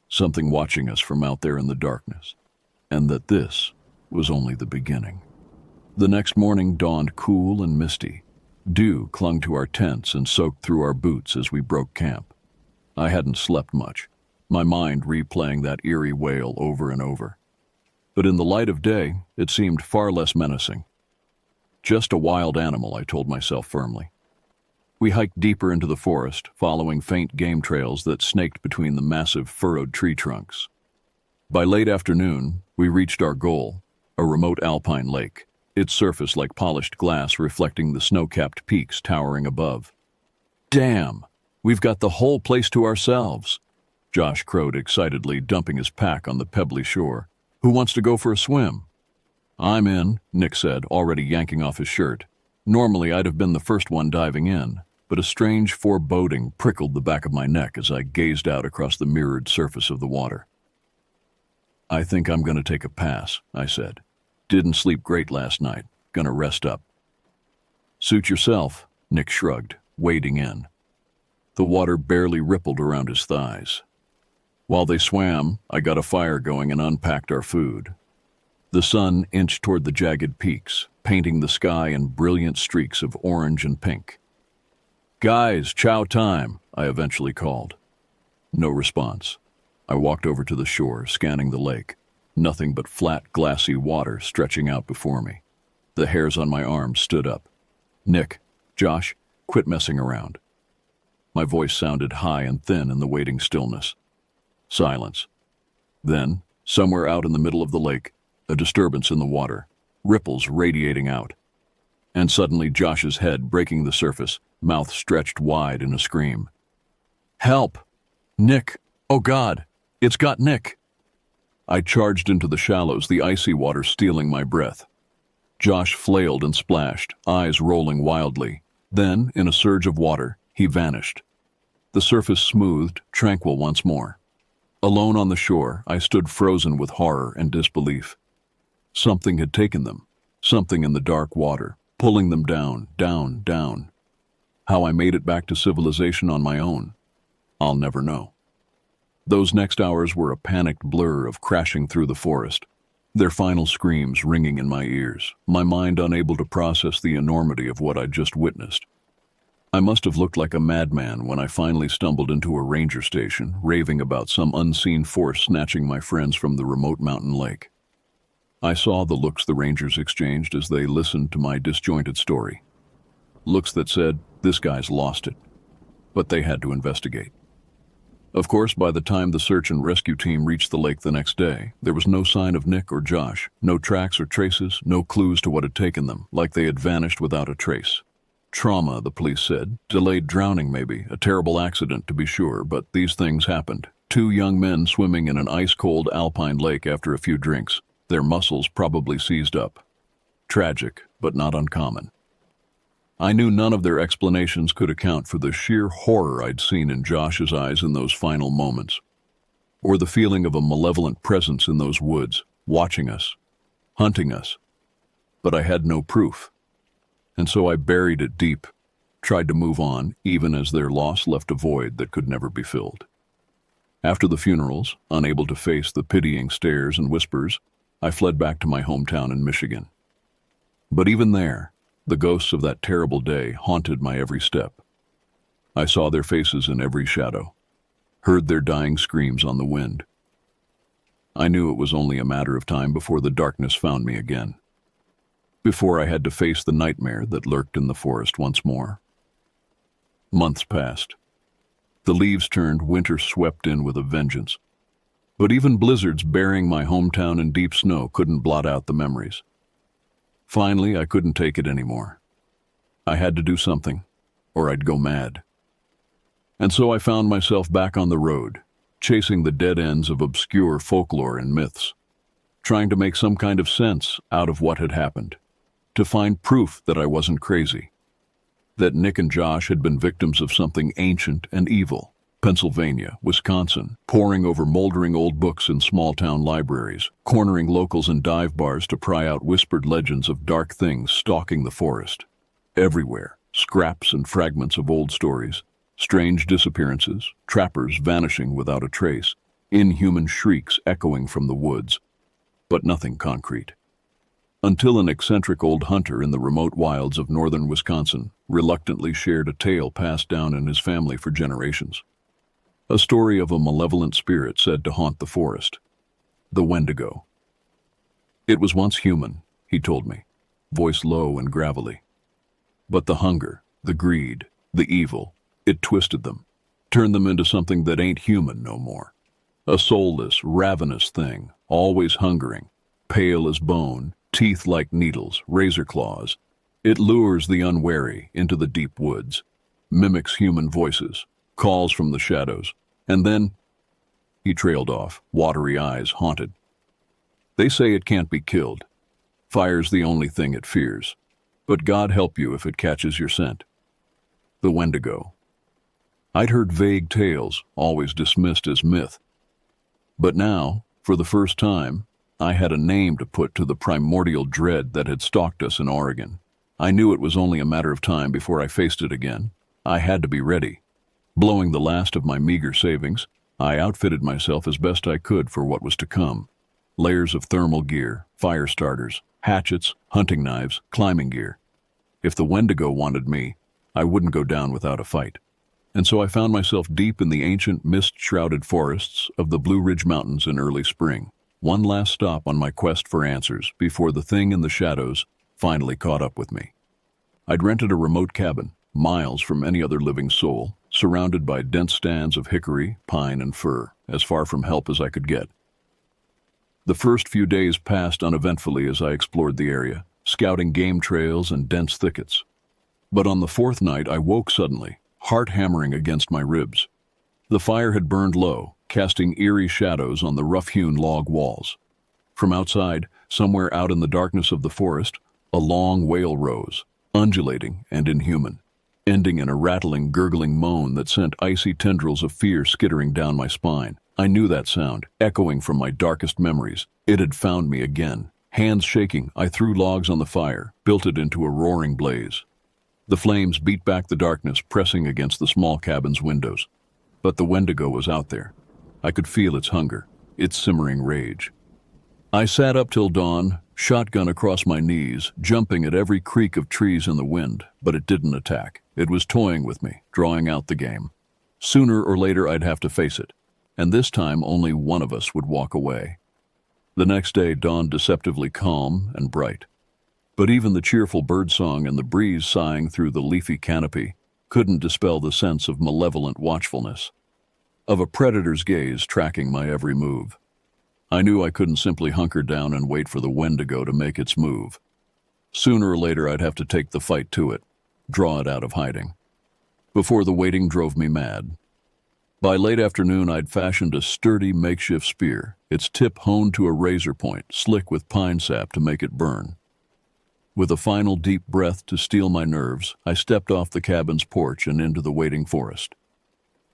Something watching us from out there in the darkness, and that this was only the beginning. The next morning dawned cool and misty. Dew clung to our tents and soaked through our boots as we broke camp. I hadn't slept much, my mind replaying that eerie wail over and over. But in the light of day, it seemed far less menacing. Just a wild animal, I told myself firmly. We hiked deeper into the forest, following faint game trails that snaked between the massive furrowed tree trunks. By late afternoon, we reached our goal, a remote alpine lake, its surface like polished glass reflecting the snow-capped peaks towering above. "Damn! We've got the whole place to ourselves!" Josh crowed excitedly, dumping his pack on the pebbly shore. "Who wants to go for a swim?" "I'm in," Nick said, already yanking off his shirt. Normally, I'd have been the first one diving in, but a strange foreboding prickled the back of my neck as I gazed out across the mirrored surface of the water. "I think I'm going to take a pass," I said. "Didn't sleep great last night. Gonna rest up." "Suit yourself," Nick shrugged, wading in. The water barely rippled around his thighs. While they swam, I got a fire going and unpacked our food. The sun inched toward the jagged peaks, painting the sky in brilliant streaks of orange and pink. "Guys, chow time," I eventually called. No response. I I walked over to the shore, scanning the lake. Nothing but flat, glassy water stretching out before me. The hairs on my arms stood up. "Nick, Josh, quit messing around." My voice sounded high and thin in the waiting stillness. Silence. Then, somewhere out in the middle of the lake, a disturbance in the water, ripples radiating out. And suddenly Josh's head breaking the surface, mouth stretched wide in a scream. "Help! Nick! Oh God! It's got Nick!" I charged into the shallows, the icy water stealing my breath. Josh flailed and splashed, eyes rolling wildly. Then, in a surge of water, he vanished. The surface smoothed, tranquil once more. Alone on the shore, I stood frozen with horror and disbelief. Something had taken them, something in the dark water, pulling them down, down, down. How I made it back to civilization on my own, I'll never know. Those next hours were a panicked blur of crashing through the forest, their final screams ringing in my ears, my mind unable to process the enormity of what I'd just witnessed. I must have looked like a madman when I finally stumbled into a ranger station, raving about some unseen force snatching my friends from the remote mountain lake. I saw the looks the rangers exchanged as they listened to my disjointed story. Looks that said, "This guy's lost it." But they had to investigate. Of course, by the time the search and rescue team reached the lake the next day, there was no sign of Nick or Josh, no tracks or traces, no clues to what had taken them, like they had vanished without a trace. Trauma, the police said. Delayed drowning maybe, a terrible accident to be sure, but these things happened. 2 young men swimming in an ice-cold alpine lake after a few drinks, their muscles probably seized up. Tragic, but not uncommon. I knew none of their explanations could account for the sheer horror I'd seen in Josh's eyes in those final moments, or the feeling of a malevolent presence in those woods, watching us, hunting us. But I had no proof. And so I buried it deep, tried to move on, even as their loss left a void that could never be filled. After the funerals, unable to face the pitying stares and whispers, I fled back to my hometown in Michigan. But even there, the ghosts of that terrible day haunted my every step. I saw their faces in every shadow, heard their dying screams on the wind. I knew it was only a matter of time before the darkness found me again, before I had to face the nightmare that lurked in the forest once more. Months passed. The leaves turned, winter swept in with a vengeance. But even blizzards burying my hometown in deep snow couldn't blot out the memories. Finally, I couldn't take it anymore. I had to do something, or I'd go mad. And so I found myself back on the road, chasing the dead ends of obscure folklore and myths, trying to make some kind of sense out of what had happened, to find proof that I wasn't crazy, that Nick and Josh had been victims of something ancient and evil. Pennsylvania, Wisconsin, poring over moldering old books in small-town libraries, cornering locals in dive bars to pry out whispered legends of dark things stalking the forest. Everywhere, scraps and fragments of old stories, strange disappearances, trappers vanishing without a trace, inhuman shrieks echoing from the woods, but nothing concrete. Until an eccentric old hunter in the remote wilds of northern Wisconsin reluctantly shared a tale passed down in his family for generations. A story of a malevolent spirit said to haunt the forest, the Wendigo. It was once human, he told me, voice low and gravelly. But the hunger, the greed, the evil, it twisted them, turned them into something that ain't human no more. A soulless, ravenous thing, always hungering, pale as bone, teeth like needles, razor claws. It lures the unwary into the deep woods, mimics human voices, calls from the shadows, and then he trailed off, watery eyes haunted. They say it can't be killed. Fire's the only thing it fears. But God help you if it catches your scent. The Wendigo. I'd heard vague tales, always dismissed as myth. But now, for the first time, I had a name to put to the primordial dread that had stalked us in Oregon. I knew it was only a matter of time before I faced it again. I had to be ready. Blowing the last of my meager savings, I outfitted myself as best I could for what was to come. Layers of thermal gear, fire starters, hatchets, hunting knives, climbing gear. If the Wendigo wanted me, I wouldn't go down without a fight. And so I found myself deep in the ancient mist-shrouded forests of the Blue Ridge Mountains in early spring. One last stop on my quest for answers before the thing in the shadows finally caught up with me. I'd rented a remote cabin, miles from any other living soul, surrounded by dense stands of hickory, pine, and fir, as far from help as I could get. The first few days passed uneventfully as I explored the area, scouting game trails and dense thickets. But on the fourth night, I woke suddenly, heart hammering against my ribs. The fire had burned low, casting eerie shadows on the rough-hewn log walls. From outside, somewhere out in the darkness of the forest, a long wail rose, undulating and inhuman, ending in a rattling, gurgling moan that sent icy tendrils of fear skittering down my spine. I knew that sound, echoing from my darkest memories. It had found me again. Hands shaking, I threw logs on the fire, built it into a roaring blaze. The flames beat back the darkness, pressing against the small cabin's windows. But the Wendigo was out there. I could feel its hunger, its simmering rage. I sat up till dawn, shotgun across my knees, jumping at every creak of trees in the wind, but it didn't attack. It was toying with me, drawing out the game. Sooner or later I'd have to face it, and this time only one of us would walk away. The next day dawned deceptively calm and bright. But even the cheerful birdsong and the breeze sighing through the leafy canopy couldn't dispel the sense of malevolent watchfulness, of a predator's gaze tracking my every move. I knew I couldn't simply hunker down and wait for the Wendigo to make its move. Sooner or later I'd have to take the fight to it, draw it out of hiding. Before the waiting drove me mad. By late afternoon I'd fashioned a sturdy makeshift spear, its tip honed to a razor point, slick with pine sap to make it burn. With a final deep breath to steel my nerves, I stepped off the cabin's porch and into the waiting forest,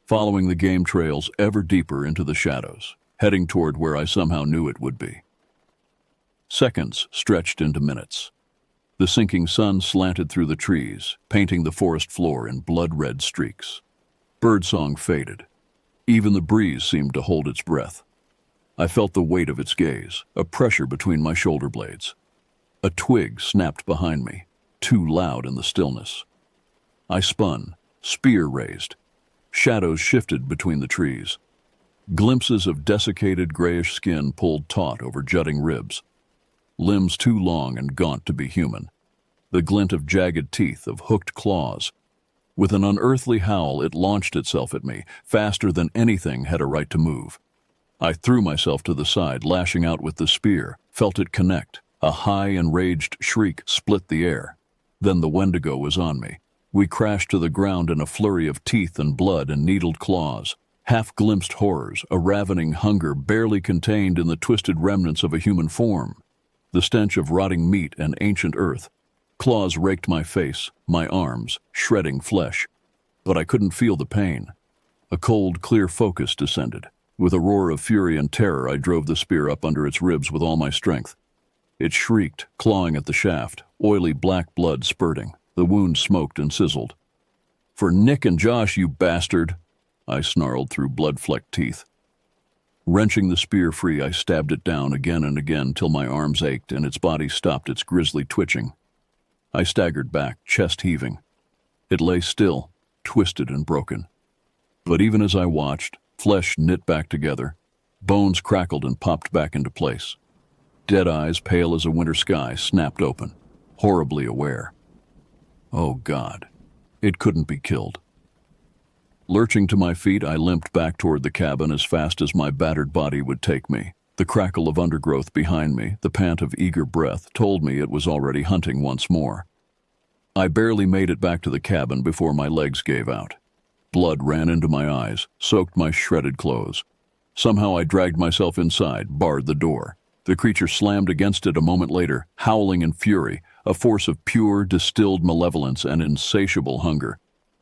following the game trails ever deeper into the shadows, heading toward where I somehow knew it would be. Seconds stretched into minutes. The sinking sun slanted through the trees, painting the forest floor in blood-red streaks. Birdsong faded. Even the breeze seemed to hold its breath. I felt the weight of its gaze, a pressure between my shoulder blades. A twig snapped behind me, too loud in the stillness. I spun, spear raised. Shadows shifted between the trees. Glimpses of desiccated grayish skin pulled taut over jutting ribs. Limbs too long and gaunt to be human. The glint of jagged teeth, of hooked claws. With an unearthly howl, it launched itself at me, faster than anything had a right to move. I threw myself to the side, lashing out with the spear, felt it connect. A high, enraged shriek split the air. Then the Wendigo was on me. We crashed to the ground in a flurry of teeth and blood and needled claws. Half-glimpsed horrors, a ravening hunger barely contained in the twisted remnants of a human form. The stench of rotting meat and ancient earth. Claws raked my face, my arms, shredding flesh. But I couldn't feel the pain. A cold, clear focus descended. With a roar of fury and terror, I drove the spear up under its ribs with all my strength. It shrieked, clawing at the shaft, oily black blood spurting. The wound smoked and sizzled. "For Nick and Josh, you bastard!" I snarled through blood-flecked teeth. Wrenching the spear free, I stabbed it down again and again till my arms ached and its body stopped its grisly twitching. I staggered back, chest heaving. It lay still, twisted and broken. But even as I watched, flesh knit back together, bones crackled and popped back into place. Dead eyes, pale as a winter sky, snapped open, horribly aware. Oh God, it couldn't be killed. Lurching to my feet, I limped back toward the cabin as fast as my battered body would take me. The crackle of undergrowth behind me, the pant of eager breath, told me it was already hunting once more. I barely made it back to the cabin before my legs gave out. Blood ran into my eyes, soaked my shredded clothes. Somehow I dragged myself inside, barred the door. The creature slammed against it a moment later, howling in fury, a force of pure, distilled malevolence and insatiable hunger.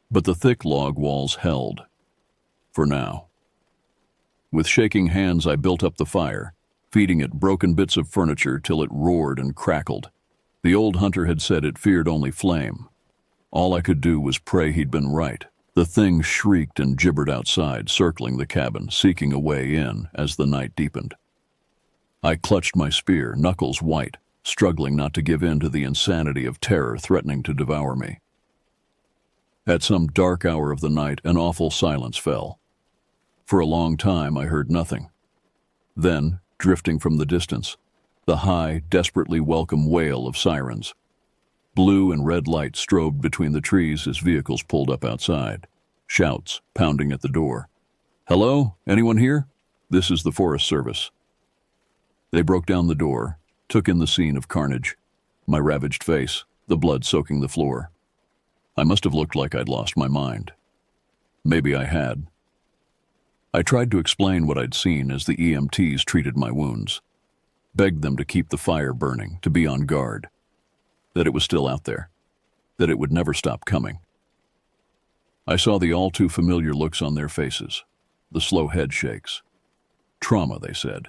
But the thick log walls held. For now. With shaking hands I built up the fire, feeding it broken bits of furniture till it roared and crackled. The old hunter had said it feared only flame. All I could do was pray he'd been right. The thing shrieked and gibbered outside, circling the cabin, seeking a way in as the night deepened. I clutched my spear, knuckles white, struggling not to give in to the insanity of terror threatening to devour me. At some dark hour of the night, an awful silence fell. For a long time, I heard nothing. Then, drifting from the distance, the high, desperately welcome wail of sirens. Blue and red light strobed between the trees as vehicles pulled up outside. Shouts pounding at the door. "Hello? Anyone here? This is the Forest Service." They broke down the door, took in the scene of carnage. My ravaged face, the blood soaking the floor. I must have looked like I'd lost my mind. Maybe I had. I tried to explain what I'd seen as the EMTs treated my wounds. Begged them to keep the fire burning, to be on guard. That it was still out there. That it would never stop coming. I saw the all too familiar looks on their faces. The slow head shakes. Trauma, they said.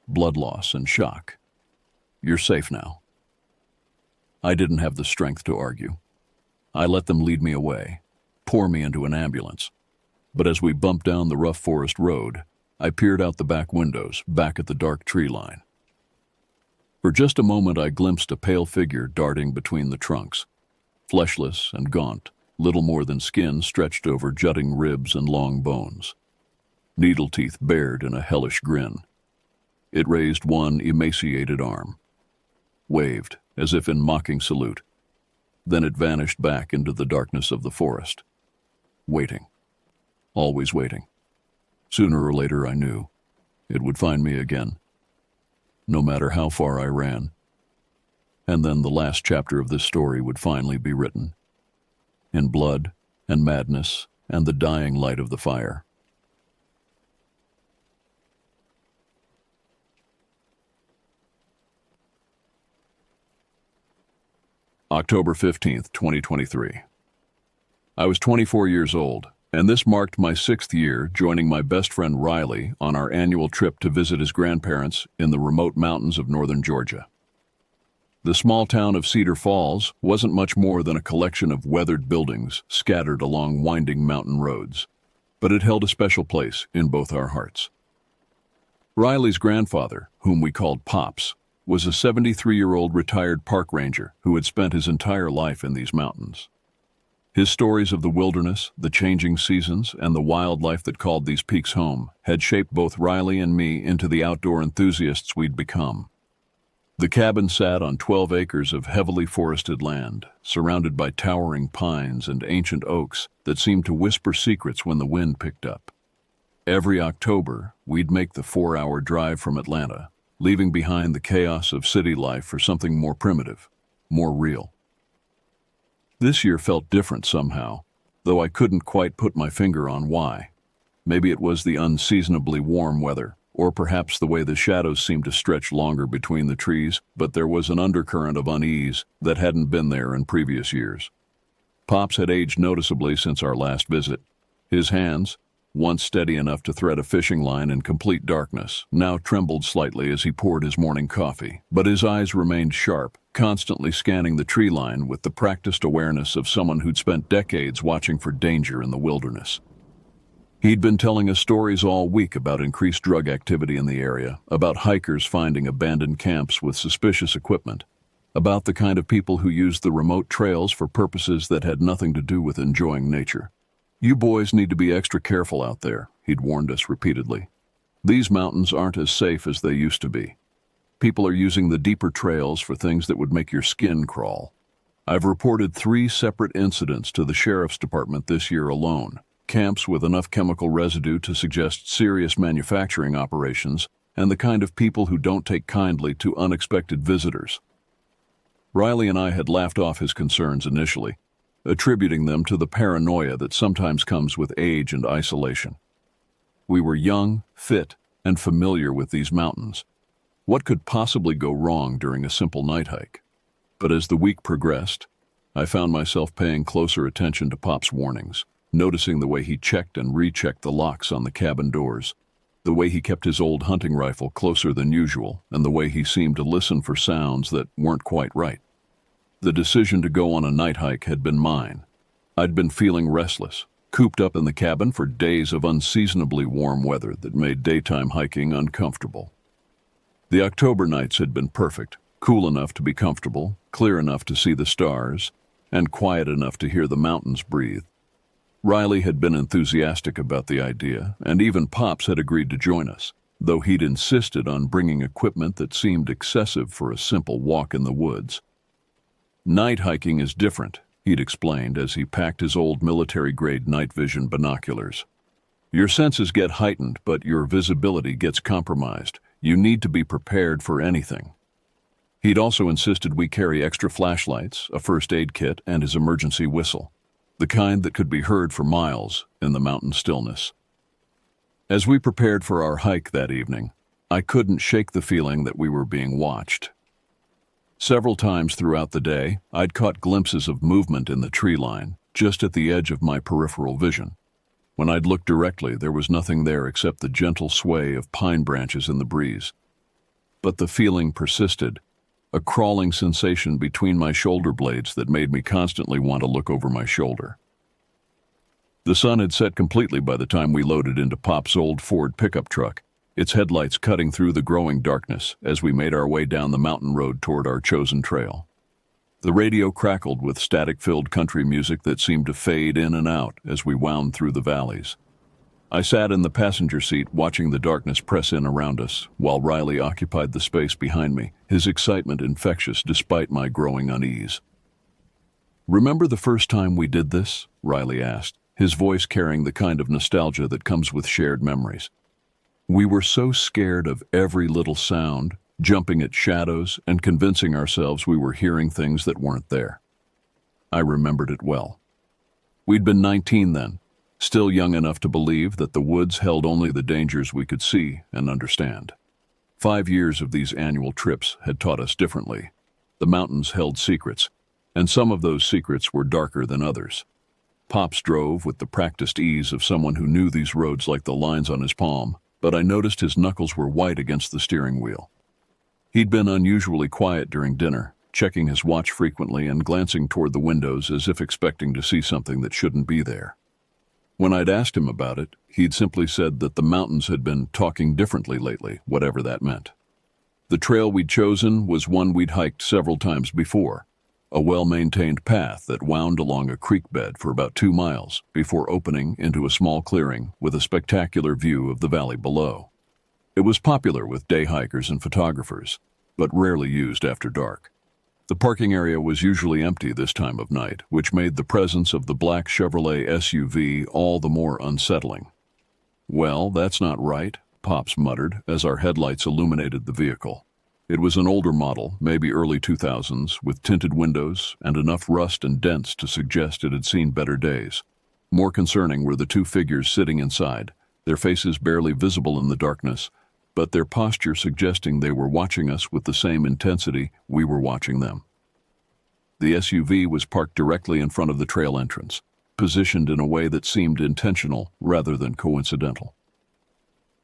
Blood loss and shock. You're safe now. I didn't have the strength to argue. I let them lead me away, pour me into an ambulance. But as we bumped down the rough forest road, I peered out the back windows, back at the dark tree line. For just a moment I glimpsed a pale figure darting between the trunks. Fleshless and gaunt, little more than skin stretched over jutting ribs and long bones. Needle teeth bared in a hellish grin. It raised one emaciated arm. Waved, as if in mocking salute. Then it vanished back into the darkness of the forest. Waiting. Always waiting. Sooner or later, I knew it would find me again, no matter how far I ran. And then the last chapter of this story would finally be written, in blood and madness and the dying light of the fire. October 15th, 2023. I was 24 years old, and this marked my 6th year joining my best friend Riley on our annual trip to visit his grandparents in the remote mountains of northern Georgia. The small town of Cedar Falls wasn't much more than a collection of weathered buildings scattered along winding mountain roads, but it held a special place in both our hearts. Riley's grandfather, whom we called Pops, was a 73-year-old retired park ranger who had spent his entire life in these mountains. His stories of the wilderness, the changing seasons, and the wildlife that called these peaks home had shaped both Riley and me into the outdoor enthusiasts we'd become. The cabin sat on 12 acres of heavily forested land, surrounded by towering pines and ancient oaks that seemed to whisper secrets when the wind picked up. Every October, we'd make the 4-hour drive from Atlanta, leaving behind the chaos of city life for something more primitive, more real. This year felt different somehow, though I couldn't quite put my finger on why. Maybe it was the unseasonably warm weather, or perhaps the way the shadows seemed to stretch longer between the trees, but there was an undercurrent of unease that hadn't been there in previous years. Pops had aged noticeably since our last visit. His hands, once steady enough to thread a fishing line in complete darkness, now trembled slightly as he poured his morning coffee, but his eyes remained sharp, constantly scanning the tree line with the practiced awareness of someone who'd spent decades watching for danger in the wilderness. He'd been telling us stories all week about increased drug activity in the area, about hikers finding abandoned camps with suspicious equipment, about the kind of people who used the remote trails for purposes that had nothing to do with enjoying nature. "You boys need to be extra careful out there," he'd warned us repeatedly. "These mountains aren't as safe as they used to be. People are using the deeper trails for things that would make your skin crawl. I've reported 3 separate incidents to the sheriff's department this year alone. Camps with enough chemical residue to suggest serious manufacturing operations, and the kind of people who don't take kindly to unexpected visitors." Riley and I had laughed off his concerns initially, attributing them to the paranoia that sometimes comes with age and isolation. We were young, fit, and familiar with these mountains. What could possibly go wrong during a simple night hike? But as the week progressed, I found myself paying closer attention to Pop's warnings, noticing the way he checked and rechecked the locks on the cabin doors, the way he kept his old hunting rifle closer than usual, and the way he seemed to listen for sounds that weren't quite right. The decision to go on a night hike had been mine. I'd been feeling restless, cooped up in the cabin for days of unseasonably warm weather that made daytime hiking uncomfortable. The October nights had been perfect, cool enough to be comfortable, clear enough to see the stars, and quiet enough to hear the mountains breathe. Riley had been enthusiastic about the idea, and even Pops had agreed to join us, though he'd insisted on bringing equipment that seemed excessive for a simple walk in the woods. Night hiking is different, he'd explained as he packed his old military-grade night vision binoculars. Your senses get heightened, but your visibility gets compromised. You need to be prepared for anything. He'd also insisted we carry extra flashlights, a first aid kit, and his emergency whistle, the kind that could be heard for miles in the mountain stillness. As we prepared for our hike that evening, I couldn't shake the feeling that we were being watched. Several times throughout the day, I'd caught glimpses of movement in the tree line, just at the edge of my peripheral vision. When I'd looked directly, there was nothing there except the gentle sway of pine branches in the breeze. But the feeling persisted, a crawling sensation between my shoulder blades that made me constantly want to look over my shoulder. The sun had set completely by the time we loaded into Pop's old Ford pickup truck, its headlights cutting through the growing darkness as we made our way down the mountain road toward our chosen trail. The radio crackled with static-filled country music that seemed to fade in and out as we wound through the valleys. I sat in the passenger seat watching the darkness press in around us, while Riley occupied the space behind me, his excitement infectious despite my growing unease. "Remember the first time we did this?" Riley asked, his voice carrying the kind of nostalgia that comes with shared memories. "We were so scared of every little sound, jumping at shadows and convincing ourselves we were hearing things that weren't there." I remembered it well. We'd been 19 then, still young enough to believe that the woods held only the dangers we could see and understand. 5 years of these annual trips had taught us differently. The mountains held secrets, and some of those secrets were darker than others. Pops drove with the practiced ease of someone who knew these roads like the lines on his palm, but I noticed his knuckles were white against the steering wheel. He'd been unusually quiet during dinner, checking his watch frequently and glancing toward the windows as if expecting to see something that shouldn't be there. When I'd asked him about it, he'd simply said that the mountains had been talking differently lately, whatever that meant. The trail we'd chosen was one we'd hiked several times before, a well-maintained path that wound along a creek bed for about 2 miles before opening into a small clearing with a spectacular view of the valley below. It was popular with day hikers and photographers, but rarely used after dark. The parking area was usually empty this time of night, which made the presence of the black Chevrolet SUV all the more unsettling. "Well, that's not right," Pops muttered as our headlights illuminated the vehicle. It was an older model, maybe early 2000s, with tinted windows and enough rust and dents to suggest it had seen better days. More concerning were the two figures sitting inside, their faces barely visible in the darkness, but their posture suggesting they were watching us with the same intensity we were watching them. The SUV was parked directly in front of the trail entrance, positioned in a way that seemed intentional rather than coincidental.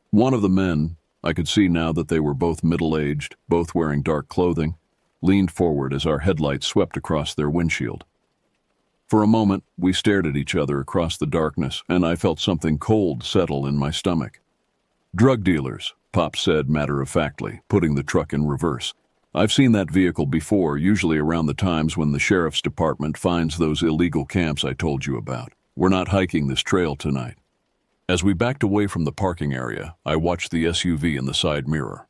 One of the men, I could see now that they were both middle-aged, both wearing dark clothing, leaned forward as our headlights swept across their windshield. For a moment, we stared at each other across the darkness, and I felt something cold settle in my stomach. "Drug dealers," Pop said matter-of-factly, putting the truck in reverse. "I've seen that vehicle before, usually around the times when the sheriff's department finds those illegal camps I told you about. We're not hiking this trail tonight." As we backed away from the parking area, I watched the SUV in the side mirror.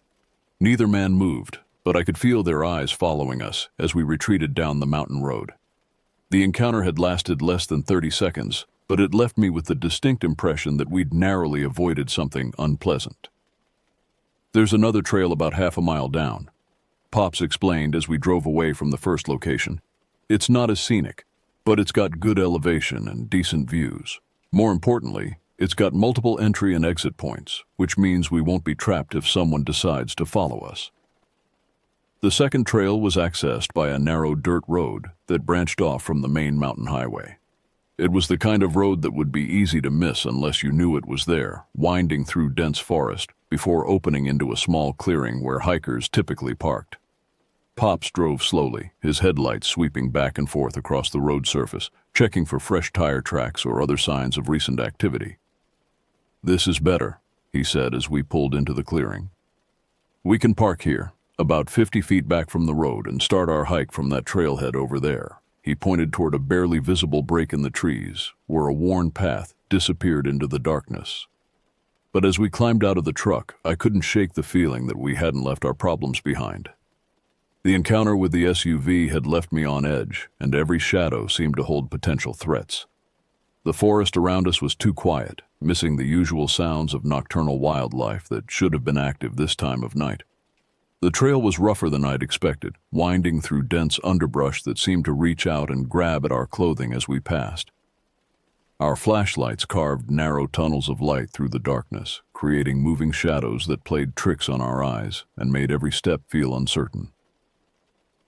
Neither man moved, but I could feel their eyes following us as we retreated down the mountain road. The encounter had lasted less than 30 seconds, but it left me with the distinct impression that we'd narrowly avoided something unpleasant. "There's another trail about half a mile down," Pops explained as we drove away from the first location. "It's not as scenic, but it's got good elevation and decent views. More importantly, it's got multiple entry and exit points, which means we won't be trapped if someone decides to follow us." The second trail was accessed by a narrow dirt road that branched off from the main mountain highway. It was the kind of road that would be easy to miss unless you knew it was there, winding through dense forest before opening into a small clearing where hikers typically parked. Pops drove slowly, his headlights sweeping back and forth across the road surface, checking for fresh tire tracks or other signs of recent activity. "This is better," he said as we pulled into the clearing. "We can park here, about 50 feet back from the road, and start our hike from that trailhead over there." He pointed toward a barely visible break in the trees, where a worn path disappeared into the darkness. But as we climbed out of the truck, I couldn't shake the feeling that we hadn't left our problems behind. The encounter with the SUV had left me on edge, and every shadow seemed to hold potential threats. The forest around us was too quiet, missing the usual sounds of nocturnal wildlife that should have been active this time of night. The trail was rougher than I'd expected, winding through dense underbrush that seemed to reach out and grab at our clothing as we passed. Our flashlights carved narrow tunnels of light through the darkness, creating moving shadows that played tricks on our eyes and made every step feel uncertain.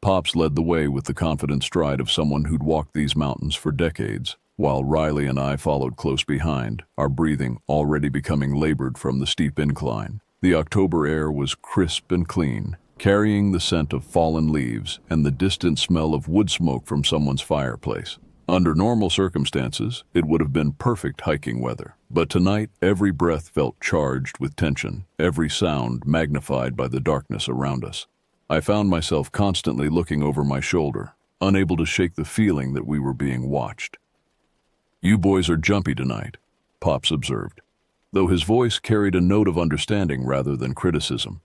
Pops led the way with the confident stride of someone who'd walked these mountains for decades, while Riley and I followed close behind, our breathing already becoming labored from the steep incline. The October air was crisp and clean, carrying the scent of fallen leaves and the distant smell of wood smoke from someone's fireplace. Under normal circumstances, it would have been perfect hiking weather, but tonight every breath felt charged with tension, every sound magnified by the darkness around us. I found myself constantly looking over my shoulder, unable to shake the feeling that we were being watched. "You boys are jumpy tonight," Pops observed, though his voice carried a note of understanding rather than criticism.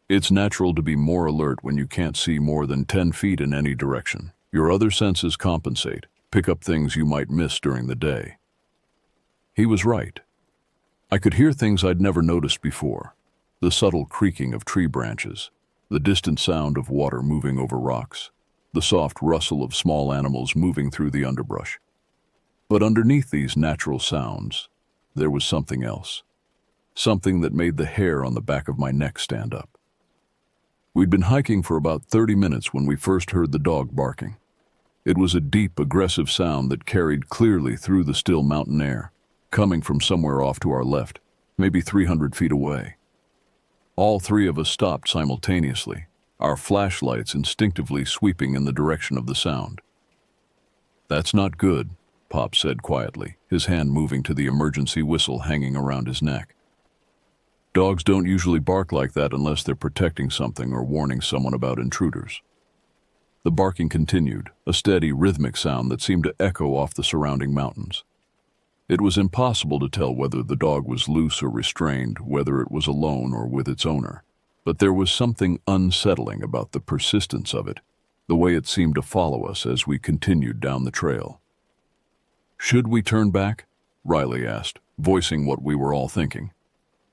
"It's natural to be more alert when you can't see more than 10 feet in any direction. Your other senses compensate, pick up things you might miss during the day." He was right. I could hear things I'd never noticed before, the subtle creaking of tree branches, the distant sound of water moving over rocks, the soft rustle of small animals moving through the underbrush. But underneath these natural sounds, there was something else, something that made the hair on the back of my neck stand up. We'd been hiking for about 30 minutes when we first heard the dog barking. It was a deep, aggressive sound that carried clearly through the still mountain air, coming from somewhere off to our left, maybe 300 feet away. All three of us stopped simultaneously, our flashlights instinctively sweeping in the direction of the sound. "That's not good," Pop said quietly, his hand moving to the emergency whistle hanging around his neck. "Dogs don't usually bark like that unless they're protecting something or warning someone about intruders." The barking continued, a steady, rhythmic sound that seemed to echo off the surrounding mountains. It was impossible to tell whether the dog was loose or restrained, whether it was alone or with its owner. But there was something unsettling about the persistence of it, the way it seemed to follow us as we continued down the trail. "Should we turn back?" Riley asked, voicing what we were all thinking.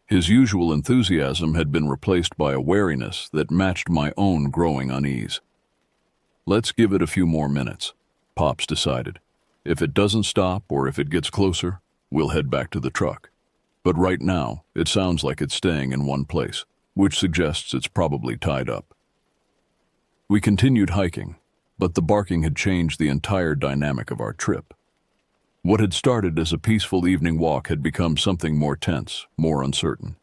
His usual enthusiasm had been replaced by a wariness that matched my own growing unease. "Let's give it a few more minutes," Pops decided. "If it doesn't stop or if it gets closer, we'll head back to the truck. But right now, it sounds like it's staying in one place, which suggests it's probably tied up." We continued hiking, but the barking had changed the entire dynamic of our trip. What had started as a peaceful evening walk had become something more tense, more uncertain.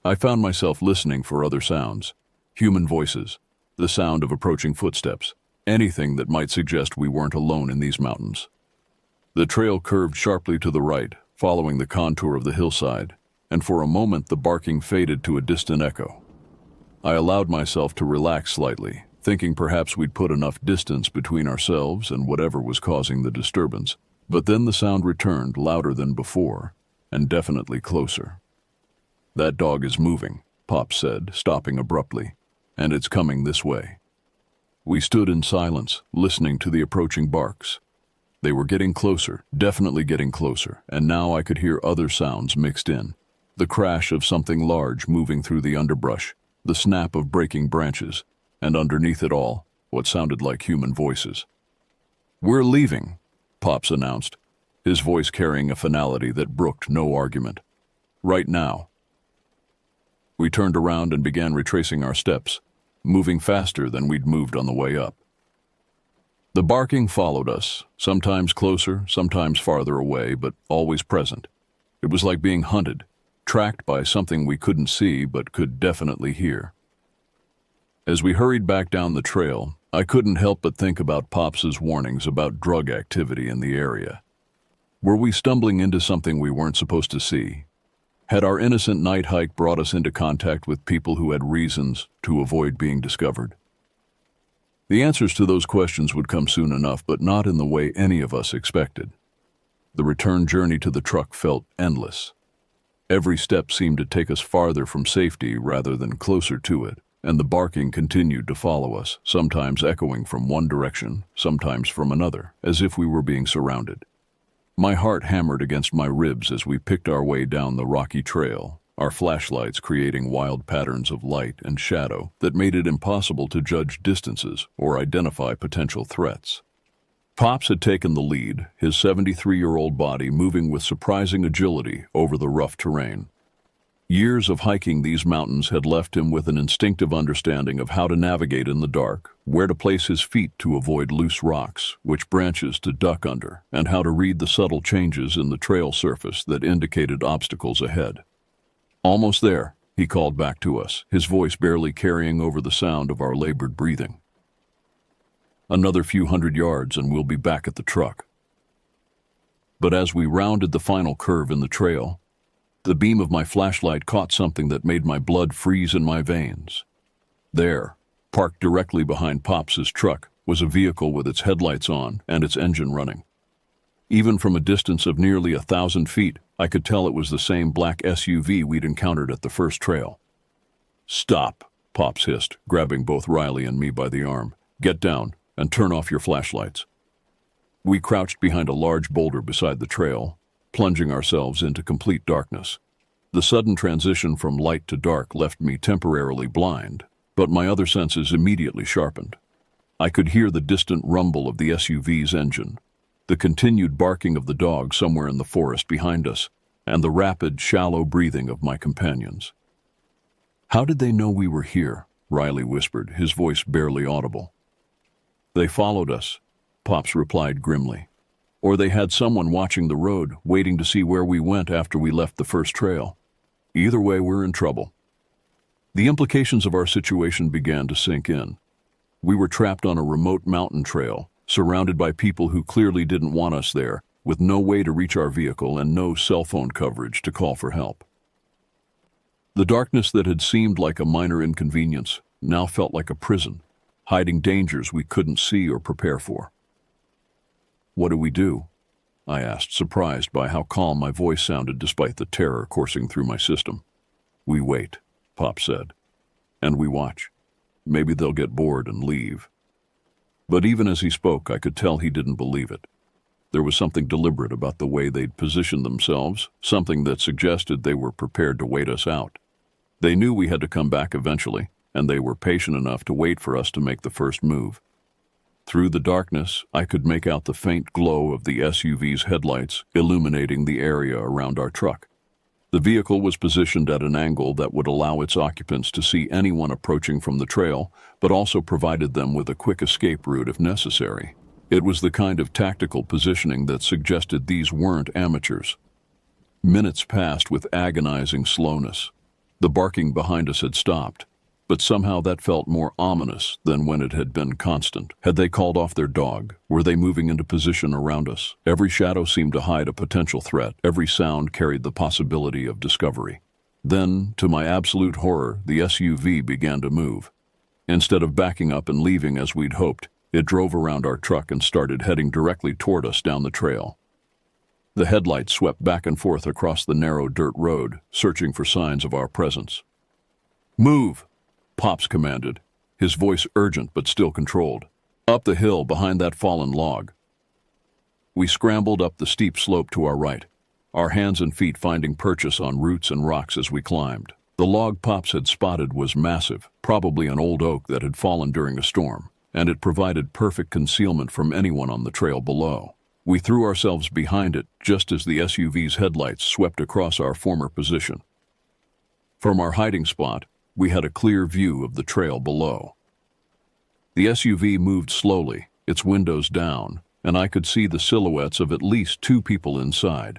I found myself listening for other sounds, human voices, the sound of approaching footsteps, anything that might suggest we weren't alone in these mountains. The trail curved sharply to the right, following the contour of the hillside, and for a moment the barking faded to a distant echo. I allowed myself to relax slightly, thinking perhaps we'd put enough distance between ourselves and whatever was causing the disturbance. But then the sound returned, louder than before, and definitely closer. "That dog is moving," Pop said, stopping abruptly, "and it's coming this way." We stood in silence, listening to the approaching barks. They were getting closer, definitely getting closer, and now I could hear other sounds mixed in. The crash of something large moving through the underbrush, the snap of breaking branches, and underneath it all, what sounded like human voices. "We're leaving," Pops announced, his voice carrying a finality that brooked no argument. "Right now." We turned around and began retracing our steps, moving faster than we'd moved on the way up. The barking followed us, sometimes closer, sometimes farther away, but always present. It was like being hunted, tracked by something we couldn't see but could definitely hear. As we hurried back down the trail, I couldn't help but think about Pops's warnings about drug activity in the area. Were we stumbling into something we weren't supposed to see? Had our innocent night hike brought us into contact with people who had reasons to avoid being discovered? The answers to those questions would come soon enough, but not in the way any of us expected. The return journey to the truck felt endless. Every step seemed to take us farther from safety rather than closer to it, and the barking continued to follow us, sometimes echoing from one direction, sometimes from another, as if we were being surrounded. My heart hammered against my ribs as we picked our way down the rocky trail, our flashlights creating wild patterns of light and shadow that made it impossible to judge distances or identify potential threats. Pops had taken the lead, his 73-year-old body moving with surprising agility over the rough terrain. Years of hiking these mountains had left him with an instinctive understanding of how to navigate in the dark, where to place his feet to avoid loose rocks, which branches to duck under, and how to read the subtle changes in the trail surface that indicated obstacles ahead. "Almost there," he called back to us, his voice barely carrying over the sound of our labored breathing. "Another few hundred yards and we'll be back at the truck." But as we rounded the final curve in the trail, the beam of my flashlight caught something that made my blood freeze in my veins. There, parked directly behind Pops's truck, was a vehicle with its headlights on and its engine running. Even from a distance of nearly 1,000 feet, I could tell it was the same black SUV we'd encountered at the first trail. "Stop," Pops hissed, grabbing both Riley and me by the arm. "Get down and turn off your flashlights." We crouched behind a large boulder beside the trail, plunging ourselves into complete darkness. The sudden transition from light to dark left me temporarily blind, but my other senses immediately sharpened. I could hear the distant rumble of the SUV's engine, the continued barking of the dog somewhere in the forest behind us, and the rapid, shallow breathing of my companions. "How did they know we were here?" Riley whispered, his voice barely audible. "They followed us," Pops replied grimly. "Or they had someone watching the road, waiting to see where we went after we left the first trail. Either way, we're in trouble." The implications of our situation began to sink in. We were trapped on a remote mountain trail, surrounded by people who clearly didn't want us there, with no way to reach our vehicle and no cell phone coverage to call for help. The darkness that had seemed like a minor inconvenience now felt like a prison, hiding dangers we couldn't see or prepare for. "What do we do?" I asked, surprised by how calm my voice sounded despite the terror coursing through my system. "We wait," Pop said. "And we watch. Maybe they'll get bored and leave." But even as he spoke, I could tell he didn't believe it. There was something deliberate about the way they'd positioned themselves, something that suggested they were prepared to wait us out. They knew we had to come back eventually, and they were patient enough to wait for us to make the first move. Through the darkness, I could make out the faint glow of the SUV's headlights illuminating the area around our truck. The vehicle was positioned at an angle that would allow its occupants to see anyone approaching from the trail, but also provided them with a quick escape route if necessary. It was the kind of tactical positioning that suggested these weren't amateurs. Minutes passed with agonizing slowness. The barking behind us had stopped, but somehow that felt more ominous than when it had been constant. Had they called off their dog? Were they moving into position around us? Every shadow seemed to hide a potential threat. Every sound carried the possibility of discovery. Then, to my absolute horror, the SUV began to move. Instead of backing up and leaving as we'd hoped, it drove around our truck and started heading directly toward us down the trail. The headlights swept back and forth across the narrow dirt road, searching for signs of our presence. "Move!" Pops commanded, his voice urgent but still controlled. "Up the hill behind that fallen log." We scrambled up the steep slope to our right, our hands and feet finding purchase on roots and rocks as we climbed. The log Pops had spotted was massive, probably an old oak that had fallen during a storm, and it provided perfect concealment from anyone on the trail below. We threw ourselves behind it just as the SUV's headlights swept across our former position. From our hiding spot, we had a clear view of the trail below. The SUV moved slowly, its windows down, and I could see the silhouettes of at least 2 people inside.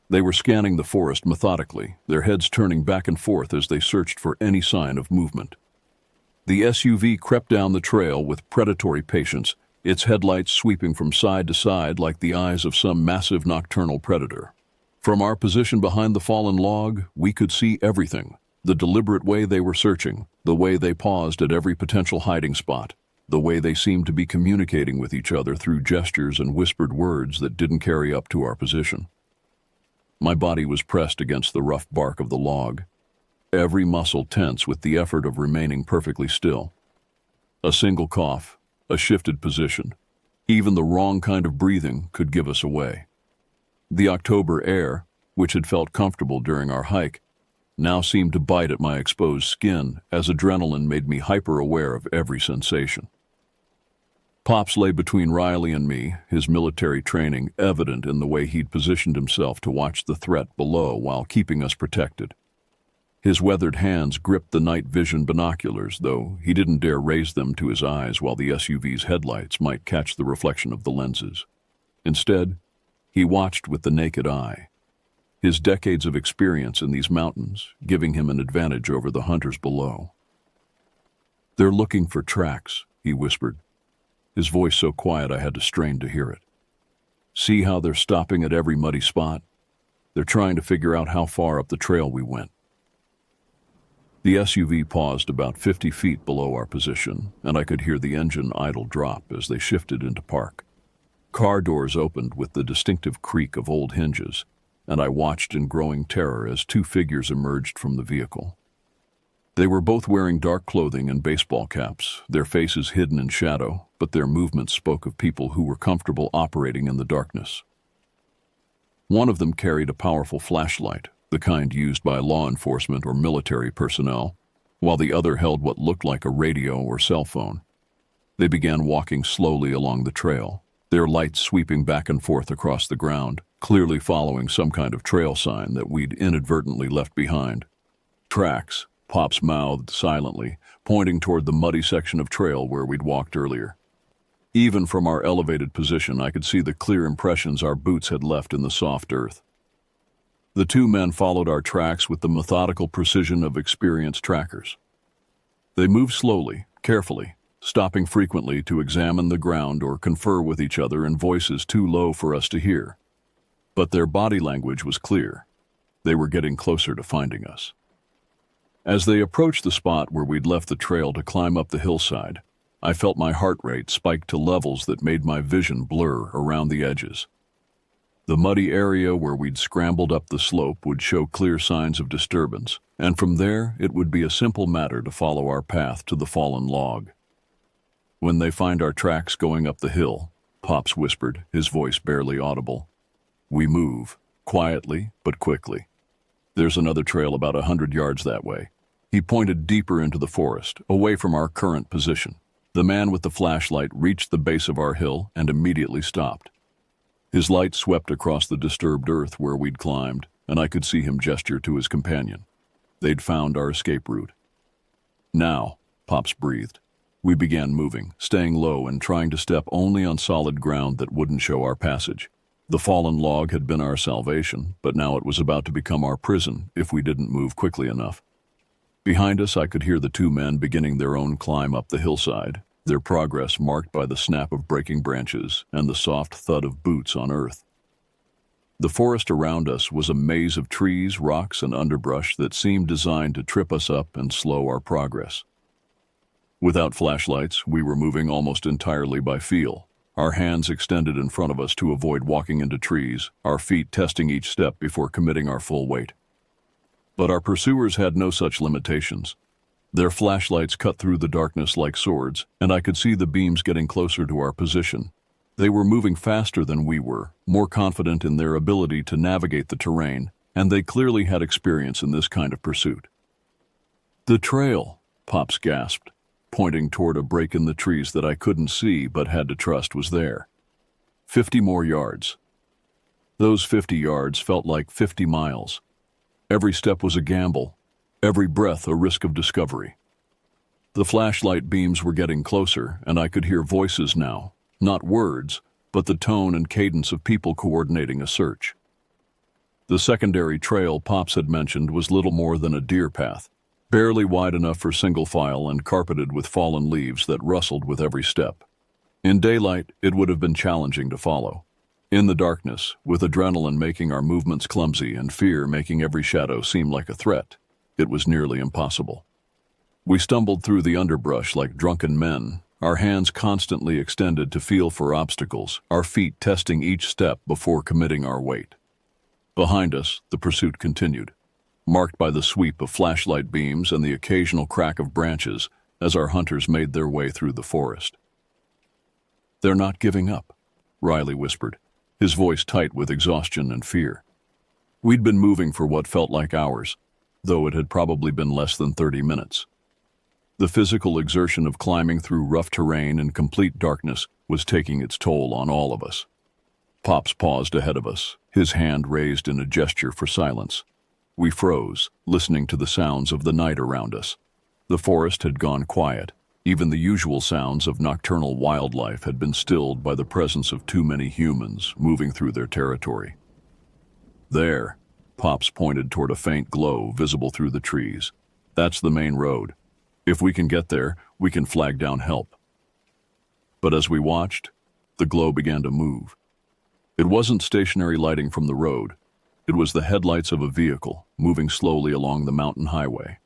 They were scanning the forest methodically, their heads turning back and forth as they searched for any sign of movement. The SUV crept down the trail with predatory patience, its headlights sweeping from side to side like the eyes of some massive nocturnal predator. From our position behind the fallen log, we could see everything. The deliberate way they were searching, the way they paused at every potential hiding spot, the way they seemed to be communicating with each other through gestures and whispered words that didn't carry up to our position. My body was pressed against the rough bark of the log, every muscle tense with the effort of remaining perfectly still. A single cough, a shifted position, even the wrong kind of breathing could give us away. The October air, which had felt comfortable during our hike, now seemed to bite at my exposed skin as adrenaline made me hyper-aware of every sensation. Pops lay between Riley and me, his military training evident in the way he'd positioned himself to watch the threat below while keeping us protected. His weathered hands gripped the night vision binoculars, though he didn't dare raise them to his eyes while the SUV's headlights might catch the reflection of the lenses. Instead, he watched with the naked eye, his decades of experience in these mountains giving him an advantage over the hunters below. "They're looking for tracks," he whispered, his voice so quiet I had to strain to hear it. "See how they're stopping at every muddy spot? They're trying to figure out how far up the trail we went." The SUV paused about 50 feet below our position, and I could hear the engine idle drop as they shifted into park. Car doors opened with the distinctive creak of old hinges, and I watched in growing terror as two figures emerged from the vehicle. They were both wearing dark clothing and baseball caps, their faces hidden in shadow, but their movements spoke of people who were comfortable operating in the darkness. One of them carried a powerful flashlight, the kind used by law enforcement or military personnel, while the other held what looked like a radio or cell phone. They began walking slowly along the trail, their lights sweeping back and forth across the ground, clearly following some kind of trail sign that we'd inadvertently left behind. "Tracks," Pops mouthed silently, pointing toward the muddy section of trail where we'd walked earlier. Even from our elevated position, I could see the clear impressions our boots had left in the soft earth. The two men followed our tracks with the methodical precision of experienced trackers. They moved slowly, carefully, stopping frequently to examine the ground or confer with each other in voices too low for us to hear. But their body language was clear. They were getting closer to finding us. As they approached the spot where we'd left the trail to climb up the hillside, I felt my heart rate spike to levels that made my vision blur around the edges. The muddy area where we'd scrambled up the slope would show clear signs of disturbance, and from there it would be a simple matter to follow our path to the fallen log. "When they find our tracks going up the hill," Pops whispered, his voice barely audible, "we move, quietly but quickly. There's another trail about 100 yards that way." He pointed deeper into the forest, away from our current position. The man with the flashlight reached the base of our hill and immediately stopped. His light swept across the disturbed earth where we'd climbed, and I could see him gesture to his companion. They'd found our escape route. "Now," Pops breathed. We began moving, staying low and trying to step only on solid ground that wouldn't show our passage. The fallen log had been our salvation, but now it was about to become our prison if we didn't move quickly enough. Behind us, I could hear the two men beginning their own climb up the hillside, their progress marked by the snap of breaking branches and the soft thud of boots on earth. The forest around us was a maze of trees, rocks, and underbrush that seemed designed to trip us up and slow our progress. Without flashlights, we were moving almost entirely by feel, our hands extended in front of us to avoid walking into trees, our feet testing each step before committing our full weight. But our pursuers had no such limitations. Their flashlights cut through the darkness like swords, and I could see the beams getting closer to our position. They were moving faster than we were, more confident in their ability to navigate the terrain, and they clearly had experience in this kind of pursuit. "The trail," Pops gasped, pointing toward a break in the trees that I couldn't see but had to trust was there. 50 more yards. Those 50 yards felt like 50 miles. Every step was a gamble, every breath a risk of discovery. The flashlight beams were getting closer, and I could hear voices now, not words, but the tone and cadence of people coordinating a search. The secondary trail Pops had mentioned was little more than a deer path, barely wide enough for single file and carpeted with fallen leaves that rustled with every step. In daylight, it would have been challenging to follow. In the darkness, with adrenaline making our movements clumsy and fear making every shadow seem like a threat, it was nearly impossible. We stumbled through the underbrush like drunken men, our hands constantly extended to feel for obstacles, our feet testing each step before committing our weight. Behind us, the pursuit continued, marked by the sweep of flashlight beams and the occasional crack of branches as our hunters made their way through the forest. "They're not giving up," Riley whispered, his voice tight with exhaustion and fear. We'd been moving for what felt like hours, though it had probably been less than 30 minutes. The physical exertion of climbing through rough terrain in complete darkness was taking its toll on all of us. Pops paused ahead of us, his hand raised in a gesture for silence. We froze, listening to the sounds of the night around us. The forest had gone quiet. Even the usual sounds of nocturnal wildlife had been stilled by the presence of too many humans moving through their territory. "There," Pops pointed toward a faint glow visible through the trees. "That's the main road. If we can get there, we can flag down help." But as we watched, the glow began to move. It wasn't stationary lighting from the road. It was the headlights of a vehicle moving slowly along the mountain highway.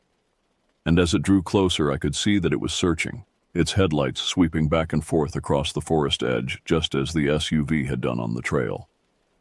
And as it drew closer, I could see that it was searching, its headlights sweeping back and forth across the forest edge, just as the SUV had done on the trail.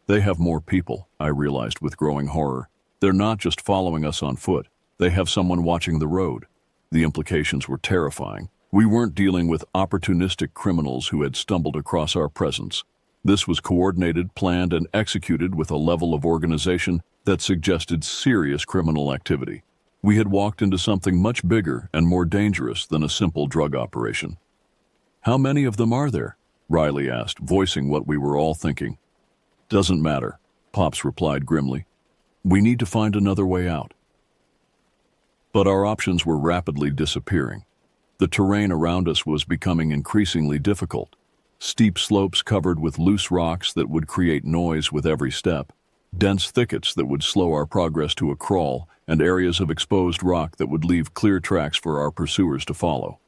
They have more people, I realized with growing horror. They're not just following us on foot. They have someone watching the road. The implications were terrifying. We weren't dealing with opportunistic criminals who had stumbled across our presence. This was coordinated, planned, and executed with a level of organization that suggested serious criminal activity. We had walked into something much bigger and more dangerous than a simple drug operation. "How many of them are there?" Riley asked, voicing what we were all thinking. "Doesn't matter," Pops replied grimly. "We need to find another way out." But our options were rapidly disappearing. The terrain around us was becoming increasingly difficult. Steep slopes covered with loose rocks that would create noise with every step, dense thickets that would slow our progress to a crawl, and areas of exposed rock that would leave clear tracks for our pursuers to follow.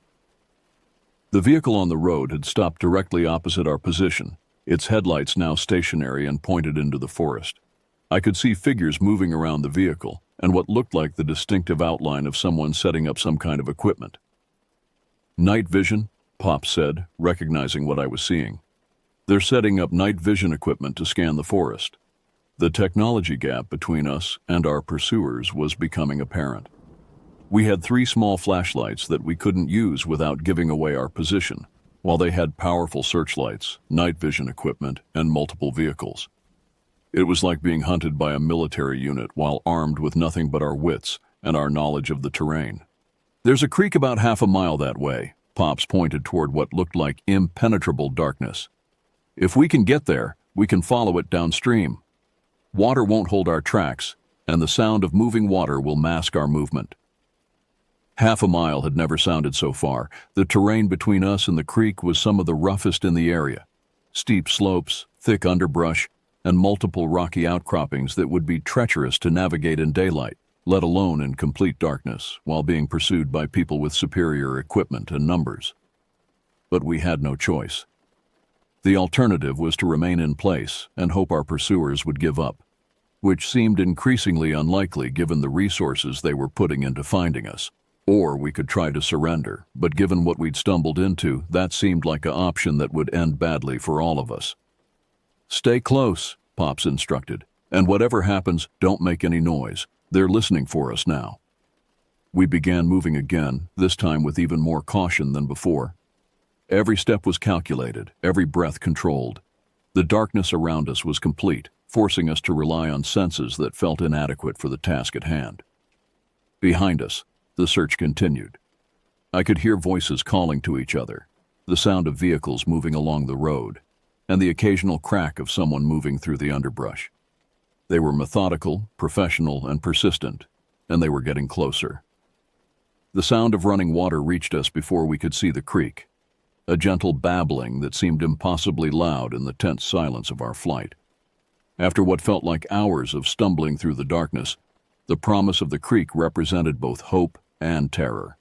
The vehicle on the road had stopped directly opposite our position, its headlights now stationary and pointed into the forest. I could see figures moving around the vehicle, and what looked like the distinctive outline of someone setting up some kind of equipment. "Night vision," Pop said, recognizing what I was seeing. "They're setting up night vision equipment to scan the forest." The technology gap between us and our pursuers was becoming apparent. We had 3 small flashlights that we couldn't use without giving away our position, while they had powerful searchlights, night vision equipment, and multiple vehicles. It was like being hunted by a military unit while armed with nothing but our wits and our knowledge of the terrain. "There's a creek about half a mile that way," Pops pointed toward what looked like impenetrable darkness. "If we can get there, we can follow it downstream. Water won't hold our tracks, and the sound of moving water will mask our movement." Half a mile had never sounded so far. The terrain between us and the creek was some of the roughest in the area. Steep slopes, thick underbrush, and multiple rocky outcroppings that would be treacherous to navigate in daylight, let alone in complete darkness, while being pursued by people with superior equipment and numbers. But we had no choice. The alternative was to remain in place and hope our pursuers would give up, which seemed increasingly unlikely given the resources they were putting into finding us. Or we could try to surrender, but given what we'd stumbled into, that seemed like an option that would end badly for all of us. "Stay close," Pops instructed, "and whatever happens, don't make any noise. They're listening for us now." We began moving again, this time with even more caution than before. Every step was calculated, every breath controlled. The darkness around us was complete, forcing us to rely on senses that felt inadequate for the task at hand. Behind us, the search continued. I could hear voices calling to each other, the sound of vehicles moving along the road, and the occasional crack of someone moving through the underbrush. They were methodical, professional, and persistent, and they were getting closer. The sound of running water reached us before we could see the creek, a gentle babbling that seemed impossibly loud in the tense silence of our flight. After what felt like hours of stumbling through the darkness, the promise of the creek represented both hope and terror.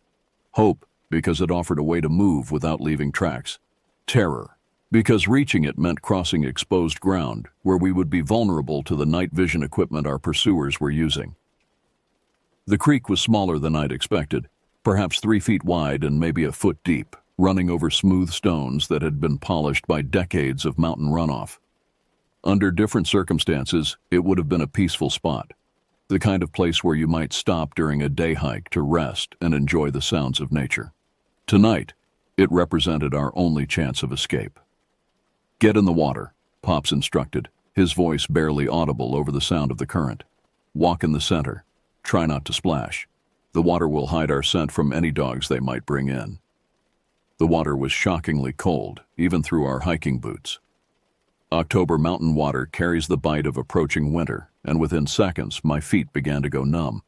Hope, because it offered a way to move without leaving tracks. Terror, because reaching it meant crossing exposed ground where we would be vulnerable to the night vision equipment our pursuers were using. The creek was smaller than I'd expected, perhaps 3 feet wide and maybe a foot deep, running over smooth stones that had been polished by decades of mountain runoff. Under different circumstances, it would have been a peaceful spot, the kind of place where you might stop during a day hike to rest and enjoy the sounds of nature. Tonight, it represented our only chance of escape. "Get in the water," Pops instructed, his voice barely audible over the sound of the current. "Walk in the center. Try not to splash. The water will hide our scent from any dogs they might bring in." The water was shockingly cold, even through our hiking boots. October mountain water carries the bite of approaching winter, and within seconds my feet began to go numb.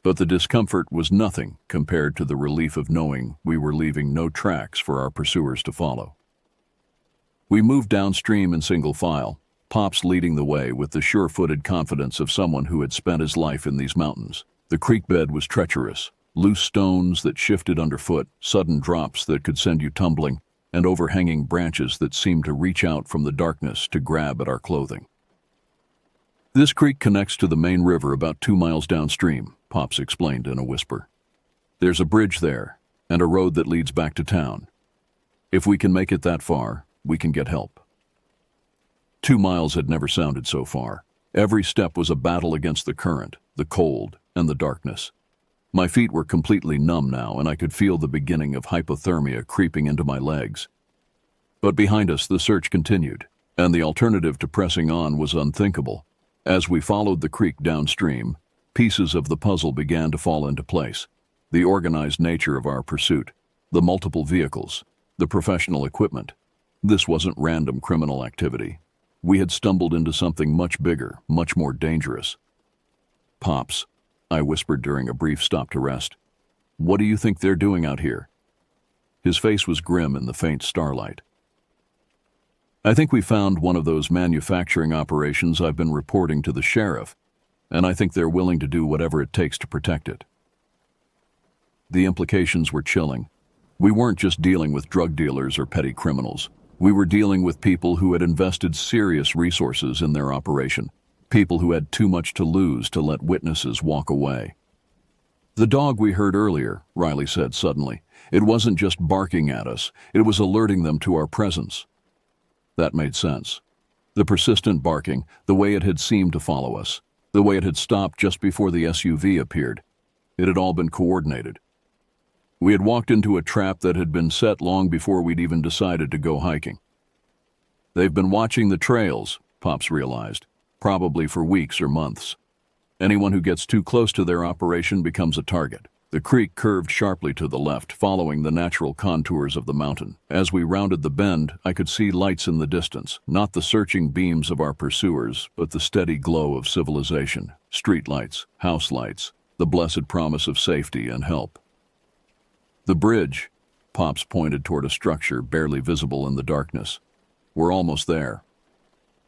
But the discomfort was nothing compared to the relief of knowing we were leaving no tracks for our pursuers to follow. We moved downstream in single file, Pops leading the way with the sure-footed confidence of someone who had spent his life in these mountains. The creek bed was treacherous, loose stones that shifted underfoot, sudden drops that could send you tumbling, and overhanging branches that seemed to reach out from the darkness to grab at our clothing. "This creek connects to the main river about 2 miles downstream," Pops explained in a whisper. "There's a bridge there, and a road that leads back to town. If we can make it that far, we can get help." 2 miles had never sounded so far. Every step was a battle against the current, the cold, and the darkness. My feet were completely numb now, and I could feel the beginning of hypothermia creeping into my legs. But behind us, the search continued, and the alternative to pressing on was unthinkable. As we followed the creek downstream, pieces of the puzzle began to fall into place. The organized nature of our pursuit, the multiple vehicles, the professional equipment. This wasn't random criminal activity. We had stumbled into something much bigger, much more dangerous. "Pops," I whispered during a brief stop to rest, "what do you think they're doing out here?" His face was grim in the faint starlight. "I think we found one of those manufacturing operations I've been reporting to the sheriff, and I think they're willing to do whatever it takes to protect it." The implications were chilling. We weren't just dealing with drug dealers or petty criminals. We were dealing with people who had invested serious resources in their operation, people who had too much to lose to let witnesses walk away. "The dog we heard earlier," Riley said suddenly, "it wasn't just barking at us, it was alerting them to our presence." That made sense. The persistent barking, the way it had seemed to follow us, the way it had stopped just before the SUV appeared, it had all been coordinated. We had walked into a trap that had been set long before we'd even decided to go hiking. "They've been watching the trails," Pops realized, "probably for weeks or months. Anyone who gets too close to their operation becomes a target." The creek curved sharply to the left, following the natural contours of the mountain. As we rounded the bend, I could see lights in the distance, not the searching beams of our pursuers, but the steady glow of civilization, street lights, house lights, the blessed promise of safety and help. "The bridge," Pops pointed toward a structure barely visible in the darkness. "We're almost there."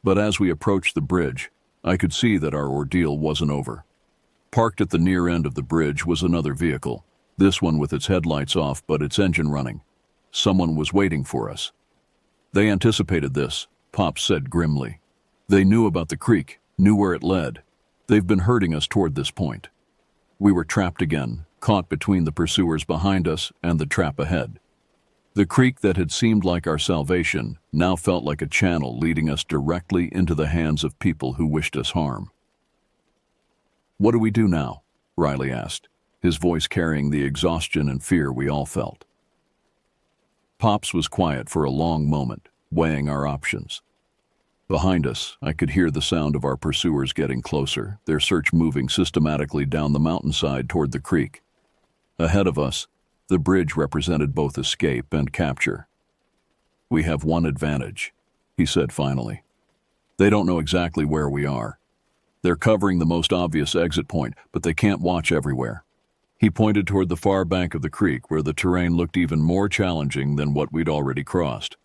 But as we approached the bridge, I could see that our ordeal wasn't over. Parked at the near end of the bridge was another vehicle, this one with its headlights off but its engine running. Someone was waiting for us. "They anticipated this," Pops said grimly. "They knew about the creek, knew where it led. They've been herding us toward this point." We were trapped again, caught between the pursuers behind us and the trap ahead. The creek that had seemed like our salvation now felt like a channel leading us directly into the hands of people who wished us harm. "What do we do now?" Riley asked, his voice carrying the exhaustion and fear we all felt. Pops was quiet for a long moment, weighing our options. Behind us, I could hear the sound of our pursuers getting closer, their search moving systematically down the mountainside toward the creek. Ahead of us, the bridge represented both escape and capture. "We have one advantage," he said finally. "They don't know exactly where we are. They're covering the most obvious exit point, but they can't watch everywhere." He pointed toward the far bank of the creek where the terrain looked even more challenging than what we'd already crossed.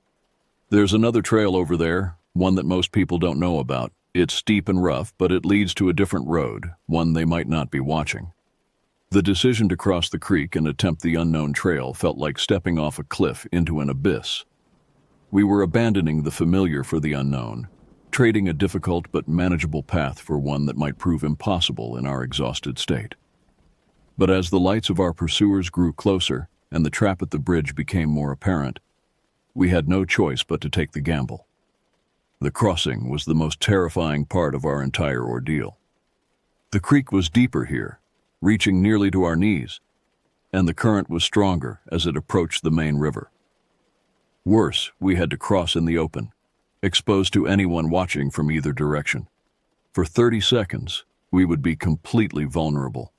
"There's another trail over there, one that most people don't know about. It's steep and rough, but it leads to a different road, one they might not be watching." The decision to cross the creek and attempt the unknown trail felt like stepping off a cliff into an abyss. We were abandoning the familiar for the unknown, trading a difficult but manageable path for one that might prove impossible in our exhausted state. But as the lights of our pursuers grew closer, and the trap at the bridge became more apparent, we had no choice but to take the gamble. The crossing was the most terrifying part of our entire ordeal. The creek was deeper here, reaching nearly to our knees, and the current was stronger as it approached the main river. Worse, we had to cross in the open, exposed to anyone watching from either direction. For 30 seconds, we would be completely vulnerable.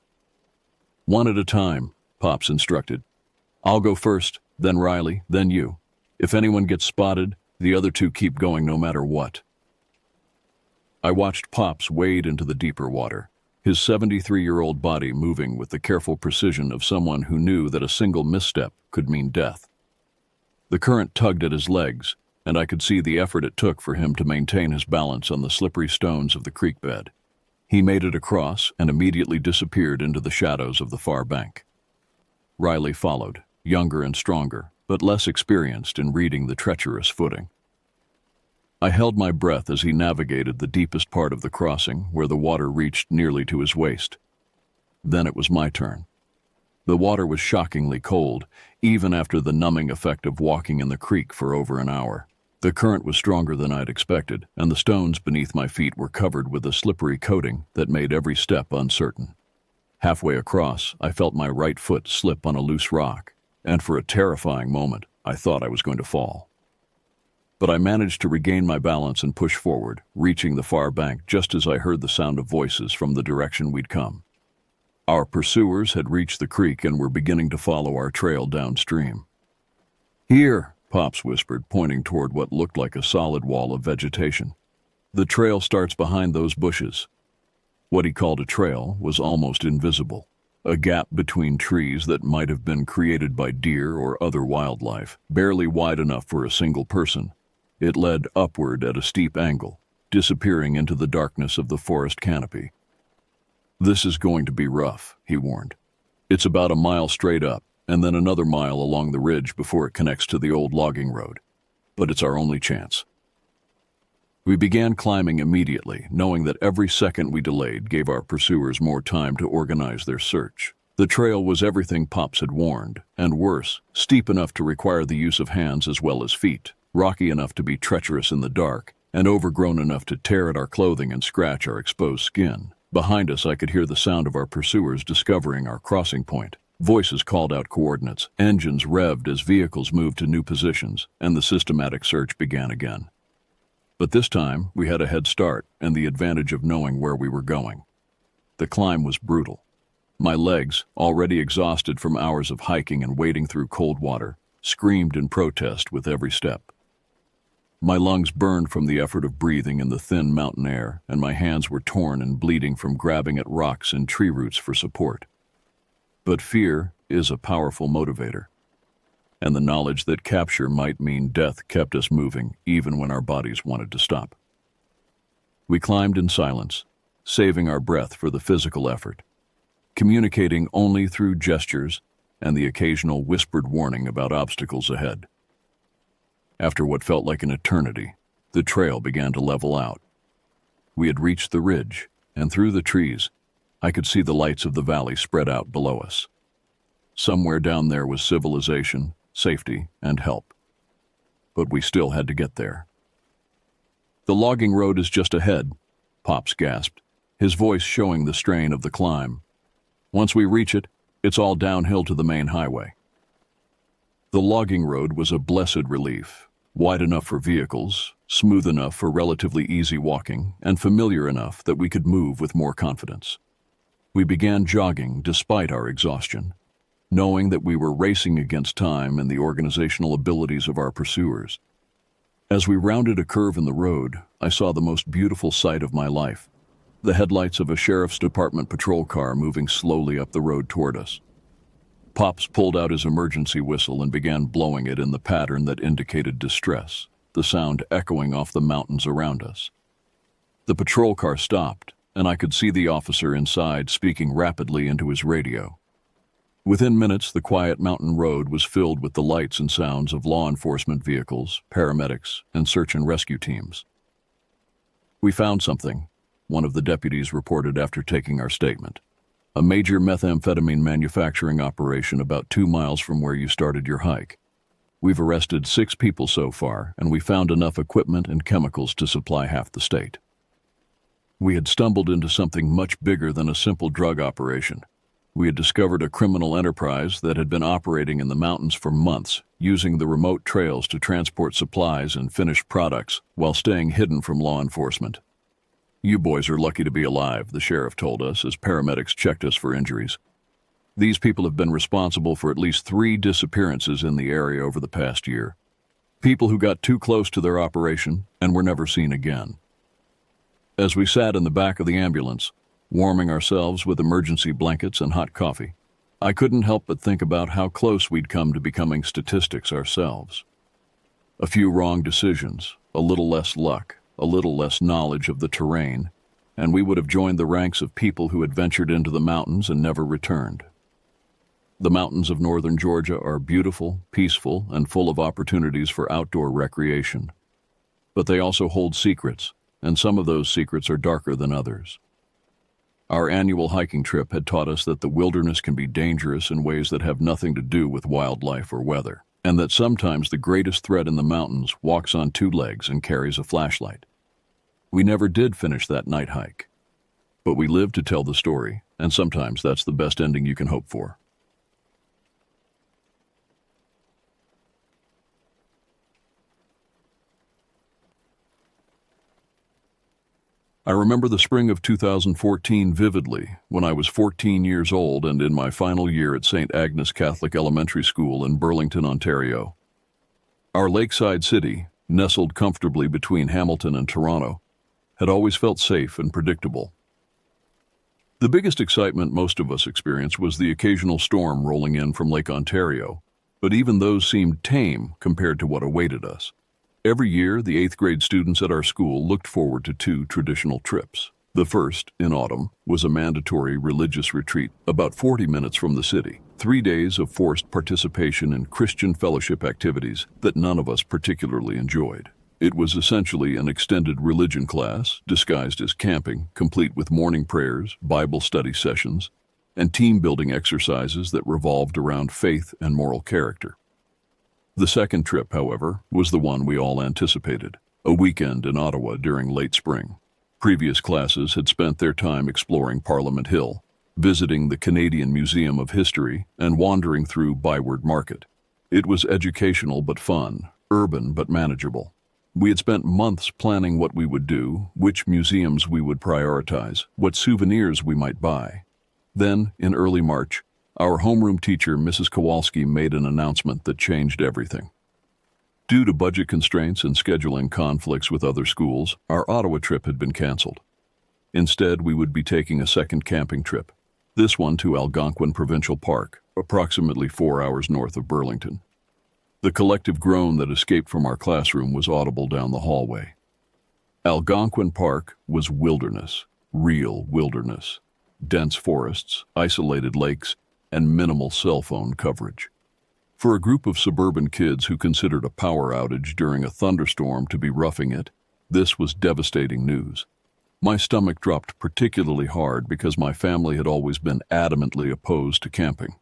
"One at a time," Pops instructed. "I'll go first, then Riley, then you. If anyone gets spotted, the other two keep going no matter what." I watched Pops wade into the deeper water, his 73-year-old body moving with the careful precision of someone who knew that a single misstep could mean death. The current tugged at his legs, and I could see the effort it took for him to maintain his balance on the slippery stones of the creek bed. He made it across and immediately disappeared into the shadows of the far bank. Riley followed, younger and stronger, but less experienced in reading the treacherous footing. I held my breath as he navigated the deepest part of the crossing, where the water reached nearly to his waist. Then it was my turn. The water was shockingly cold, even after the numbing effect of walking in the creek for over an hour. The current was stronger than I'd expected, and the stones beneath my feet were covered with a slippery coating that made every step uncertain. Halfway across, I felt my right foot slip on a loose rock, and for a terrifying moment, I thought I was going to fall. But I managed to regain my balance and push forward, reaching the far bank just as I heard the sound of voices from the direction we'd come. Our pursuers had reached the creek and were beginning to follow our trail downstream. "Here," Pops whispered, pointing toward what looked like a solid wall of vegetation. "The trail starts behind those bushes." What he called a trail was almost invisible, a gap between trees that might have been created by deer or other wildlife, barely wide enough for a single person. It led upward at a steep angle, disappearing into the darkness of the forest canopy. "This is going to be rough," he warned. "It's about a mile straight up, and then another mile along the ridge before it connects to the old logging road. But it's our only chance." We began climbing immediately, knowing that every second we delayed gave our pursuers more time to organize their search. The trail was everything Pops had warned, and worse, steep enough to require the use of hands as well as feet, rocky enough to be treacherous in the dark, and overgrown enough to tear at our clothing and scratch our exposed skin. Behind us, I could hear the sound of our pursuers discovering our crossing point. Voices called out coordinates, engines revved as vehicles moved to new positions, and the systematic search began again. But this time, we had a head start and the advantage of knowing where we were going. The climb was brutal. My legs, already exhausted from hours of hiking and wading through cold water, screamed in protest with every step. My lungs burned from the effort of breathing in the thin mountain air, and my hands were torn and bleeding from grabbing at rocks and tree roots for support. But fear is a powerful motivator, and the knowledge that capture might mean death kept us moving even when our bodies wanted to stop. We climbed in silence, saving our breath for the physical effort, communicating only through gestures and the occasional whispered warning about obstacles ahead. After what felt like an eternity, the trail began to level out. We had reached the ridge, and through the trees, I could see the lights of the valley spread out below us. Somewhere down there was civilization, safety, and help. But we still had to get there. "The logging road is just ahead," Pops gasped, his voice showing the strain of the climb. "Once we reach it, it's all downhill to the main highway." The logging road was a blessed relief, wide enough for vehicles, smooth enough for relatively easy walking, and familiar enough that we could move with more confidence. We began jogging despite our exhaustion, knowing that we were racing against time and the organizational abilities of our pursuers. As we rounded a curve in the road, I saw the most beautiful sight of my life, the headlights of a sheriff's department patrol car moving slowly up the road toward us. Pops pulled out his emergency whistle and began blowing it in the pattern that indicated distress, the sound echoing off the mountains around us. The patrol car stopped, and I could see the officer inside speaking rapidly into his radio. Within minutes, the quiet mountain road was filled with the lights and sounds of law enforcement vehicles, paramedics, and search and rescue teams. "We found something," one of the deputies reported after taking our statement. a major methamphetamine manufacturing operation about 2 miles from where you started your hike. We've arrested 6 people so far, and we found enough equipment and chemicals to supply half the state. We had stumbled into something much bigger than a simple drug operation. We had discovered a criminal enterprise that had been operating in the mountains for months, using the remote trails to transport supplies and finished products while staying hidden from law enforcement. "You boys are lucky to be alive," the sheriff told us as paramedics checked us for injuries. "These people have been responsible for at least 3 disappearances in the area over the past year. People who got too close to their operation and were never seen again." As we sat in the back of the ambulance, warming ourselves with emergency blankets and hot coffee, I couldn't help but think about how close we'd come to becoming statistics ourselves. A few wrong decisions, a little less luck, a little less knowledge of the terrain, and we would have joined the ranks of people who had ventured into the mountains and never returned. The mountains of northern Georgia are beautiful, peaceful, and full of opportunities for outdoor recreation. But they also hold secrets, and some of those secrets are darker than others. Our annual hiking trip had taught us that the wilderness can be dangerous in ways that have nothing to do with wildlife or weather, and that sometimes the greatest threat in the mountains walks on 2 legs and carries a flashlight. We never did finish that night hike, but we lived to tell the story, and sometimes that's the best ending you can hope for. I remember the spring of 2014 vividly, when I was 14 years old and in my final year at St. Agnes Catholic Elementary School in Burlington, Ontario. Our lakeside city, nestled comfortably between Hamilton and Toronto, had always felt safe and predictable. The biggest excitement most of us experienced was the occasional storm rolling in from Lake Ontario, but even those seemed tame compared to what awaited us. Every year, the 8th grade students at our school looked forward to 2 traditional trips. The first, in autumn, was a mandatory religious retreat about 40 minutes from the city. 3 days of forced participation in Christian fellowship activities that none of us particularly enjoyed. It was essentially an extended religion class disguised as camping, complete with morning prayers, Bible study sessions, and team-building exercises that revolved around faith and moral character. The second trip, however, was the one we all anticipated, a weekend in Ottawa during late spring. Previous classes had spent their time exploring Parliament Hill, visiting the Canadian Museum of History, and wandering through Byward Market. It was educational but fun, urban but manageable. We had spent months planning what we would do, which museums we would prioritize, what souvenirs we might buy. Then, in early March, our homeroom teacher, Mrs. Kowalski, made an announcement that changed everything. Due to budget constraints and scheduling conflicts with other schools, our Ottawa trip had been canceled. Instead, we would be taking a second camping trip, this one to Algonquin Provincial Park, approximately 4 hours north of Burlington. The collective groan that escaped from our classroom was audible down the hallway. Algonquin Park was wilderness, real wilderness, dense forests, isolated lakes, and minimal cell phone coverage. For a group of suburban kids who considered a power outage during a thunderstorm to be roughing it, this was devastating news. My stomach dropped particularly hard because my family had always been adamantly opposed to camping.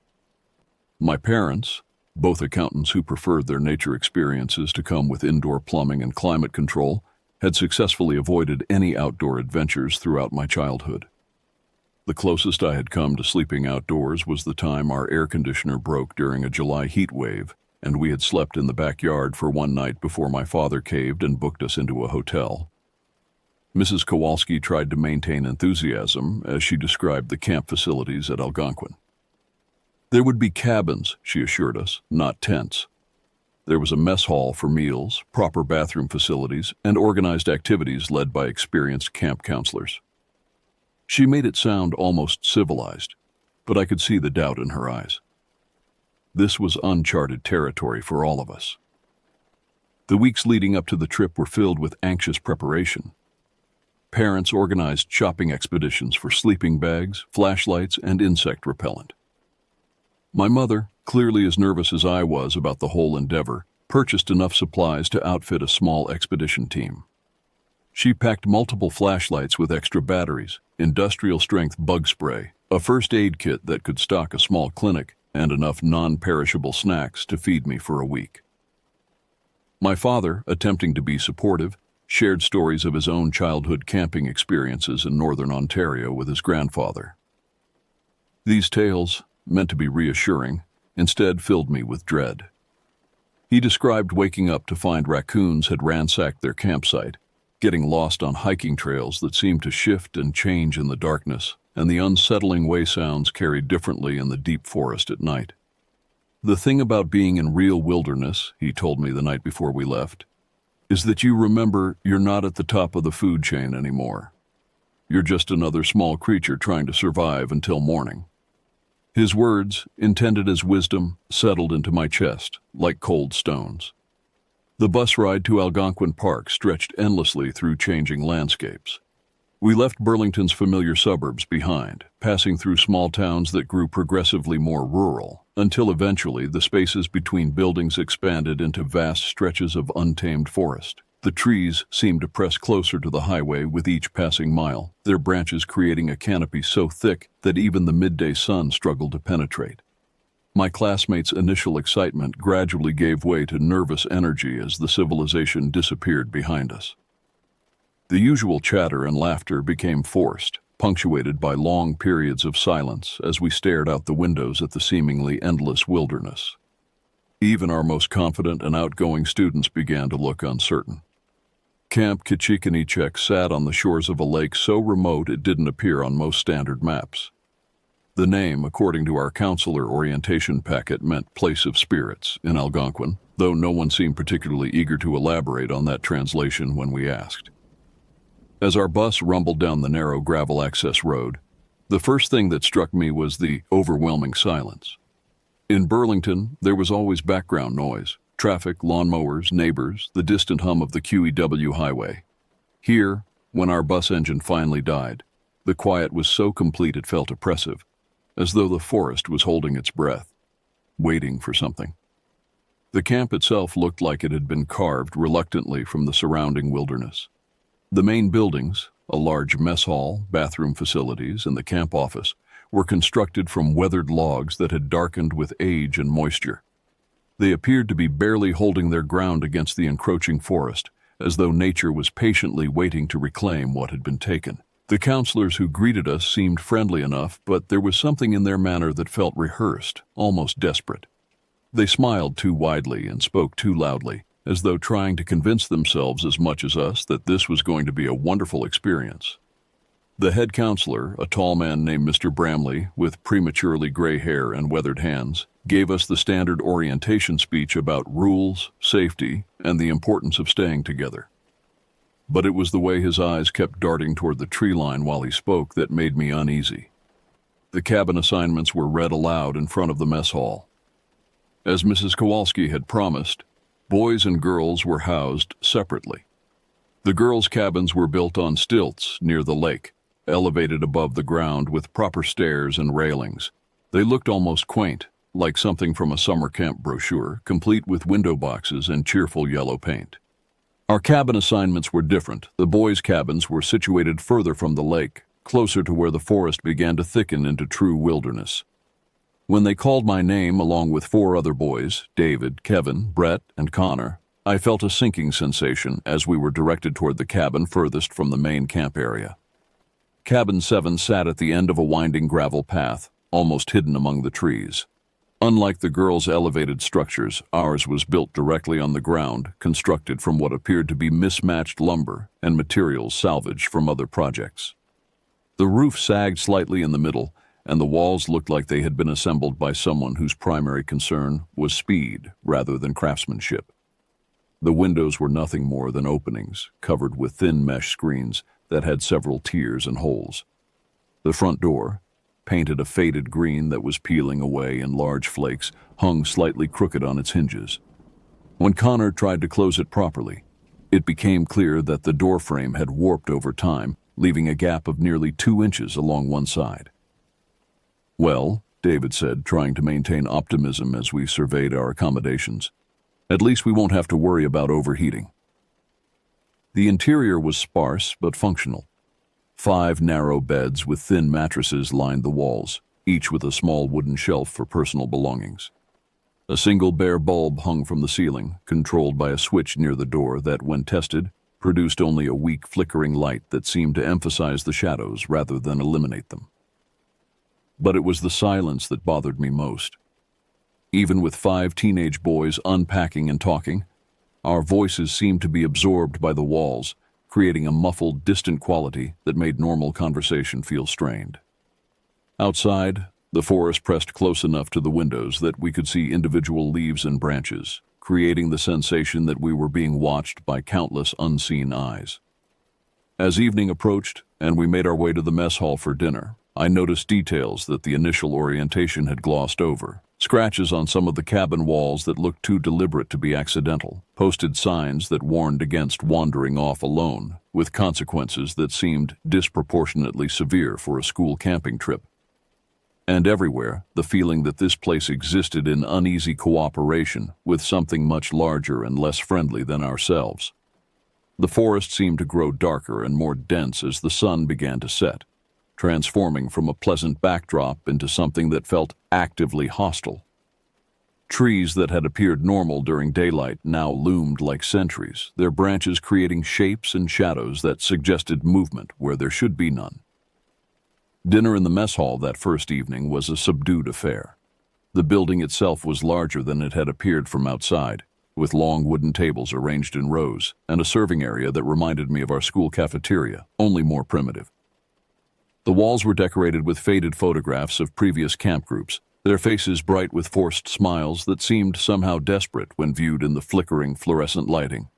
My parents, both accountants who preferred their nature experiences to come with indoor plumbing and climate control, had successfully avoided any outdoor adventures throughout my childhood. The closest I had come to sleeping outdoors was the time our air conditioner broke during a July heat wave, and we had slept in the backyard for one night before my father caved and booked us into a hotel. Mrs. Kowalski tried to maintain enthusiasm as she described the camp facilities at Algonquin. There would be cabins, she assured us, not tents. There was a mess hall for meals, proper bathroom facilities, and organized activities led by experienced camp counselors. She made it sound almost civilized, but I could see the doubt in her eyes. This was uncharted territory for all of us. The weeks leading up to the trip were filled with anxious preparation. Parents organized shopping expeditions for sleeping bags, flashlights, and insect repellent. My mother, clearly as nervous as I was about the whole endeavor, purchased enough supplies to outfit a small expedition team. She packed multiple flashlights with extra batteries, industrial-strength bug spray, a first aid kit that could stock a small clinic, and enough non-perishable snacks to feed me for a week. My father, attempting to be supportive, shared stories of his own childhood camping experiences in northern Ontario with his grandfather. These tales, meant to be reassuring, instead filled me with dread. He described waking up to find raccoons had ransacked their campsite, getting lost on hiking trails that seemed to shift and change in the darkness, and the unsettling way sounds carried differently in the deep forest at night. The thing about being in real wilderness, he told me the night before we left, is that you remember you're not at the top of the food chain anymore. You're just another small creature trying to survive until morning. His words, intended as wisdom, settled into my chest like cold stones. The bus ride to Algonquin Park stretched endlessly through changing landscapes. We left Burlington's familiar suburbs behind, passing through small towns that grew progressively more rural, until eventually the spaces between buildings expanded into vast stretches of untamed forest. The trees seemed to press closer to the highway with each passing mile, their branches creating a canopy so thick that even the midday sun struggled to penetrate. My classmates' initial excitement gradually gave way to nervous energy as the civilization disappeared behind us. The usual chatter and laughter became forced, punctuated by long periods of silence as we stared out the windows at the seemingly endless wilderness. Even our most confident and outgoing students began to look uncertain. Camp Kachikanichek sat on the shores of a lake so remote it didn't appear on most standard maps. The name, according to our counselor orientation packet, meant Place of Spirits in Algonquin, though no one seemed particularly eager to elaborate on that translation when we asked. As our bus rumbled down the narrow gravel access road, the first thing that struck me was the overwhelming silence. In Burlington, there was always background noise, traffic, lawnmowers, neighbors, the distant hum of the QEW highway. Here, when our bus engine finally died, the quiet was so complete it felt oppressive, as though the forest was holding its breath, waiting for something. The camp itself looked like it had been carved reluctantly from the surrounding wilderness. The main buildings, a large mess hall, bathroom facilities, and the camp office, were constructed from weathered logs that had darkened with age and moisture. They appeared to be barely holding their ground against the encroaching forest, as though nature was patiently waiting to reclaim what had been taken. The counselors who greeted us seemed friendly enough, but there was something in their manner that felt rehearsed, almost desperate. They smiled too widely and spoke too loudly, as though trying to convince themselves as much as us that this was going to be a wonderful experience. The head counselor, a tall man named Mr. Bramley, with prematurely gray hair and weathered hands, gave us the standard orientation speech about rules, safety, and the importance of staying together. But it was the way his eyes kept darting toward the tree line while he spoke that made me uneasy. The cabin assignments were read aloud in front of the mess hall. As Mrs. Kowalski had promised, boys and girls were housed separately. The girls' cabins were built on stilts near the lake, elevated above the ground with proper stairs and railings. They looked almost quaint, like something from a summer camp brochure, complete with window boxes and cheerful yellow paint. Our cabin assignments were different. The boys' cabins were situated further from the lake, closer to where the forest began to thicken into true wilderness. When they called my name along with 4 other boys, David, Kevin, Brett, and Connor, I felt a sinking sensation as we were directed toward the cabin furthest from the main camp area. Cabin 7 sat at the end of a winding gravel path, almost hidden among the trees. Unlike the girls' elevated structures, ours was built directly on the ground, constructed from what appeared to be mismatched lumber and materials salvaged from other projects. The roof sagged slightly in the middle, and the walls looked like they had been assembled by someone whose primary concern was speed rather than craftsmanship. The windows were nothing more than openings, covered with thin mesh screens that had several tiers and holes. The front door, painted a faded green that was peeling away in large flakes, hung slightly crooked on its hinges. When Connor tried to close it properly, it became clear that the door frame had warped over time, leaving a gap of nearly 2 inches along one side. "Well," David said, trying to maintain optimism as we surveyed our accommodations, "at least we won't have to worry about overheating." The interior was sparse but functional. 5 narrow beds with thin mattresses lined the walls, each with a small wooden shelf for personal belongings. A single bare bulb hung from the ceiling, controlled by a switch near the door that, when tested, produced only a weak flickering light that seemed to emphasize the shadows rather than eliminate them. But it was the silence that bothered me most. Even with 5 teenage boys unpacking and talking, our voices seemed to be absorbed by the walls, creating a muffled, distant quality that made normal conversation feel strained. Outside, the forest pressed close enough to the windows that we could see individual leaves and branches, creating the sensation that we were being watched by countless unseen eyes. As evening approached and we made our way to the mess hall for dinner, I noticed details that the initial orientation had glossed over. Scratches on some of the cabin walls that looked too deliberate to be accidental, posted signs that warned against wandering off alone, with consequences that seemed disproportionately severe for a school camping trip. And everywhere, the feeling that this place existed in uneasy cooperation with something much larger and less friendly than ourselves. The forest seemed to grow darker and more dense as the sun began to set, transforming from a pleasant backdrop into something that felt actively hostile. Trees that had appeared normal during daylight now loomed like sentries, their branches creating shapes and shadows that suggested movement where there should be none. Dinner in the mess hall that first evening was a subdued affair. The building itself was larger than it had appeared from outside, with long wooden tables arranged in rows, and a serving area that reminded me of our school cafeteria, only more primitive. The walls were decorated with faded photographs of previous camp groups, their faces bright with forced smiles that seemed somehow desperate when viewed in the flickering fluorescent lighting.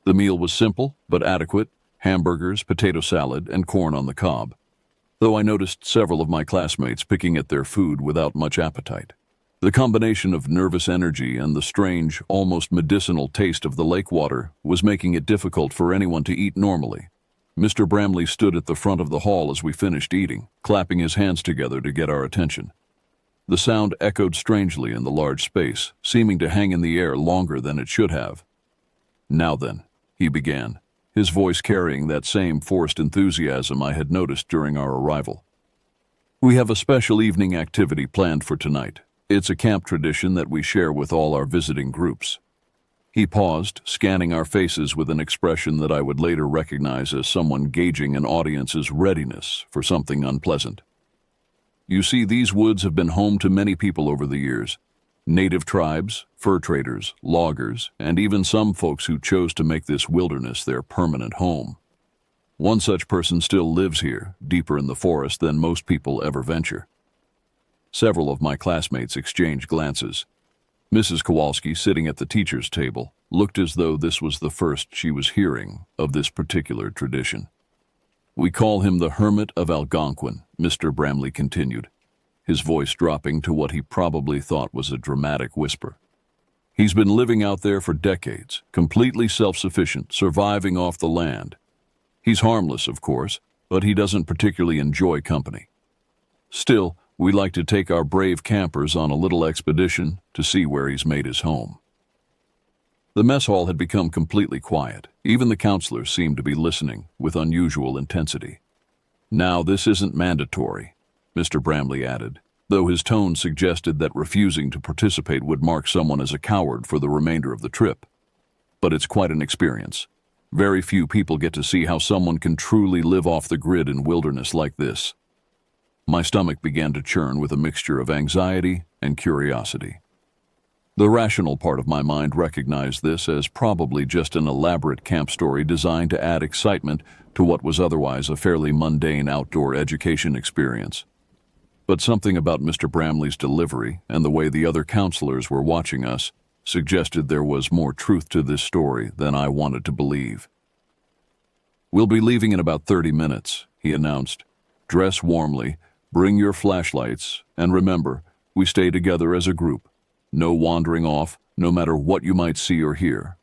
The meal was simple but adequate: hamburgers, potato salad, and corn on the cob, though I noticed several of my classmates picking at their food without much appetite. The combination of nervous energy and the strange, almost medicinal taste of the lake water was making it difficult for anyone to eat normally. Mr. Bramley stood at the front of the hall as we finished eating, clapping his hands together to get our attention. The sound echoed strangely in the large space, seeming to hang in the air longer than it should have. "Now then," he began, his voice carrying that same forced enthusiasm I had noticed during our arrival. "We have a special evening activity planned for tonight. It's a camp tradition that we share with all our visiting groups." He paused, scanning our faces with an expression that I would later recognize as someone gauging an audience's readiness for something unpleasant. "You see, these woods have been home to many people over the years. Native tribes, fur traders, loggers, and even some folks who chose to make this wilderness their permanent home. One such person still lives here, deeper in the forest than most people ever venture." Several of my classmates exchanged glances. Mrs. Kowalski, sitting at the teacher's table, looked as though this was the first she was hearing of this particular tradition. "We call him the Hermit of Algonquin," Mr. Bramley continued, his voice dropping to what he probably thought was a dramatic whisper. "He's been living out there for decades, completely self-sufficient, surviving off the land. He's harmless, of course, but he doesn't particularly enjoy company. Still, we like to take our brave campers on a little expedition to see where he's made his home." The mess hall had become completely quiet. Even the counselors seemed to be listening with unusual intensity. "Now, this isn't mandatory," Mr. Bramley added, though his tone suggested that refusing to participate would mark someone as a coward for the remainder of the trip. "But it's quite an experience. Very few people get to see how someone can truly live off the grid in wilderness like this." My stomach began to churn with a mixture of anxiety and curiosity. The rational part of my mind recognized this as probably just an elaborate camp story designed to add excitement to what was otherwise a fairly mundane outdoor education experience. But something about Mr. Bramley's delivery and the way the other counselors were watching us suggested there was more truth to this story than I wanted to believe. "We'll be leaving in about 30 minutes, he announced. "Dress warmly, bring your flashlights, and remember, we stay together as a group. No wandering off, no matter what you might see or hear."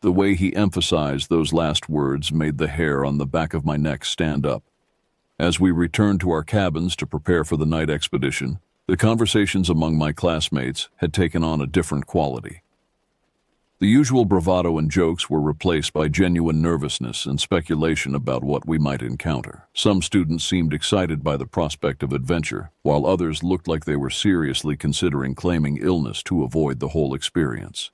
The way he emphasized those last words made the hair on the back of my neck stand up. As we returned to our cabins to prepare for the night expedition, the conversations among my classmates had taken on a different quality. The usual bravado and jokes were replaced by genuine nervousness and speculation about what we might encounter. Some students seemed excited by the prospect of adventure, while others looked like they were seriously considering claiming illness to avoid the whole experience.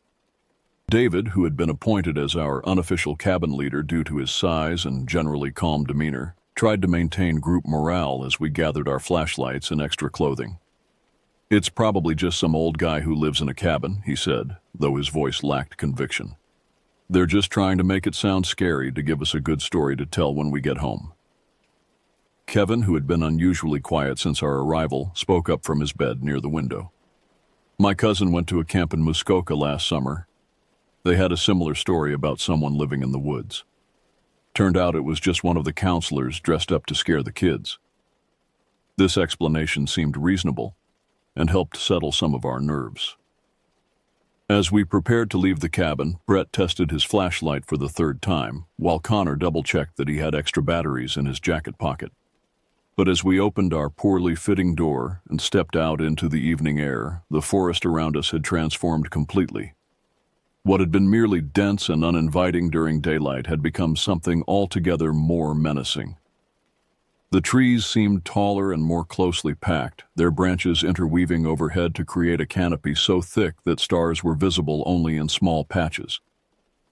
David, who had been appointed as our unofficial cabin leader due to his size and generally calm demeanor, tried to maintain group morale as we gathered our flashlights and extra clothing. "It's probably just some old guy who lives in a cabin," he said, though his voice lacked conviction. "They're just trying to make it sound scary to give us a good story to tell when we get home." Kevin, who had been unusually quiet since our arrival, spoke up from his bed near the window. "My cousin went to a camp in Muskoka last summer. They had a similar story about someone living in the woods. Turned out it was just one of the counselors dressed up to scare the kids." This explanation seemed reasonable and helped settle some of our nerves. As we prepared to leave the cabin, Brett tested his flashlight for the third time, while Connor double-checked that he had extra batteries in his jacket pocket. But as we opened our poorly fitting door and stepped out into the evening air, the forest around us had transformed completely. What had been merely dense and uninviting during daylight had become something altogether more menacing. The trees seemed taller and more closely packed, their branches interweaving overhead to create a canopy so thick that stars were visible only in small patches.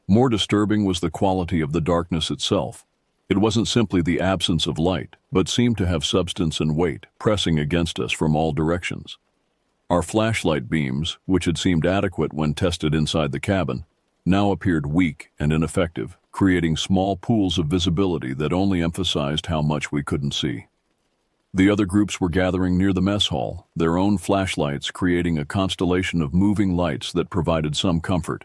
More disturbing was the quality of the darkness itself. It wasn't simply the absence of light, but seemed to have substance and weight, pressing against us from all directions. Our flashlight beams, which had seemed adequate when tested inside the cabin, now appeared weak and ineffective, creating small pools of visibility that only emphasized how much we couldn't see. The other groups were gathering near the mess hall, their own flashlights creating a constellation of moving lights that provided some comfort.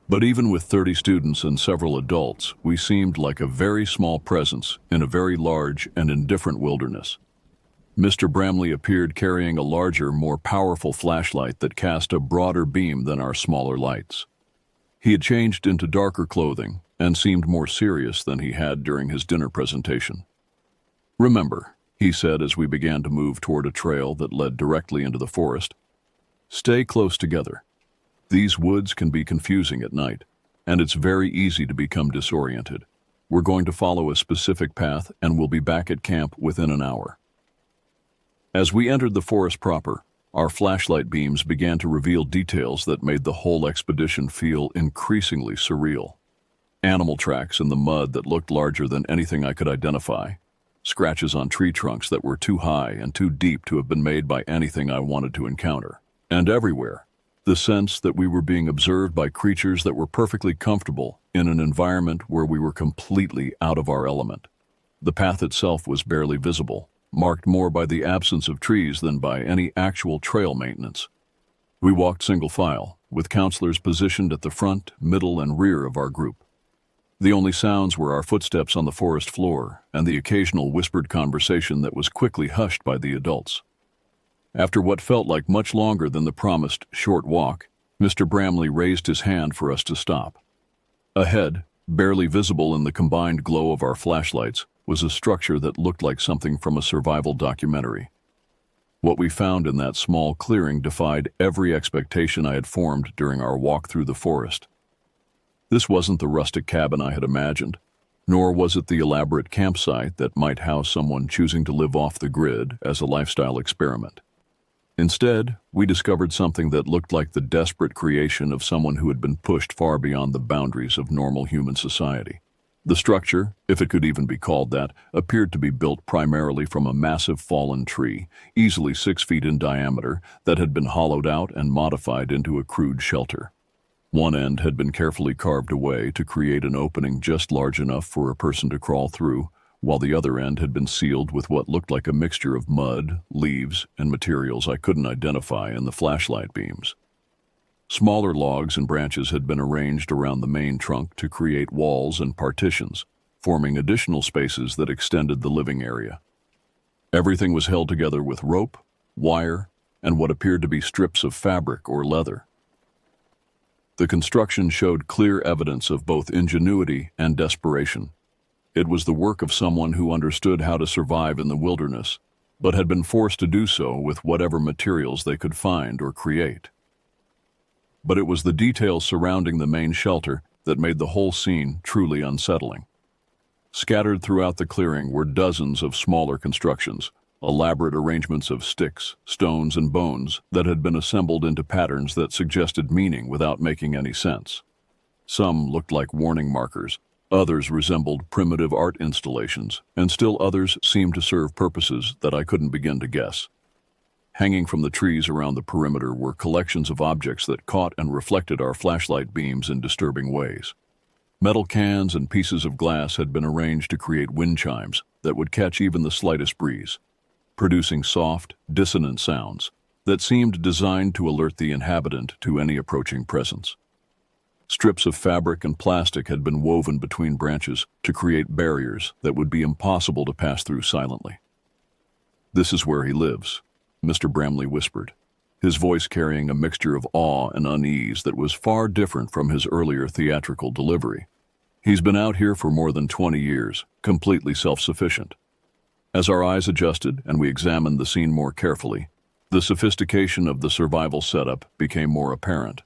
But even with 30 students and several adults, we seemed like a very small presence in a very large and indifferent wilderness. Mr. Bramley appeared carrying a larger, more powerful flashlight that cast a broader beam than our smaller lights. He had changed into darker clothing and seemed more serious than he had during his dinner presentation. "Remember," he said as we began to move toward a trail that led directly into the forest, "stay close together. These woods can be confusing at night, and it's very easy to become disoriented. We're going to follow a specific path and we'll be back at camp within an hour." As we entered the forest proper, our flashlight beams began to reveal details that made the whole expedition feel increasingly surreal. Animal tracks in the mud that looked larger than anything I could identify, scratches on tree trunks that were too high and too deep to have been made by anything I wanted to encounter. And everywhere, the sense that we were being observed by creatures that were perfectly comfortable in an environment where we were completely out of our element. The path itself was barely visible, marked more by the absence of trees than by any actual trail maintenance. We walked single file, with counselors positioned at the front, middle, and rear of our group. The only sounds were our footsteps on the forest floor and the occasional whispered conversation that was quickly hushed by the adults. After what felt like much longer than the promised short walk, Mr. Bramley raised his hand for us to stop. Ahead, barely visible in the combined glow of our flashlights, was a structure that looked like something from a survival documentary. What we found in that small clearing defied every expectation I had formed during our walk through the forest. This wasn't the rustic cabin I had imagined, nor was it the elaborate campsite that might house someone choosing to live off the grid as a lifestyle experiment. Instead, we discovered something that looked like the desperate creation of someone who had been pushed far beyond the boundaries of normal human society. The structure, if it could even be called that, appeared to be built primarily from a massive fallen tree, easily 6 feet in diameter, that had been hollowed out and modified into a crude shelter. One end had been carefully carved away to create an opening just large enough for a person to crawl through, while the other end had been sealed with what looked like a mixture of mud, leaves, and materials I couldn't identify in the flashlight beams. Smaller logs and branches had been arranged around the main trunk to create walls and partitions, forming additional spaces that extended the living area. Everything was held together with rope, wire, and what appeared to be strips of fabric or leather. The construction showed clear evidence of both ingenuity and desperation. It was the work of someone who understood how to survive in the wilderness, but had been forced to do so with whatever materials they could find or create. but it was the details surrounding the main shelter that made the whole scene truly unsettling. Scattered throughout the clearing were dozens of smaller constructions, elaborate arrangements of sticks, stones, and bones that had been assembled into patterns that suggested meaning without making any sense. Some looked like warning markers, others resembled primitive art installations, and still others seemed to serve purposes that I couldn't begin to guess. Hanging from the trees around the perimeter were collections of objects that caught and reflected our flashlight beams in disturbing ways. Metal cans and pieces of glass had been arranged to create wind chimes that would catch even the slightest breeze, producing soft, dissonant sounds that seemed designed to alert the inhabitant to any approaching presence. Strips of fabric and plastic had been woven between branches to create barriers that would be impossible to pass through silently. "This is where he lives," Mr. Bramley whispered, his voice carrying a mixture of awe and unease that was far different from his earlier theatrical delivery. "He's been out here for more than 20 years, completely self-sufficient." As our eyes adjusted and we examined the scene more carefully, the sophistication of the survival setup became more apparent.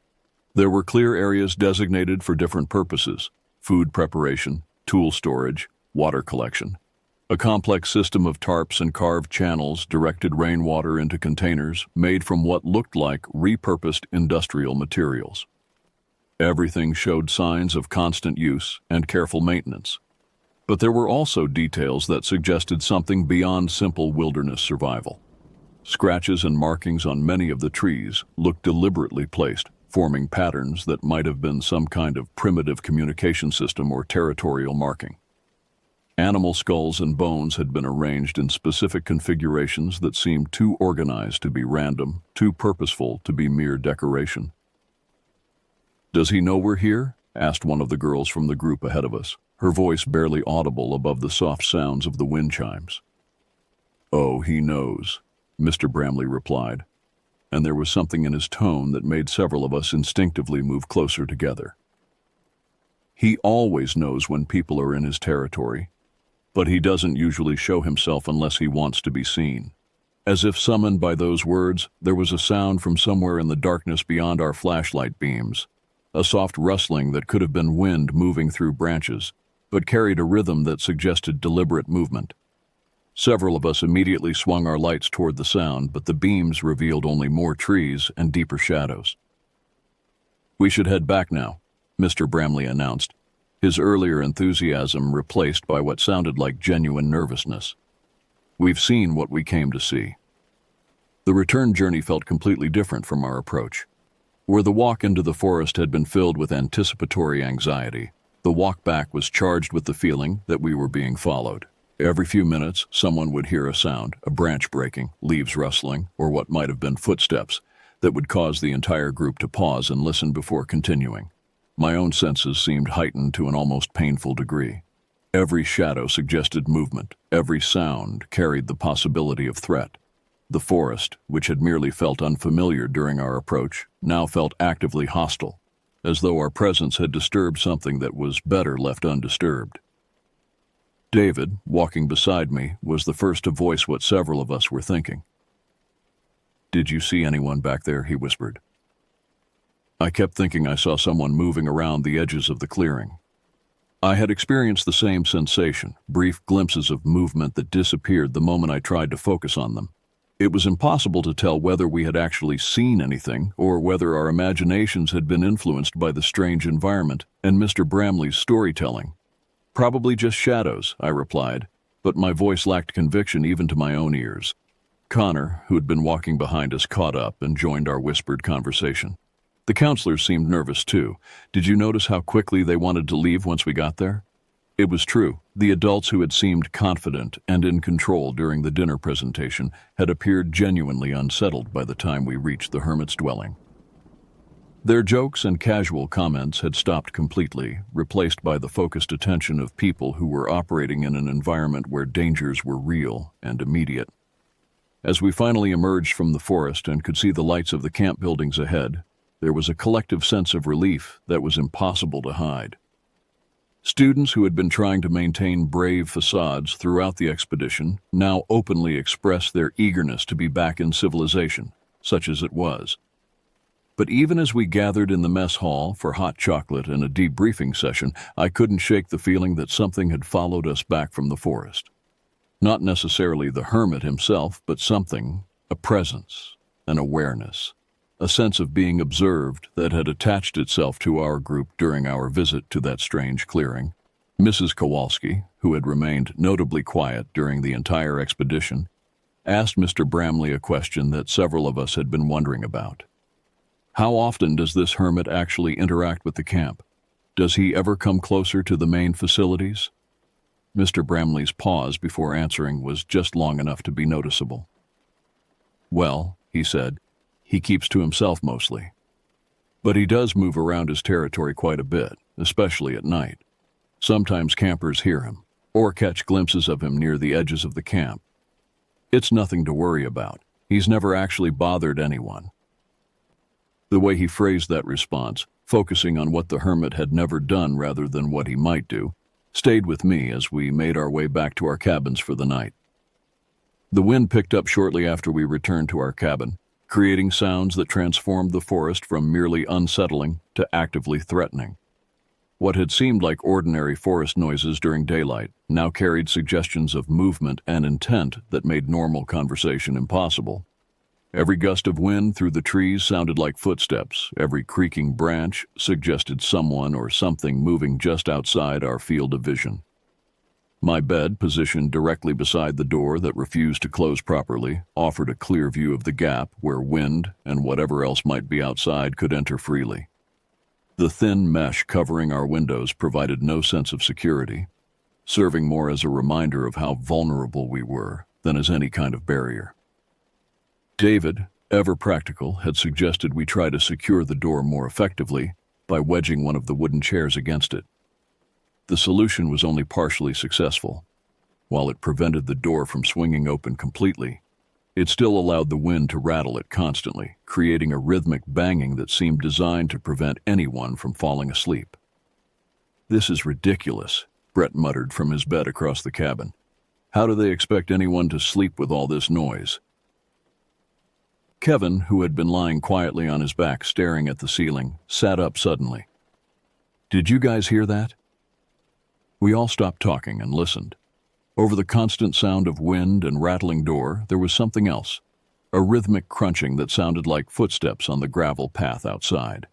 There were clear areas designated for different purposes: food preparation, tool storage, water collection. A complex system of tarps and carved channels directed rainwater into containers made from what looked like repurposed industrial materials. Everything showed signs of constant use and careful maintenance. But there were also details that suggested something beyond simple wilderness survival. Scratches and markings on many of the trees looked deliberately placed, forming patterns that might have been some kind of primitive communication system or territorial marking. Animal skulls and bones had been arranged in specific configurations that seemed too organized to be random, too purposeful to be mere decoration. "Does he know we're here?" asked one of the girls from the group ahead of us, her voice barely audible above the soft sounds of the wind chimes. "Oh, he knows," Mr. Bramley replied, and there was something in his tone that made several of us instinctively move closer together. "He always knows when people are in his territory, but he doesn't usually show himself unless he wants to be seen." As if summoned by those words, there was a sound from somewhere in the darkness beyond our flashlight beams, a soft rustling that could have been wind moving through branches, but carried a rhythm that suggested deliberate movement. Several of us immediately swung our lights toward the sound, but the beams revealed only more trees and deeper shadows. "We should head back now," Mr. Bramley announced, his earlier enthusiasm replaced by what sounded like genuine nervousness. "We've seen what we came to see." The return journey felt completely different from our approach. Where the walk into the forest had been filled with anticipatory anxiety, the walk back was charged with the feeling that we were being followed. Every few minutes, someone would hear a sound, a branch breaking, leaves rustling, or what might have been footsteps, that would cause the entire group to pause and listen before continuing. My own senses seemed heightened to an almost painful degree. Every shadow suggested movement, every sound carried the possibility of threat. The forest, which had merely felt unfamiliar during our approach, now felt actively hostile, as though our presence had disturbed something that was better left undisturbed. David, walking beside me, was the first to voice what several of us were thinking. "Did you see anyone back there?" he whispered. I kept thinking I saw someone moving around the edges of the clearing. I had experienced the same sensation, brief glimpses of movement that disappeared the moment I tried to focus on them. It was impossible to tell whether we had actually seen anything or whether our imaginations had been influenced by the strange environment and Mr. Bramley's storytelling. "Probably just shadows," I replied, but my voice lacked conviction even to my own ears. Connor, who had been walking behind us, caught up and joined our whispered conversation. The counselors seemed nervous too. "Did you notice how quickly they wanted to leave once we got there?" It was true. The adults who had seemed confident and in control during the dinner presentation had appeared genuinely unsettled by the time we reached the hermit's dwelling. Their jokes and casual comments had stopped completely, replaced by the focused attention of people who were operating in an environment where dangers were real and immediate. As we finally emerged from the forest and could see the lights of the camp buildings ahead, there was a collective sense of relief that was impossible to hide. Students who had been trying to maintain brave facades throughout the expedition now openly expressed their eagerness to be back in civilization, such as it was. But even as we gathered in the mess hall for hot chocolate and a debriefing session, I couldn't shake the feeling that something had followed us back from the forest. Not necessarily the hermit himself, but something, a presence, an awareness, a sense of being observed that had attached itself to our group during our visit to that strange clearing. Mrs. Kowalski, who had remained notably quiet during the entire expedition, asked Mr. Bramley a question that several of us had been wondering about. How often does this hermit actually interact with the camp? Does he ever come closer to the main facilities? Mr. Bramley's pause before answering was just long enough to be noticeable. Well, he said, he keeps to himself mostly. But he does move around his territory quite a bit, especially at night. Sometimes campers hear him, or catch glimpses of him near the edges of the camp. It's nothing to worry about. He's never actually bothered anyone. The way he phrased that response, focusing on what the hermit had never done rather than what he might do, stayed with me as we made our way back to our cabins for the night. The wind picked up shortly after we returned to our cabin, creating sounds that transformed the forest from merely unsettling to actively threatening. What had seemed like ordinary forest noises during daylight now carried suggestions of movement and intent that made normal conversation impossible. Every gust of wind through the trees sounded like footsteps. Every creaking branch suggested someone or something moving just outside our field of vision. My bed, positioned directly beside the door that refused to close properly, offered a clear view of the gap where wind and whatever else might be outside could enter freely. The thin mesh covering our windows provided no sense of security, serving more as a reminder of how vulnerable we were than as any kind of barrier. David, ever practical, had suggested we try to secure the door more effectively by wedging one of the wooden chairs against it. The solution was only partially successful. While it prevented the door from swinging open completely, it still allowed the wind to rattle it constantly, creating a rhythmic banging that seemed designed to prevent anyone from falling asleep. "This is ridiculous," Brett muttered from his bed across the cabin. "How do they expect anyone to sleep with all this noise?" Kevin, who had been lying quietly on his back staring at the ceiling, sat up suddenly. "Did you guys hear that?" We all stopped talking and listened. Over the constant sound of wind and rattling door, there was something else, a rhythmic crunching that sounded like footsteps on the gravel path outside.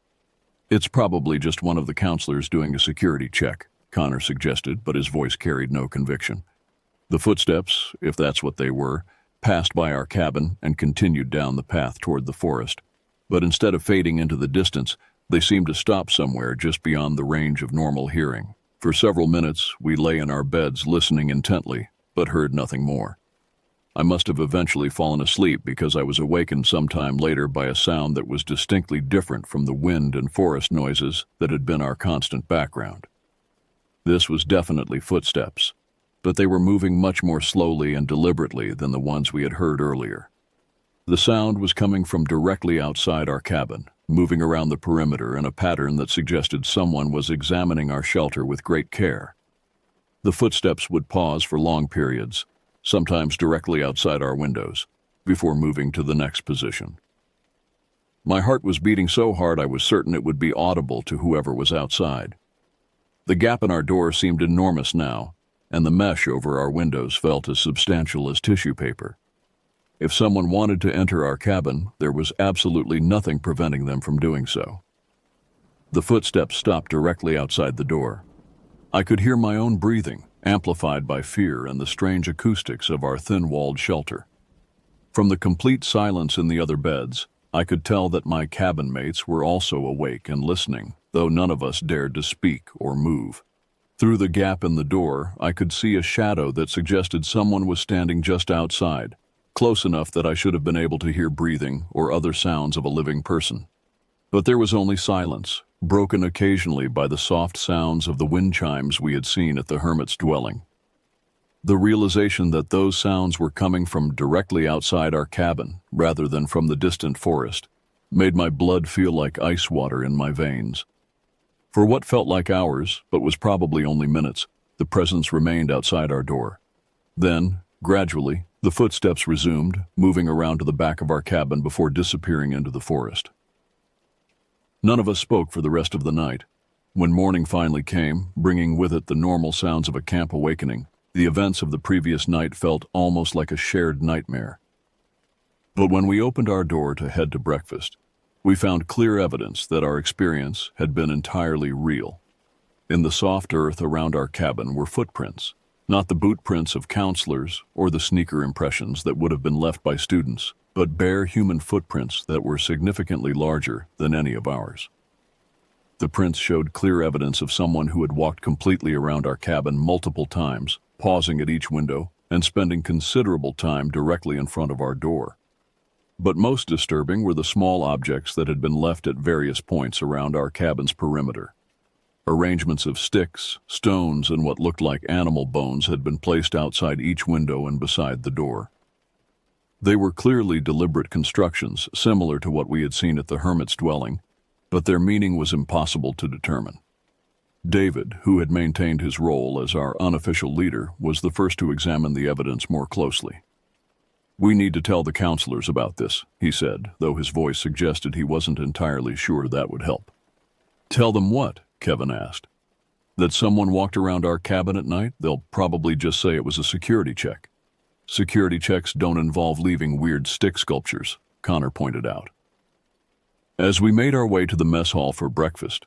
"It's probably just one of the counselors doing a security check," Connor suggested, but his voice carried no conviction. The footsteps, if that's what they were, passed by our cabin and continued down the path toward the forest, but instead of fading into the distance, they seemed to stop somewhere just beyond the range of normal hearing. For several minutes, we lay in our beds listening intently, but heard nothing more. I must have eventually fallen asleep because I was awakened sometime later by a sound that was distinctly different from the wind and forest noises that had been our constant background. This was definitely footsteps, but they were moving much more slowly and deliberately than the ones we had heard earlier. The sound was coming from directly outside our cabin, moving around the perimeter in a pattern that suggested someone was examining our shelter with great care. The footsteps would pause for long periods, sometimes directly outside our windows, before moving to the next position. My heart was beating so hard I was certain it would be audible to whoever was outside. The gap in our door seemed enormous now, and the mesh over our windows felt as substantial as tissue paper. If someone wanted to enter our cabin, there was absolutely nothing preventing them from doing so. The footsteps stopped directly outside the door. I could hear my own breathing, amplified by fear and the strange acoustics of our thin-walled shelter. From the complete silence in the other beds, I could tell that my cabin mates were also awake and listening, though none of us dared to speak or move. Through the gap in the door, I could see a shadow that suggested someone was standing just outside, close enough that I should have been able to hear breathing or other sounds of a living person. But there was only silence, broken occasionally by the soft sounds of the wind chimes we had seen at the hermit's dwelling. The realization that those sounds were coming from directly outside our cabin, rather than from the distant forest, made my blood feel like ice water in my veins. For what felt like hours, but was probably only minutes, the presence remained outside our door. Then, gradually, the footsteps resumed, moving around to the back of our cabin before disappearing into the forest. None of us spoke for the rest of the night. When morning finally came, bringing with it the normal sounds of a camp awakening, the events of the previous night felt almost like a shared nightmare. But when we opened our door to head to breakfast, we found clear evidence that our experience had been entirely real. In the soft earth around our cabin were footprints, not the boot prints of counselors or the sneaker impressions that would have been left by students, but bare human footprints that were significantly larger than any of ours. The prints showed clear evidence of someone who had walked completely around our cabin multiple times, pausing at each window and spending considerable time directly in front of our door. But most disturbing were the small objects that had been left at various points around our cabin's perimeter. Arrangements of sticks, stones, and what looked like animal bones had been placed outside each window and beside the door. They were clearly deliberate constructions, similar to what we had seen at the hermit's dwelling, but their meaning was impossible to determine. David, who had maintained his role as our unofficial leader, was the first to examine the evidence more closely. "We need to tell the counselors about this," he said, though his voice suggested he wasn't entirely sure that would help. "Tell them what?" Kevin asked. "That someone walked around our cabin at night? They'll probably just say it was a security check." "Security checks don't involve leaving weird stick sculptures," Connor pointed out. As we made our way to the mess hall for breakfast,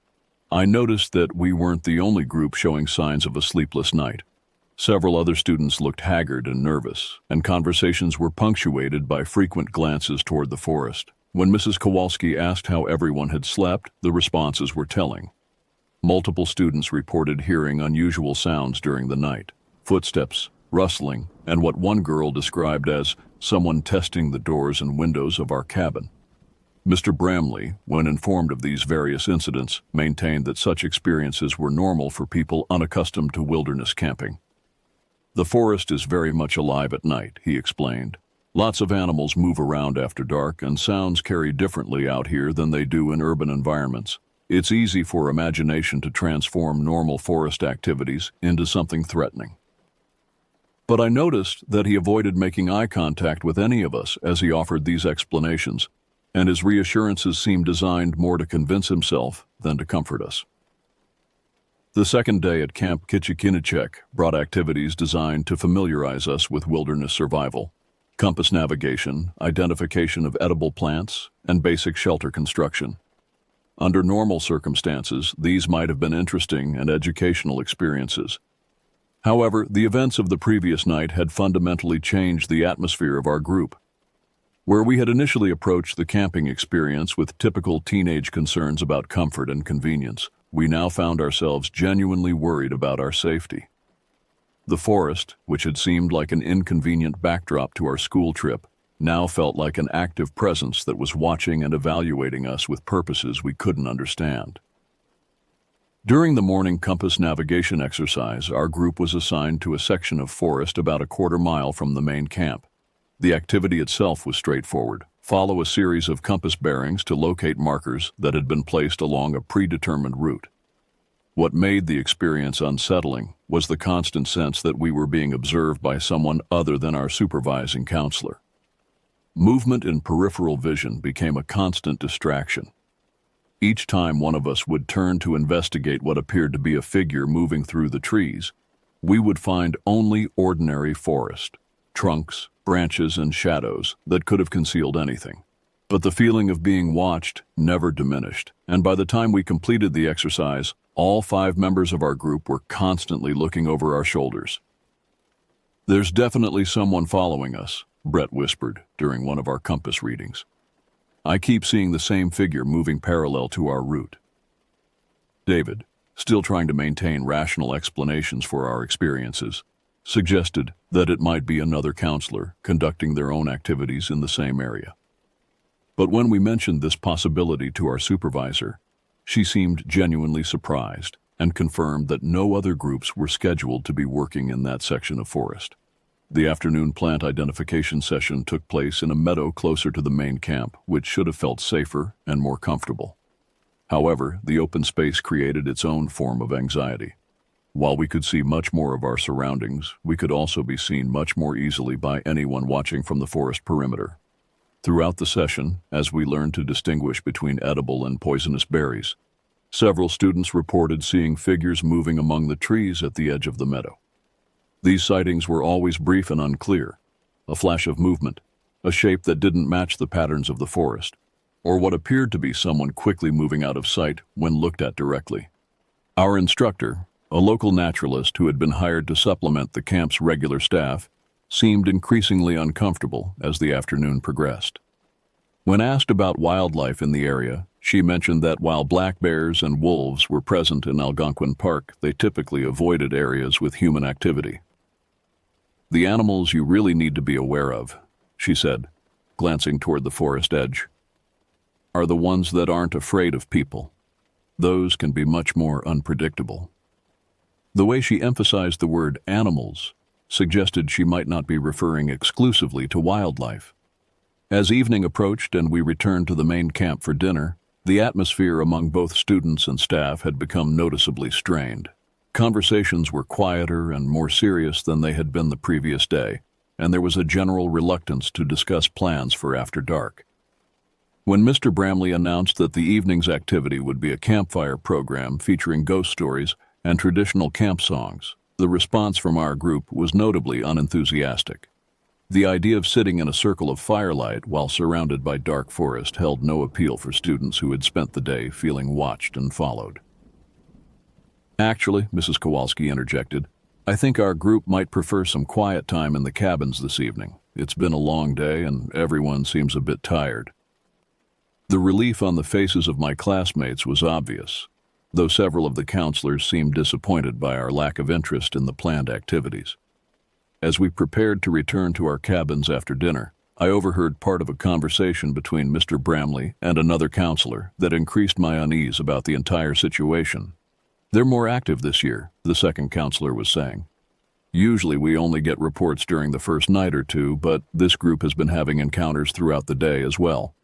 I noticed that we weren't the only group showing signs of a sleepless night. Several other students looked haggard and nervous, and conversations were punctuated by frequent glances toward the forest. When Mrs. Kowalski asked how everyone had slept, the responses were telling. Multiple students reported hearing unusual sounds during the night: footsteps, rustling, and what one girl described as someone testing the doors and windows of our cabin. Mr. Bramley, when informed of these various incidents, maintained that such experiences were normal for people unaccustomed to wilderness camping. "The forest is very much alive at night," he explained. "Lots of animals move around after dark, and sounds carry differently out here than they do in urban environments. It's easy for imagination to transform normal forest activities into something threatening." But I noticed that he avoided making eye contact with any of us as he offered these explanations, and his reassurances seemed designed more to convince himself than to comfort us. The second day at Camp Kitchikinichek brought activities designed to familiarize us with wilderness survival: compass navigation, identification of edible plants, and basic shelter construction. Under normal circumstances, these might have been interesting and educational experiences. However, the events of the previous night had fundamentally changed the atmosphere of our group. Where we had initially approached the camping experience with typical teenage concerns about comfort and convenience, we now found ourselves genuinely worried about our safety. The forest, which had seemed like an inconvenient backdrop to our school trip, now felt like an active presence that was watching and evaluating us with purposes we couldn't understand. During the morning compass navigation exercise, our group was assigned to a section of forest about a quarter-mile from the main camp. The activity itself was straightforward: follow a series of compass bearings to locate markers that had been placed along a predetermined route. What made the experience unsettling was the constant sense that we were being observed by someone other than our supervising counselor. Movement in peripheral vision became a constant distraction. Each time one of us would turn to investigate what appeared to be a figure moving through the trees, we would find only ordinary forest, trunks, branches, and shadows that could have concealed anything. But the feeling of being watched never diminished, and by the time we completed the exercise, all 5 members of our group were constantly looking over our shoulders. "There's definitely someone following us," Brett whispered during one of our compass readings. "I keep seeing the same figure moving parallel to our route." David, still trying to maintain rational explanations for our experiences, suggested that it might be another counselor conducting their own activities in the same area. But when we mentioned this possibility to our supervisor, she seemed genuinely surprised and confirmed that no other groups were scheduled to be working in that section of forest. The afternoon plant identification session took place in a meadow closer to the main camp, which should have felt safer and more comfortable. However, the open space created its own form of anxiety. While we could see much more of our surroundings, we could also be seen much more easily by anyone watching from the forest perimeter. Throughout the session, as we learned to distinguish between edible and poisonous berries, several students reported seeing figures moving among the trees at the edge of the meadow. These sightings were always brief and unclear, a flash of movement, a shape that didn't match the patterns of the forest, or what appeared to be someone quickly moving out of sight when looked at directly. Our instructor, a local naturalist who had been hired to supplement the camp's regular staff, seemed increasingly uncomfortable as the afternoon progressed. When asked about wildlife in the area, she mentioned that while black bears and wolves were present in Algonquin Park, they typically avoided areas with human activity. "The animals you really need to be aware of," she said, glancing toward the forest edge, "are the ones that aren't afraid of people. Those can be much more unpredictable." The way she emphasized the word animals suggested she might not be referring exclusively to wildlife. As evening approached and we returned to the main camp for dinner, the atmosphere among both students and staff had become noticeably strained. Conversations were quieter and more serious than they had been the previous day, and there was a general reluctance to discuss plans for after dark. When Mr. Bramley announced that the evening's activity would be a campfire program featuring ghost stories and traditional camp songs, the response from our group was notably unenthusiastic. The idea of sitting in a circle of firelight while surrounded by dark forest held no appeal for students who had spent the day feeling watched and followed. "Actually," Mrs. Kowalski interjected, "I think our group might prefer some quiet time in the cabins this evening. It's been a long day and everyone seems a bit tired." The relief on the faces of my classmates was obvious, though several of the counselors seemed disappointed by our lack of interest in the planned activities. As we prepared to return to our cabins after dinner, I overheard part of a conversation between Mr. Bramley and another counselor that increased my unease about the entire situation. "They're more active this year," the second counselor was saying. "Usually we only get reports during the first night or two, but this group has been having encounters throughout the day as well."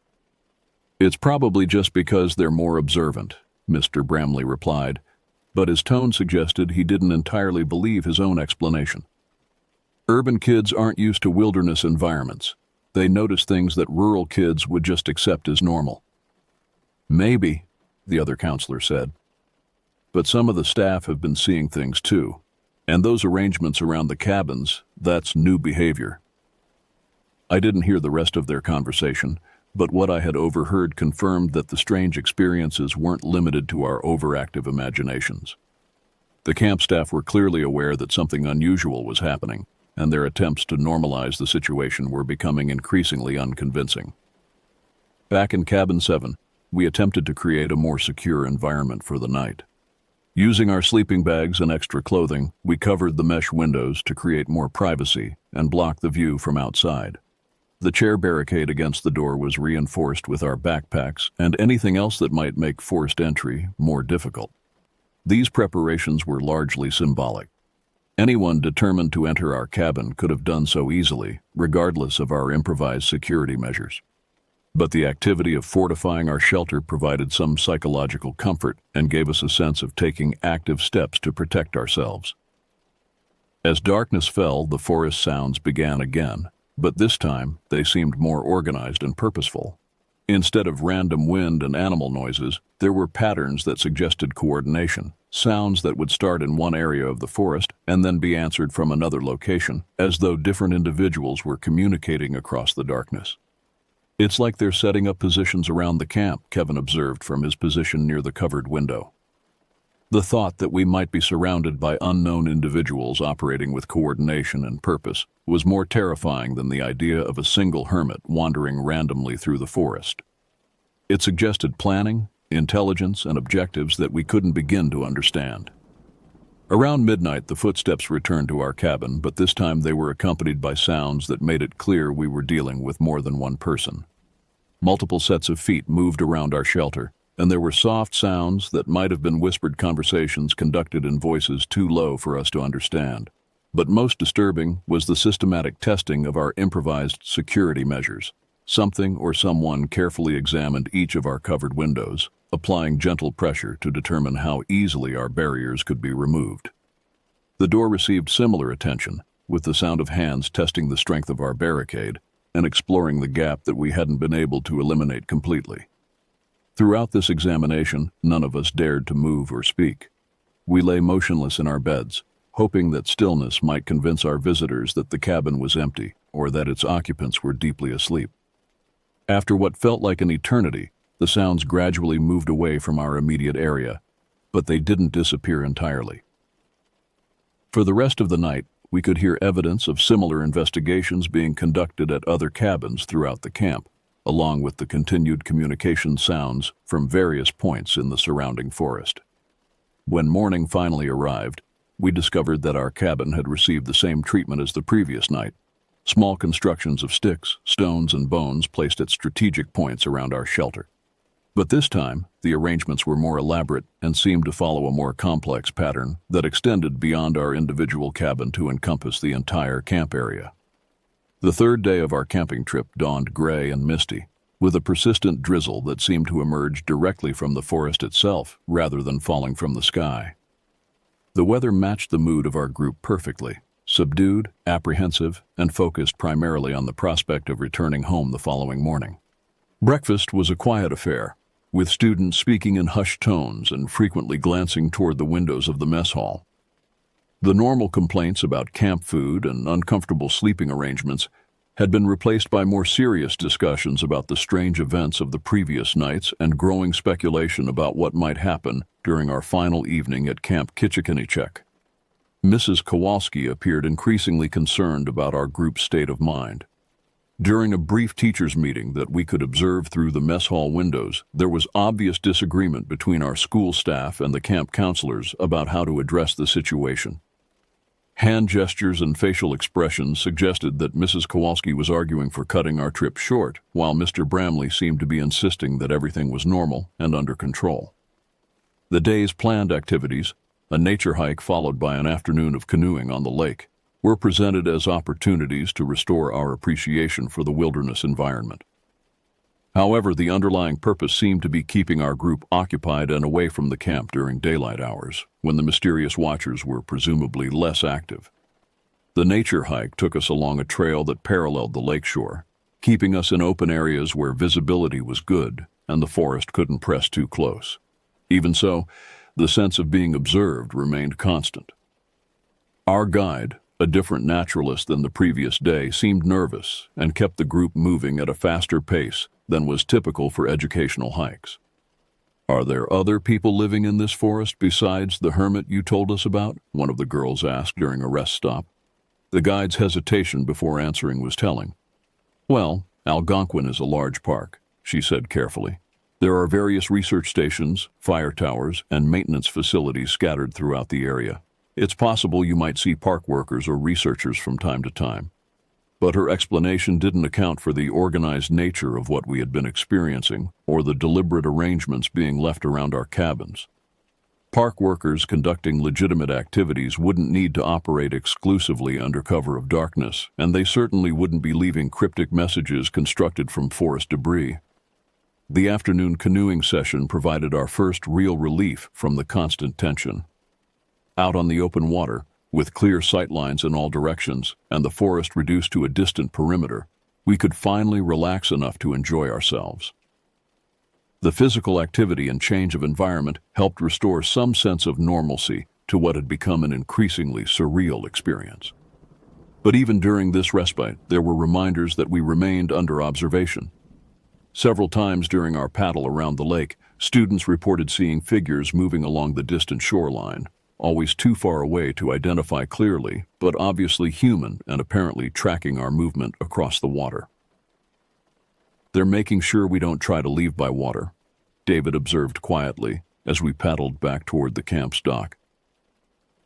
"It's probably just because they're more observant," Mr. Bramley replied, but his tone suggested he didn't entirely believe his own explanation. "Urban kids aren't used to wilderness environments. They notice things that rural kids would just accept as normal." "Maybe," the other counselor said. "But some of the staff have been seeing things too. And those arrangements around the cabins, that's new behavior." I didn't hear the rest of their conversation, but what I had overheard confirmed that the strange experiences weren't limited to our overactive imaginations. The camp staff were clearly aware that something unusual was happening, and their attempts to normalize the situation were becoming increasingly unconvincing. Back in Cabin 7, we attempted to create a more secure environment for the night. Using our sleeping bags and extra clothing, we covered the mesh windows to create more privacy and block the view from outside. The chair barricade against the door was reinforced with our backpacks and anything else that might make forced entry more difficult. These preparations were largely symbolic. Anyone determined to enter our cabin could have done so easily, regardless of our improvised security measures. But the activity of fortifying our shelter provided some psychological comfort and gave us a sense of taking active steps to protect ourselves. As darkness fell, the forest sounds began again, but this time they seemed more organized and purposeful. Instead of random wind and animal noises, there were patterns that suggested coordination, sounds that would start in one area of the forest and then be answered from another location, as though different individuals were communicating across the darkness. "It's like they're setting up positions around the camp," Kevin observed from his position near the covered window. The thought that we might be surrounded by unknown individuals operating with coordination and purpose was more terrifying than the idea of a single hermit wandering randomly through the forest. It suggested planning, intelligence, and objectives that we couldn't begin to understand. Around midnight, the footsteps returned to our cabin, but this time they were accompanied by sounds that made it clear we were dealing with more than one person. Multiple sets of feet moved around our shelter, and there were soft sounds that might have been whispered conversations conducted in voices too low for us to understand. But most disturbing was the systematic testing of our improvised security measures. Something or someone carefully examined each of our covered windows, applying gentle pressure to determine how easily our barriers could be removed. The door received similar attention, with the sound of hands testing the strength of our barricade, and exploring the gap that we hadn't been able to eliminate completely. Throughout this examination, none of us dared to move or speak. We lay motionless in our beds, hoping that stillness might convince our visitors that the cabin was empty or that its occupants were deeply asleep. After what felt like an eternity, the sounds gradually moved away from our immediate area, but they didn't disappear entirely. For the rest of the night, we could hear evidence of similar investigations being conducted at other cabins throughout the camp, along with the continued communication sounds from various points in the surrounding forest. When morning finally arrived, we discovered that our cabin had received the same treatment as the previous night: small constructions of sticks, stones, and bones placed at strategic points around our shelter. But this time, the arrangements were more elaborate and seemed to follow a more complex pattern that extended beyond our individual cabin to encompass the entire camp area. The third day of our camping trip dawned gray and misty, with a persistent drizzle that seemed to emerge directly from the forest itself rather than falling from the sky. The weather matched the mood of our group perfectly: subdued, apprehensive, and focused primarily on the prospect of returning home the following morning. Breakfast was a quiet affair, with students speaking in hushed tones and frequently glancing toward the windows of the mess hall. The normal complaints about camp food and uncomfortable sleeping arrangements had been replaced by more serious discussions about the strange events of the previous nights and growing speculation about what might happen during our final evening at Camp Kitchikanichek. Mrs. Kowalski appeared increasingly concerned about our group's state of mind. During a brief teachers' meeting that we could observe through the mess hall windows, there was obvious disagreement between our school staff and the camp counselors about how to address the situation. Hand gestures and facial expressions suggested that Mrs. Kowalski was arguing for cutting our trip short, while Mr. Bramley seemed to be insisting that everything was normal and under control. The day's planned activities, a nature hike followed by an afternoon of canoeing on the lake, were presented as opportunities to restore our appreciation for the wilderness environment. However, the underlying purpose seemed to be keeping our group occupied and away from the camp during daylight hours, when the mysterious watchers were presumably less active. The nature hike took us along a trail that paralleled the lakeshore, keeping us in open areas where visibility was good and the forest couldn't press too close. Even so, the sense of being observed remained constant. Our guide, a different naturalist than the previous day, seemed nervous and kept the group moving at a faster pace than was typical for educational hikes. "Are there other people living in this forest besides the hermit you told us about?" one of the girls asked during a rest stop. The guide's hesitation before answering was telling. "Well, Algonquin is a large park," she said carefully. "There are various research stations, fire towers, and maintenance facilities scattered throughout the area. It's possible you might see park workers or researchers from time to time." But her explanation didn't account for the organized nature of what we had been experiencing or the deliberate arrangements being left around our cabins. Park workers conducting legitimate activities wouldn't need to operate exclusively under cover of darkness, and they certainly wouldn't be leaving cryptic messages constructed from forest debris. The afternoon canoeing session provided our first real relief from the constant tension. Out on the open water, with clear sight lines in all directions and the forest reduced to a distant perimeter, we could finally relax enough to enjoy ourselves. The physical activity and change of environment helped restore some sense of normalcy to what had become an increasingly surreal experience. But even during this respite, there were reminders that we remained under observation. Several times during our paddle around the lake, students reported seeing figures moving along the distant shoreline, always too far away to identify clearly, but obviously human and apparently tracking our movement across the water. "They're making sure we don't try to leave by water," David observed quietly as we paddled back toward the camp's dock.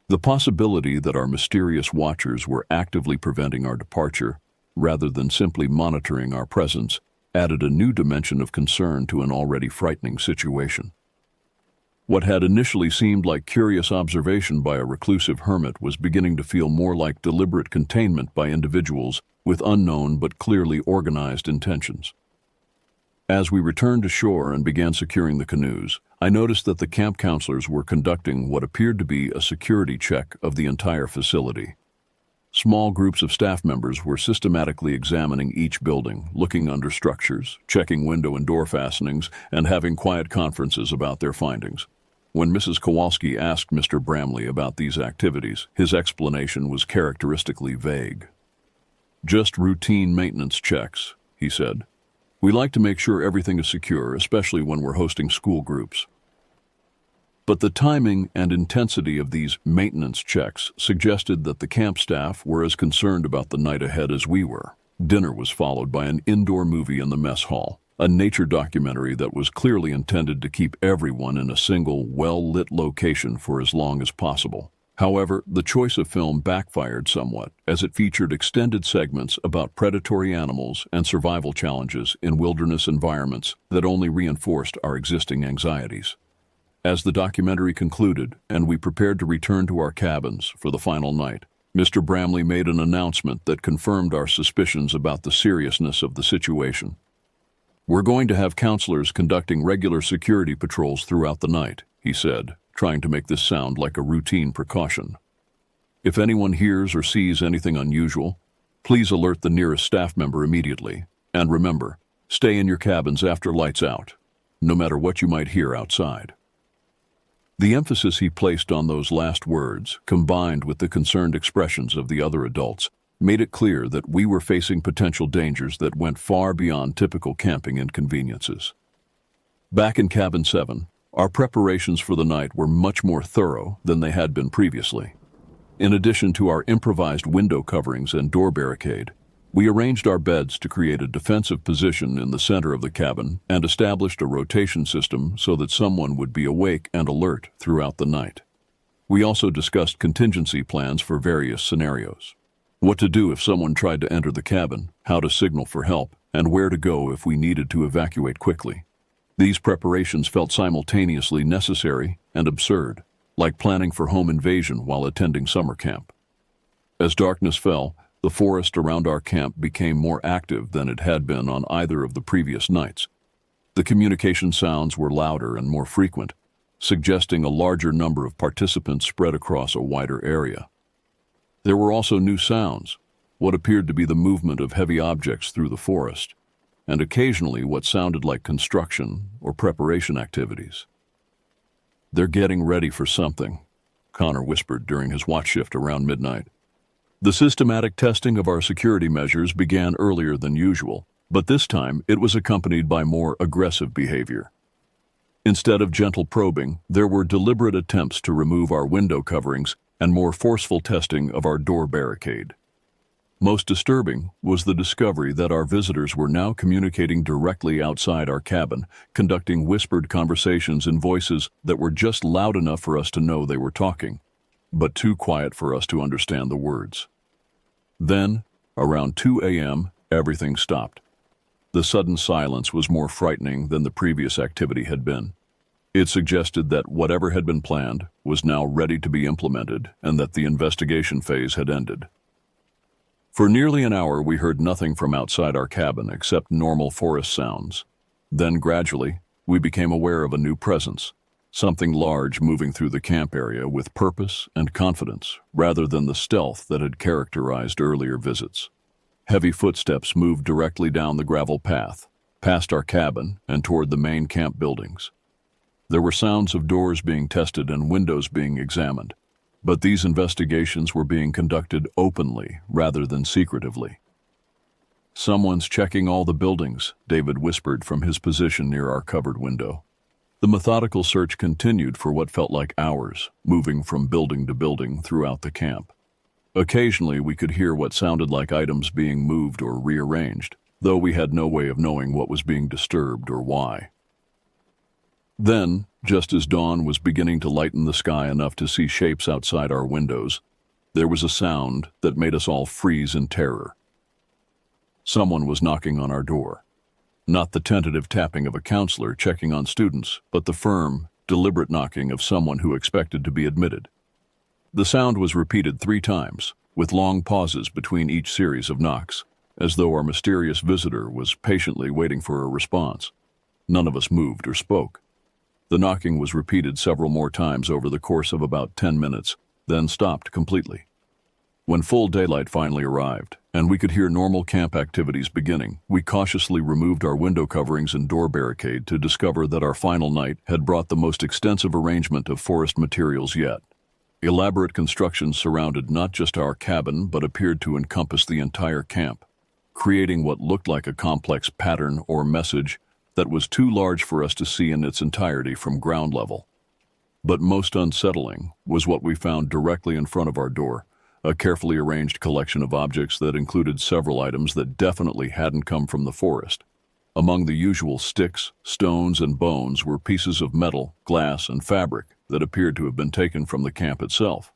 The possibility that our mysterious watchers were actively preventing our departure, rather than simply monitoring our presence, added a new dimension of concern to an already frightening situation. What had initially seemed like curious observation by a reclusive hermit was beginning to feel more like deliberate containment by individuals with unknown but clearly organized intentions. As we returned to shore and began securing the canoes, I noticed that the camp counselors were conducting what appeared to be a security check of the entire facility. Small groups of staff members were systematically examining each building, looking under structures, checking window and door fastenings, and having quiet conferences about their findings. When Mrs. Kowalski asked Mr. Bramley about these activities, his explanation was characteristically vague. "Just routine maintenance checks," he said. "We like to make sure everything is secure, especially when we're hosting school groups." But the timing and intensity of these maintenance checks suggested that the camp staff were as concerned about the night ahead as we were. Dinner was followed by an indoor movie in the mess hall, a nature documentary that was clearly intended to keep everyone in a single, well-lit location for as long as possible. However, the choice of film backfired somewhat, as it featured extended segments about predatory animals and survival challenges in wilderness environments that only reinforced our existing anxieties. As the documentary concluded and we prepared to return to our cabins for the final night, Mr. Bramley made an announcement that confirmed our suspicions about the seriousness of the situation. "We're going to have counselors conducting regular security patrols throughout the night," he said, trying to make this sound like a routine precaution. "If anyone hears or sees anything unusual, please alert the nearest staff member immediately. And remember, stay in your cabins after lights out, no matter what you might hear outside." The emphasis he placed on those last words, combined with the concerned expressions of the other adults, made it clear that we were facing potential dangers that went far beyond typical camping inconveniences. Back in Cabin 7, our preparations for the night were much more thorough than they had been previously. In addition to our improvised window coverings and door barricade, we arranged our beds to create a defensive position in the center of the cabin and established a rotation system so that someone would be awake and alert throughout the night. We also discussed contingency plans for various scenarios. What to do if someone tried to enter the cabin, how to signal for help, and where to go if we needed to evacuate quickly. These preparations felt simultaneously necessary and absurd, like planning for home invasion while attending summer camp. As darkness fell, the forest around our camp became more active than it had been on either of the previous nights. The communication sounds were louder and more frequent, suggesting a larger number of participants spread across a wider area. There were also new sounds, what appeared to be the movement of heavy objects through the forest, and occasionally what sounded like construction or preparation activities. "They're getting ready for something," Connor whispered during his watch shift around midnight. The systematic testing of our security measures began earlier than usual, but this time it was accompanied by more aggressive behavior. Instead of gentle probing, there were deliberate attempts to remove our window coverings and more forceful testing of our door barricade. Most disturbing was the discovery that our visitors were now communicating directly outside our cabin, conducting whispered conversations in voices that were just loud enough for us to know they were talking, but too quiet for us to understand the words. Then, around 2 a.m., everything stopped. The sudden silence was more frightening than the previous activity had been. It suggested that whatever had been planned was now ready to be implemented and that the investigation phase had ended. For nearly an hour, we heard nothing from outside our cabin except normal forest sounds. Then, gradually, we became aware of a new presence, something large moving through the camp area with purpose and confidence, rather than the stealth that had characterized earlier visits. Heavy footsteps moved directly down the gravel path, past our cabin and toward the main camp buildings. There were sounds of doors being tested and windows being examined, but these investigations were being conducted openly rather than secretively. "Someone's checking all the buildings," David whispered from his position near our covered window. The methodical search continued for what felt like hours, moving from building to building throughout the camp. Occasionally, we could hear what sounded like items being moved or rearranged, though we had no way of knowing what was being disturbed or why. Then, just as dawn was beginning to lighten the sky enough to see shapes outside our windows, there was a sound that made us all freeze in terror. Someone was knocking on our door. Not the tentative tapping of a counselor checking on students, but the firm, deliberate knocking of someone who expected to be admitted. The sound was repeated 3 times, with long pauses between each series of knocks, as though our mysterious visitor was patiently waiting for a response. None of us moved or spoke. The knocking was repeated several more times over the course of about 10 minutes, then stopped completely. When full daylight finally arrived, and we could hear normal camp activities beginning, we cautiously removed our window coverings and door barricade to discover that our final night had brought the most extensive arrangement of forest materials yet. Elaborate constructions surrounded not just our cabin but appeared to encompass the entire camp, creating what looked like a complex pattern or message that was too large for us to see in its entirety from ground level. But most unsettling was what we found directly in front of our door, a carefully arranged collection of objects that included several items that definitely hadn't come from the forest. Among the usual sticks, stones, and bones were pieces of metal, glass, and fabric that appeared to have been taken from the camp itself.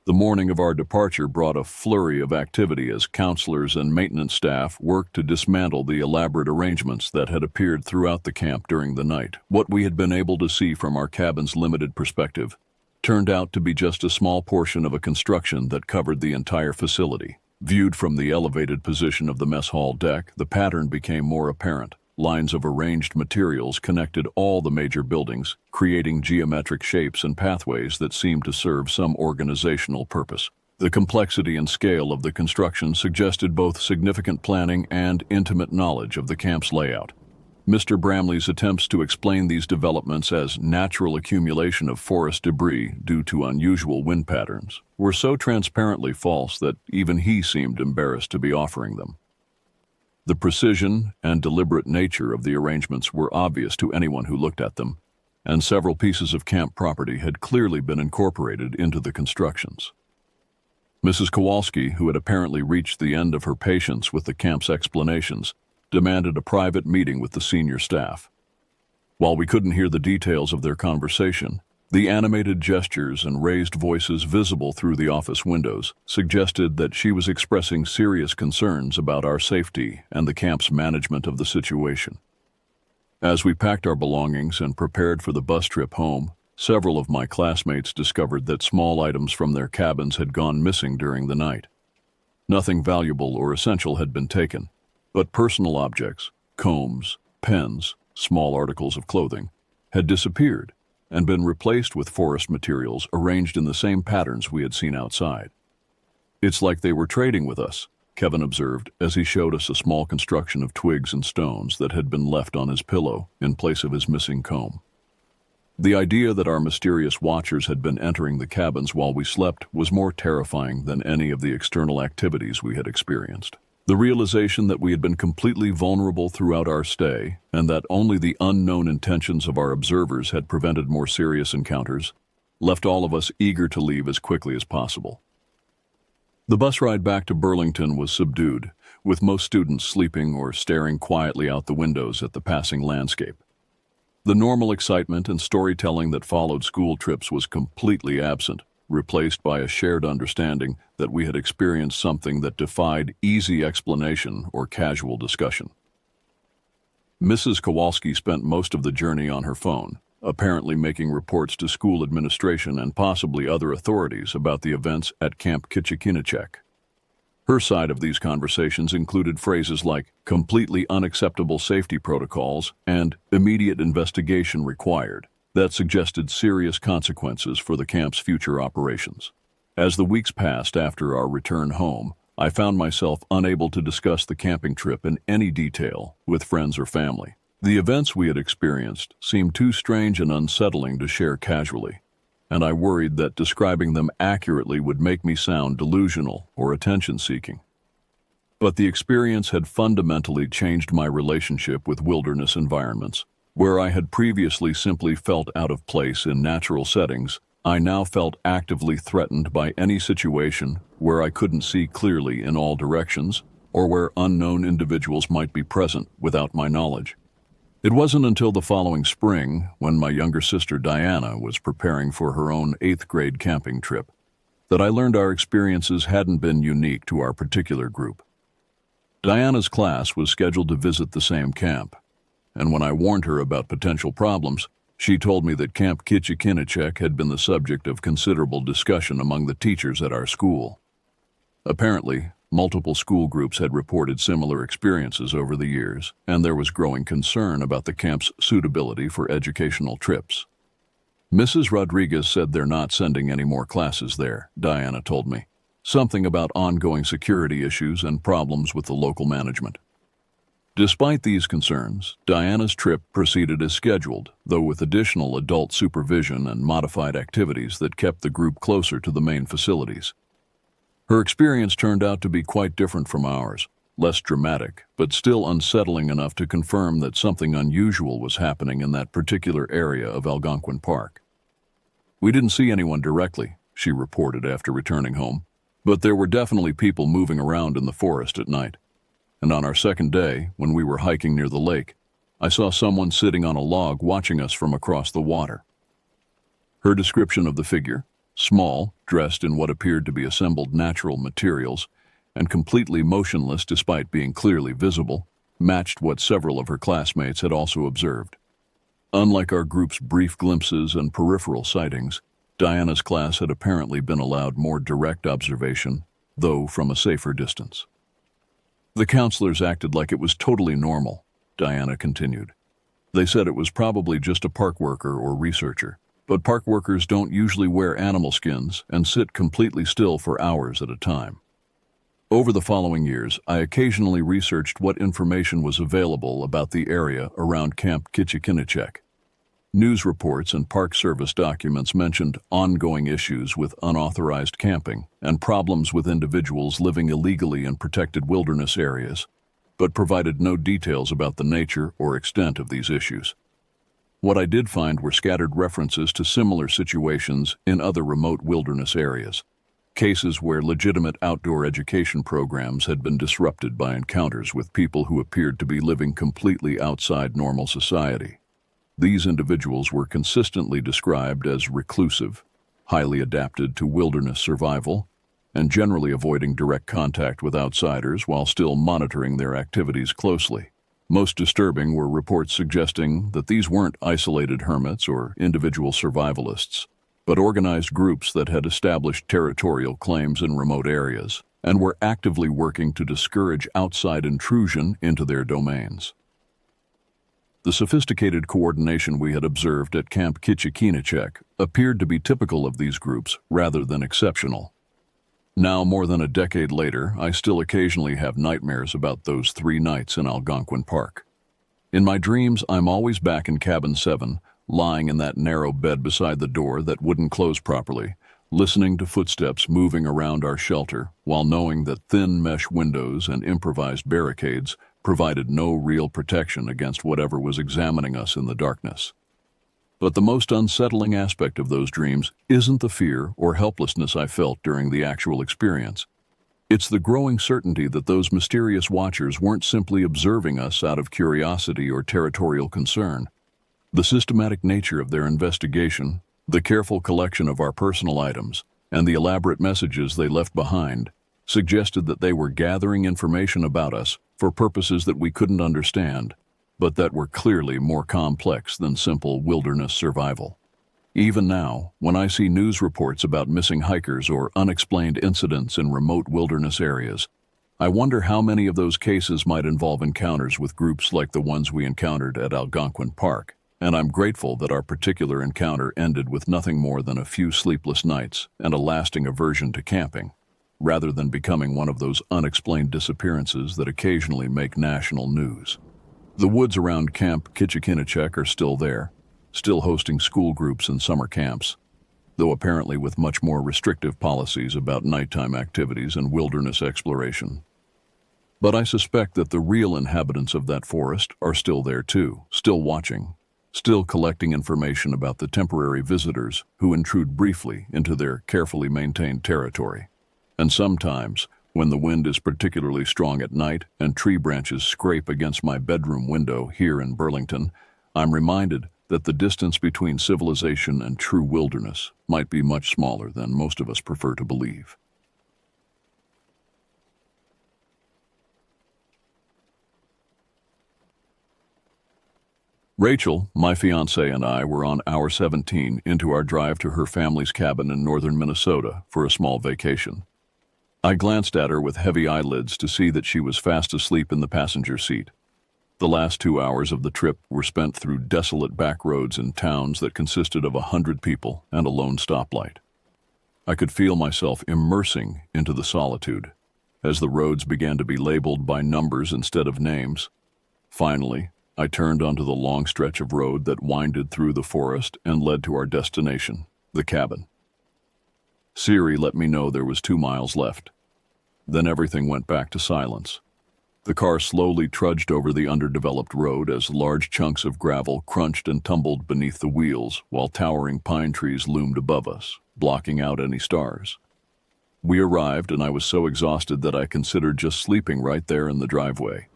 The morning of our departure brought a flurry of activity as counselors and maintenance staff worked to dismantle the elaborate arrangements that had appeared throughout the camp during the night. What we had been able to see from our cabin's limited perspective turned out to be just a small portion of a construction that covered the entire facility. Viewed from the elevated position of the mess hall deck, the pattern became more apparent. Lines of arranged materials connected all the major buildings, creating geometric shapes and pathways that seemed to serve some organizational purpose. The complexity and scale of the construction suggested both significant planning and intimate knowledge of the camp's layout. Mr. Bramley's attempts to explain these developments as natural accumulation of forest debris due to unusual wind patterns were so transparently false that even he seemed embarrassed to be offering them. The precision and deliberate nature of the arrangements were obvious to anyone who looked at them, and several pieces of camp property had clearly been incorporated into the constructions. Mrs. Kowalski, who had apparently reached the end of her patience with the camp's explanations, demanded a private meeting with the senior staff. While we couldn't hear the details of their conversation, the animated gestures and raised voices visible through the office windows suggested that she was expressing serious concerns about our safety and the camp's management of the situation. As we packed our belongings and prepared for the bus trip home, several of my classmates discovered that small items from their cabins had gone missing during the night. Nothing valuable or essential had been taken, but personal objects, combs, pens, small articles of clothing, had disappeared and been replaced with forest materials arranged in the same patterns we had seen outside. "It's like they were trading with us," Kevin observed as he showed us a small construction of twigs and stones that had been left on his pillow in place of his missing comb. The idea that our mysterious watchers had been entering the cabins while we slept was more terrifying than any of the external activities we had experienced. The realization that we had been completely vulnerable throughout our stay, and that only the unknown intentions of our observers had prevented more serious encounters, left all of us eager to leave as quickly as possible. The bus ride back to Burlington was subdued, with most students sleeping or staring quietly out the windows at the passing landscape. The normal excitement and storytelling that followed school trips was completely absent, replaced by a shared understanding that we had experienced something that defied easy explanation or casual discussion. Mrs. Kowalski spent most of the journey on her phone, apparently making reports to school administration and possibly other authorities about the events at Camp Kitchikinachek. Her side of these conversations included phrases like completely unacceptable safety protocols and immediate investigation required, that suggested serious consequences for the camp's future operations. As the weeks passed after our return home, I found myself unable to discuss the camping trip in any detail with friends or family. The events we had experienced seemed too strange and unsettling to share casually, and I worried that describing them accurately would make me sound delusional or attention-seeking. But the experience had fundamentally changed my relationship with wilderness environments. Where I had previously simply felt out of place in natural settings, I now felt actively threatened by any situation where I couldn't see clearly in all directions or where unknown individuals might be present without my knowledge. It wasn't until the following spring, when my younger sister Diana was preparing for her own 8th grade camping trip, that I learned our experiences hadn't been unique to our particular group. Diana's class was scheduled to visit the same camp, and when I warned her about potential problems, she told me that Camp Kitchikinachek had been the subject of considerable discussion among the teachers at our school. Apparently, multiple school groups had reported similar experiences over the years, and there was growing concern about the camp's suitability for educational trips. "Mrs. Rodriguez said they're not sending any more classes there," Diana told me. something about ongoing security issues and problems with the local management. Despite these concerns, Diana's trip proceeded as scheduled, though with additional adult supervision and modified activities that kept the group closer to the main facilities. Her experience turned out to be quite different from ours, less dramatic, but still unsettling enough to confirm that something unusual was happening in that particular area of Algonquin Park. "We didn't see anyone directly," she reported after returning home, "but there were definitely people moving around in the forest at night. And on our second day, when we were hiking near the lake, I saw someone sitting on a log watching us from across the water." Her description of the figure, small, dressed in what appeared to be assembled natural materials, and completely motionless despite being clearly visible, matched what several of her classmates had also observed. Unlike our group's brief glimpses and peripheral sightings, Diana's class had apparently been allowed more direct observation, though from a safer distance. "The counselors acted like it was totally normal," Diana continued. "They said it was probably just a park worker or researcher, but park workers don't usually wear animal skins and sit completely still for hours at a time." Over the following years, I occasionally researched what information was available about the area around Camp Kitchikinachek. News reports and Park Service documents mentioned ongoing issues with unauthorized camping and problems with individuals living illegally in protected wilderness areas, but provided no details about the nature or extent of these issues. What I did find were scattered references to similar situations in other remote wilderness areas, cases where legitimate outdoor education programs had been disrupted by encounters with people who appeared to be living completely outside normal society. These individuals were consistently described as reclusive, highly adapted to wilderness survival, and generally avoiding direct contact with outsiders while still monitoring their activities closely. Most disturbing were reports suggesting that these weren't isolated hermits or individual survivalists, but organized groups that had established territorial claims in remote areas and were actively working to discourage outside intrusion into their domains. The sophisticated coordination we had observed at Camp Kitchikinachek appeared to be typical of these groups rather than exceptional. Now, more than a decade later, I still occasionally have nightmares about those 3 nights in Algonquin Park. In my dreams, I'm always back in Cabin 7, lying in that narrow bed beside the door that wouldn't close properly, listening to footsteps moving around our shelter while knowing that thin mesh windows and improvised barricades provided no real protection against whatever was examining us in the darkness. But the most unsettling aspect of those dreams isn't the fear or helplessness I felt during the actual experience. It's the growing certainty that those mysterious watchers weren't simply observing us out of curiosity or territorial concern. The systematic nature of their investigation, the careful collection of our personal items, and the elaborate messages they left behind suggested that they were gathering information about us for purposes that we couldn't understand, but that were clearly more complex than simple wilderness survival. Even now, when I see news reports about missing hikers or unexplained incidents in remote wilderness areas, I wonder how many of those cases might involve encounters with groups like the ones we encountered at Algonquin Park, and I'm grateful that our particular encounter ended with nothing more than a few sleepless nights and a lasting aversion to camping, rather than becoming one of those unexplained disappearances that occasionally make national news. The woods around Camp Kitchikinachek are still there, still hosting school groups and summer camps, though apparently with much more restrictive policies about nighttime activities and wilderness exploration. But I suspect that the real inhabitants of that forest are still there too, still watching, still collecting information about the temporary visitors who intrude briefly into their carefully maintained territory. And sometimes, when the wind is particularly strong at night and tree branches scrape against my bedroom window here in Burlington, I'm reminded that the distance between civilization and true wilderness might be much smaller than most of us prefer to believe. Rachel, my fiancée, and I were on hour 17 into our drive to her family's cabin in northern Minnesota for a small vacation. I glanced at her with heavy eyelids to see that she was fast asleep in the passenger seat. The last 2 hours of the trip were spent through desolate back roads in towns that consisted of 100 people and a lone stoplight. I could feel myself immersing into the solitude as the roads began to be labeled by numbers instead of names. Finally, I turned onto the long stretch of road that winded through the forest and led to our destination, the cabin. Siri let me know there was 2 miles left. Then everything went back to silence. The car slowly trudged over the underdeveloped road as large chunks of gravel crunched and tumbled beneath the wheels while towering pine trees loomed above us, blocking out any stars. We arrived and I was so exhausted that I considered just sleeping right there in the driveway.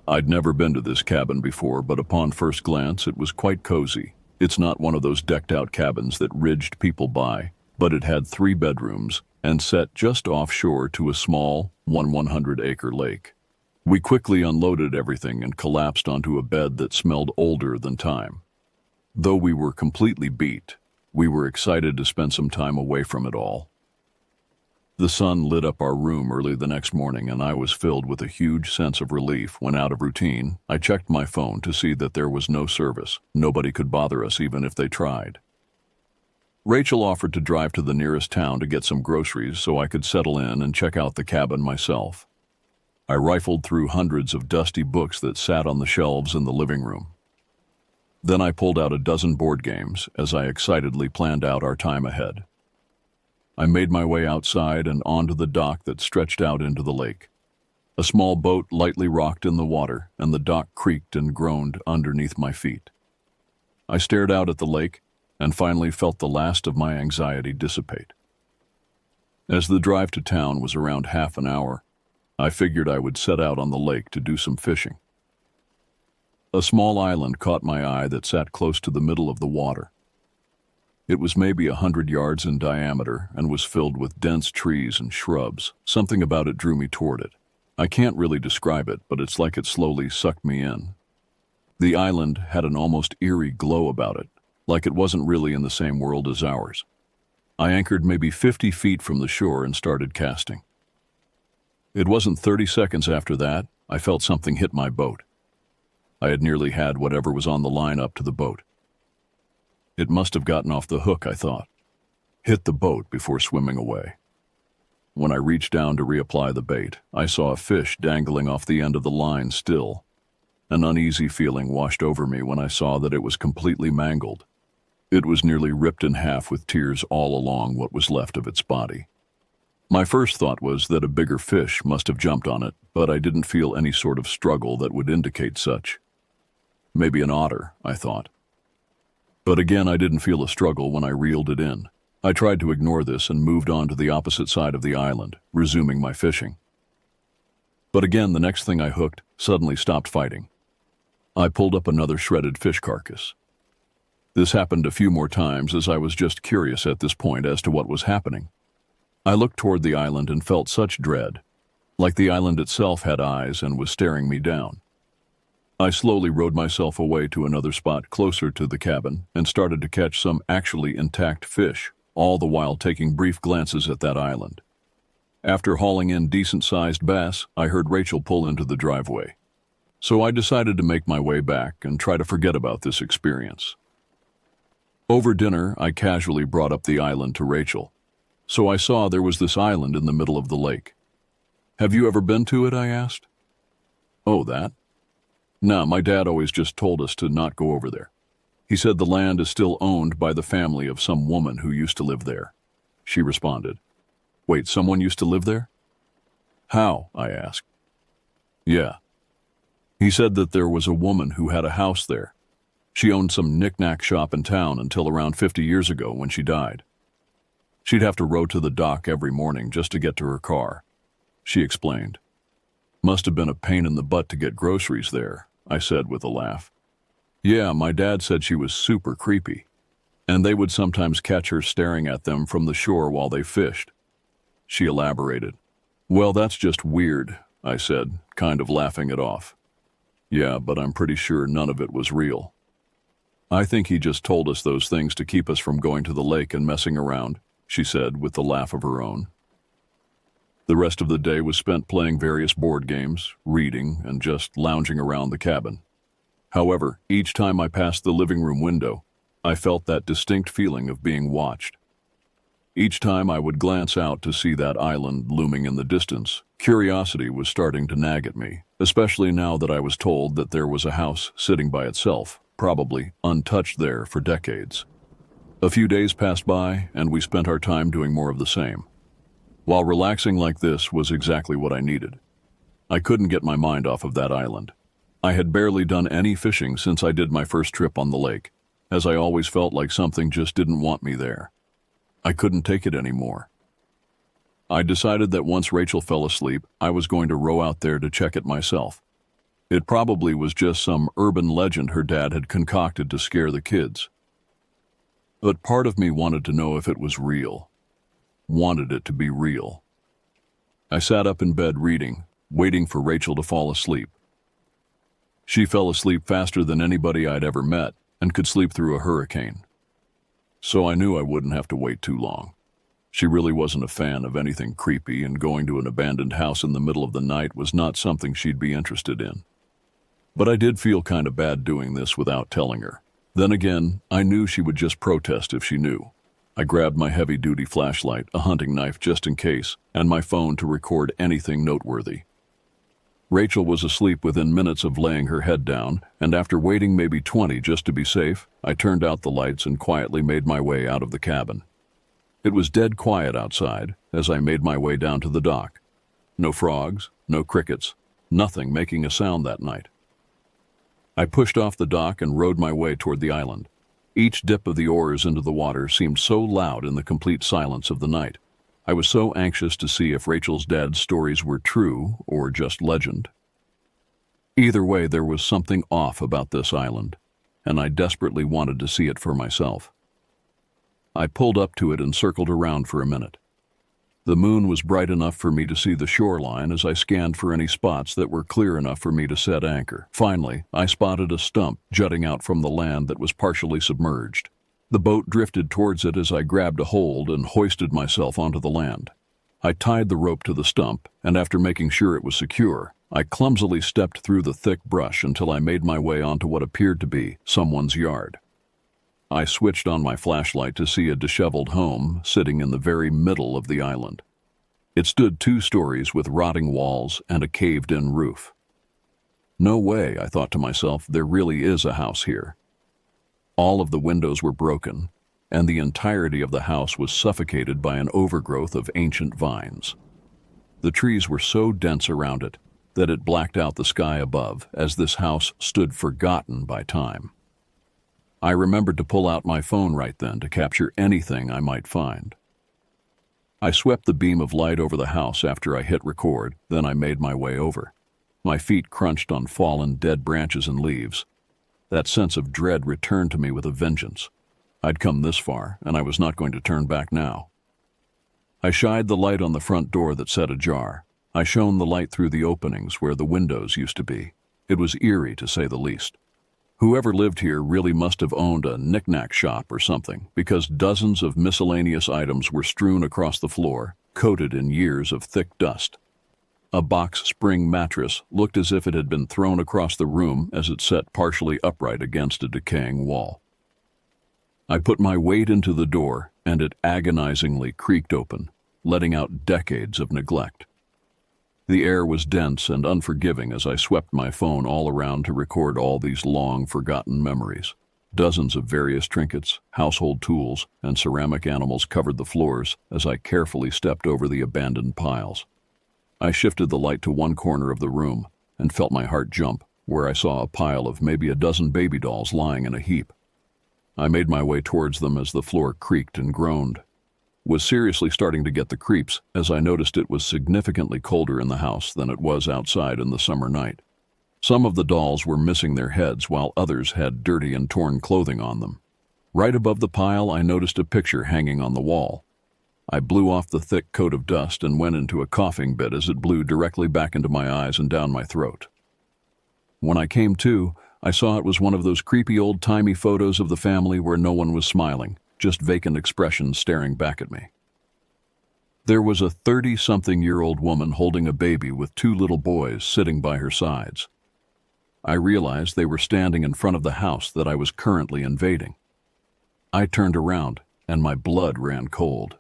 I'd never been to this cabin before, but upon first glance it was quite cozy. It's not one of those decked-out cabins that ridged people by, but it had 3 bedrooms and set just offshore to a small 100-acre lake. We quickly unloaded everything and collapsed onto a bed that smelled older than time. Though we were completely beat, we were excited to spend some time away from it all. The sun lit up our room early the next morning, and I was filled with a huge sense of relief when, out of routine, I checked my phone to see that there was no service. Nobody could bother us even if they tried. Rachel offered to drive to the nearest town to get some groceries so I could settle in and check out the cabin myself. I rifled through hundreds of dusty books that sat on the shelves in the living room. Then I pulled out a dozen board games as I excitedly planned out our time ahead. I made my way outside and onto the dock that stretched out into the lake. A small boat lightly rocked in the water, and the dock creaked and groaned underneath my feet. I stared out at the lake and finally felt the last of my anxiety dissipate. As the drive to town was around half an hour, I figured I would set out on the lake to do some fishing. A small island caught my eye that sat close to the middle of the water. It was maybe 100 yards in diameter and was filled with dense trees and shrubs. Something about it drew me toward it. I can't really describe it, but it's like it slowly sucked me in. The island had an almost eerie glow about it, like it wasn't really in the same world as ours. I anchored maybe 50 feet from the shore and started casting. It wasn't 30 seconds after that, I felt something hit my boat. I had nearly had whatever was on the line up to the boat. It must have gotten off the hook, I thought. Hit the boat before swimming away. When I reached down to reapply the bait, I saw a fish dangling off the end of the line still. An uneasy feeling washed over me when I saw that it was completely mangled. It was nearly ripped in half with tears all along what was left of its body. My first thought was that a bigger fish must have jumped on it, but I didn't feel any sort of struggle that would indicate such. Maybe an otter, I thought. But again, I didn't feel a struggle when I reeled it in. I tried to ignore this and moved on to the opposite side of the island, resuming my fishing. But again, the next thing I hooked suddenly stopped fighting. I pulled up another shredded fish carcass. This happened a few more times as I was just curious at this point as to what was happening. I looked toward the island and felt such dread, like the island itself had eyes and was staring me down. I slowly rowed myself away to another spot closer to the cabin and started to catch some actually intact fish, all the while taking brief glances at that island. After hauling in decent-sized bass, I heard Rachel pull into the driveway. So I decided to make my way back and try to forget about this experience. Over dinner, I casually brought up the island to Rachel. So I saw there was this island in the middle of the lake. "Have you ever been to it?" I asked. "Oh, that? No, my dad always just told us to not go over there. He said the land is still owned by the family of some woman who used to live there," she responded. "Wait, someone used to live there?" "How?" I asked. "Yeah. He said that there was a woman who had a house there. She owned some knick-knack shop in town until around 50 years ago when she died. She'd have to row to the dock every morning just to get to her car," she explained. "Must have been a pain in the butt to get groceries there," I said with a laugh. "Yeah, my dad said she was super creepy, and they would sometimes catch her staring at them from the shore while they fished," she elaborated. "Well, that's just weird," I said, kind of laughing it off. "Yeah, but I'm pretty sure none of it was real. I think he just told us those things to keep us from going to the lake and messing around," she said with a laugh of her own. The rest of the day was spent playing various board games, reading, and just lounging around the cabin. However, each time I passed the living room window, I felt that distinct feeling of being watched. Each time I would glance out to see that island looming in the distance, curiosity was starting to nag at me, especially now that I was told that there was a house sitting by itself, probably untouched there for decades. A few days passed by, and we spent our time doing more of the same. While relaxing like this was exactly what I needed. I couldn't get my mind off of that island. I had barely done any fishing since I did my first trip on the lake, as I always felt like something just didn't want me there. I couldn't take it anymore. I decided that once Rachel fell asleep, I was going to row out there to check it myself. It probably was just some urban legend her dad had concocted to scare the kids. But part of me wanted to know if it was real. Wanted it to be real. I sat up in bed reading, waiting for Rachel to fall asleep. She fell asleep faster than anybody I'd ever met and could sleep through a hurricane. So I knew I wouldn't have to wait too long. She really wasn't a fan of anything creepy, and going to an abandoned house in the middle of the night was not something she'd be interested in. But I did feel kind of bad doing this without telling her. Then again, I knew she would just protest if she knew. I grabbed my heavy-duty flashlight, a hunting knife just in case, and my phone to record anything noteworthy. Rachel was asleep within minutes of laying her head down, and after waiting maybe 20 just to be safe, I turned out the lights and quietly made my way out of the cabin. It was dead quiet outside as I made my way down to the dock. No frogs, no crickets, nothing making a sound that night. I pushed off the dock and rowed my way toward the island. Each dip of the oars into the water seemed so loud in the complete silence of the night. I was so anxious to see if Rachel's dad's stories were true or just legend. Either way, there was something off about this island, and I desperately wanted to see it for myself. I pulled up to it and circled around for a minute. The moon was bright enough for me to see the shoreline as I scanned for any spots that were clear enough for me to set anchor. Finally, I spotted a stump jutting out from the land that was partially submerged. The boat drifted towards it as I grabbed a hold and hoisted myself onto the land. I tied the rope to the stump, and after making sure it was secure, I clumsily stepped through the thick brush until I made my way onto what appeared to be someone's yard. I switched on my flashlight to see a disheveled home sitting in the very middle of the island. It stood 2 stories with rotting walls and a caved-in roof. No way, I thought to myself, there really is a house here. All of the windows were broken, and the entirety of the house was suffocated by an overgrowth of ancient vines. The trees were so dense around it that it blacked out the sky above as this house stood forgotten by time. I remembered to pull out my phone right then to capture anything I might find. I swept the beam of light over the house after I hit record, then I made my way over. My feet crunched on fallen, dead branches and leaves. That sense of dread returned to me with a vengeance. I'd come this far, and I was not going to turn back now. I shined the light on the front door that sat ajar. I shone the light through the openings where the windows used to be. It was eerie, to say the least. Whoever lived here really must have owned a knick-knack shop or something, because dozens of miscellaneous items were strewn across the floor, coated in years of thick dust. A box spring mattress looked as if it had been thrown across the room as it sat partially upright against a decaying wall. I put my weight into the door, and it agonizingly creaked open, letting out decades of neglect. The air was dense and unforgiving as I swept my phone all around to record all these long forgotten memories. Dozens of various trinkets, household tools, and ceramic animals covered the floors as I carefully stepped over the abandoned piles. I shifted the light to one corner of the room and felt my heart jump, where I saw a pile of maybe a dozen baby dolls lying in a heap. I made my way towards them as the floor creaked and groaned. Was seriously starting to get the creeps as I noticed it was significantly colder in the house than it was outside in the summer night. Some of the dolls were missing their heads while others had dirty and torn clothing on them. Right above the pile, I noticed a picture hanging on the wall. I blew off the thick coat of dust and went into a coughing fit as it blew directly back into my eyes and down my throat. When I came to, I saw it was one of those creepy old-timey photos of the family where no one was smiling, just vacant expressions staring back at me. There was a 30-something-year-old woman holding a baby with 2 little boys sitting by her sides. I realized they were standing in front of the house that I was currently invading. I turned around, and my blood ran cold.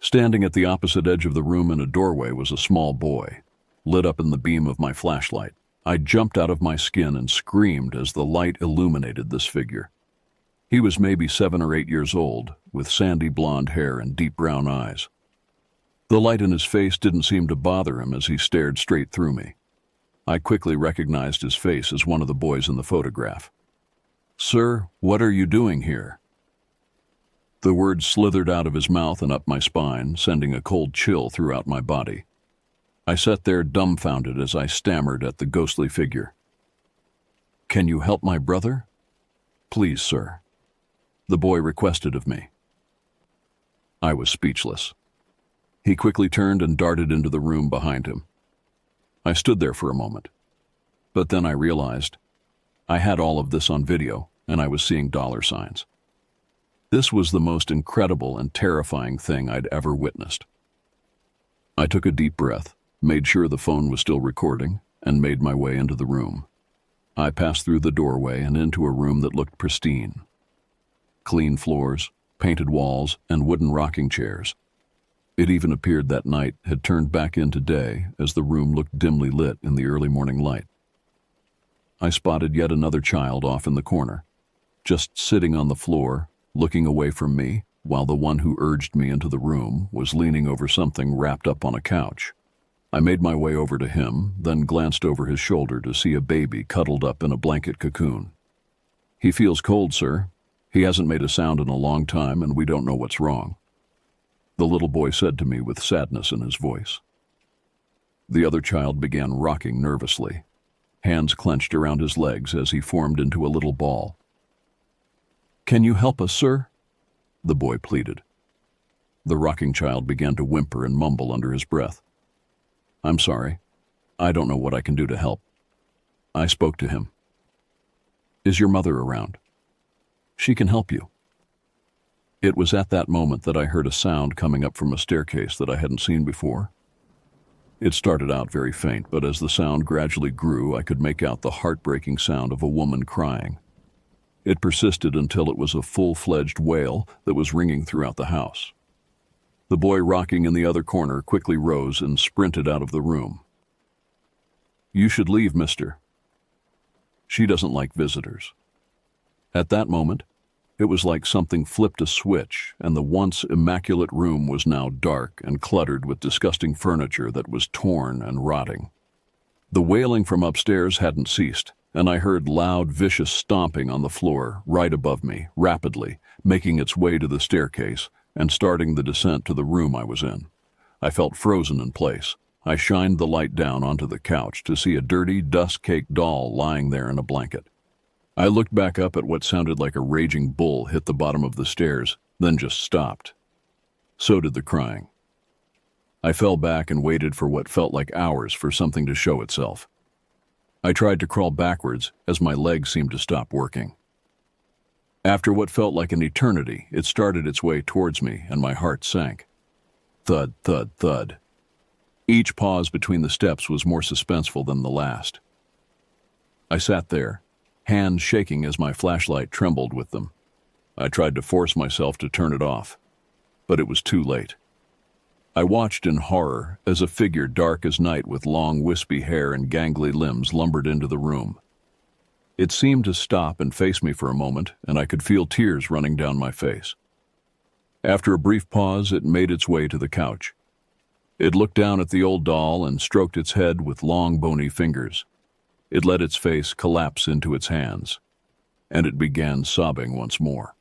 Standing at the opposite edge of the room in a doorway was a small boy, lit up in the beam of my flashlight. I jumped out of my skin and screamed as the light illuminated this figure. He was maybe 7 or 8 years old, with sandy blonde hair and deep brown eyes. The light in his face didn't seem to bother him as he stared straight through me. I quickly recognized his face as one of the boys in the photograph. "Sir, what are you doing here?" The words slithered out of his mouth and up my spine, sending a cold chill throughout my body. I sat there dumbfounded as I stammered at the ghostly figure. "Can you help my brother?" "Please, sir," the boy requested of me. I was speechless. He quickly turned and darted into the room behind him. I stood there for a moment, but then I realized I had all of this on video and I was seeing dollar signs. This was the most incredible and terrifying thing I'd ever witnessed. I took a deep breath, made sure the phone was still recording, and made my way into the room. I passed through the doorway and into a room that looked pristine. Clean floors, painted walls, and wooden rocking chairs. It even appeared that night had turned back into day as the room looked dimly lit in the early morning light. I spotted yet another child off in the corner, just sitting on the floor, looking away from me, while the one who urged me into the room was leaning over something wrapped up on a couch. I made my way over to him, then glanced over his shoulder to see a baby cuddled up in a blanket cocoon. "He feels cold, sir. He hasn't made a sound in a long time, and we don't know what's wrong," the little boy said to me with sadness in his voice. The other child began rocking nervously, hands clenched around his legs as he formed into a little ball. "Can you help us, sir?" the boy pleaded. The rocking child began to whimper and mumble under his breath. "I'm sorry. I don't know what I can do to help." I spoke to him. "Is your mother around? She can help you." It was at that moment that I heard a sound coming up from a staircase that I hadn't seen before. It started out very faint, but as the sound gradually grew, I could make out the heartbreaking sound of a woman crying. It persisted until it was a full-fledged wail that was ringing throughout the house. The boy rocking in the other corner quickly rose and sprinted out of the room. "You should leave, mister. She doesn't like visitors." At that moment, it was like something flipped a switch, and the once immaculate room was now dark and cluttered with disgusting furniture that was torn and rotting. The wailing from upstairs hadn't ceased, and I heard loud, vicious stomping on the floor right above me, rapidly, making its way to the staircase and starting the descent to the room I was in. I felt frozen in place. I shined the light down onto the couch to see a dirty, dust-caked doll lying there in a blanket. I looked back up at what sounded like a raging bull hit the bottom of the stairs, then just stopped. So did the crying. I fell back and waited for what felt like hours for something to show itself. I tried to crawl backwards as my legs seemed to stop working. After what felt like an eternity, it started its way towards me and my heart sank. Thud, thud, thud. Each pause between the steps was more suspenseful than the last. I sat there, hands shaking as my flashlight trembled with them. I tried to force myself to turn it off, but it was too late. I watched in horror as a figure dark as night with long wispy hair and gangly limbs lumbered into the room. It seemed to stop and face me for a moment, and I could feel tears running down my face. After a brief pause, it made its way to the couch. It looked down at the old doll and stroked its head with long, bony fingers. It let its face collapse into its hands, and it began sobbing once more.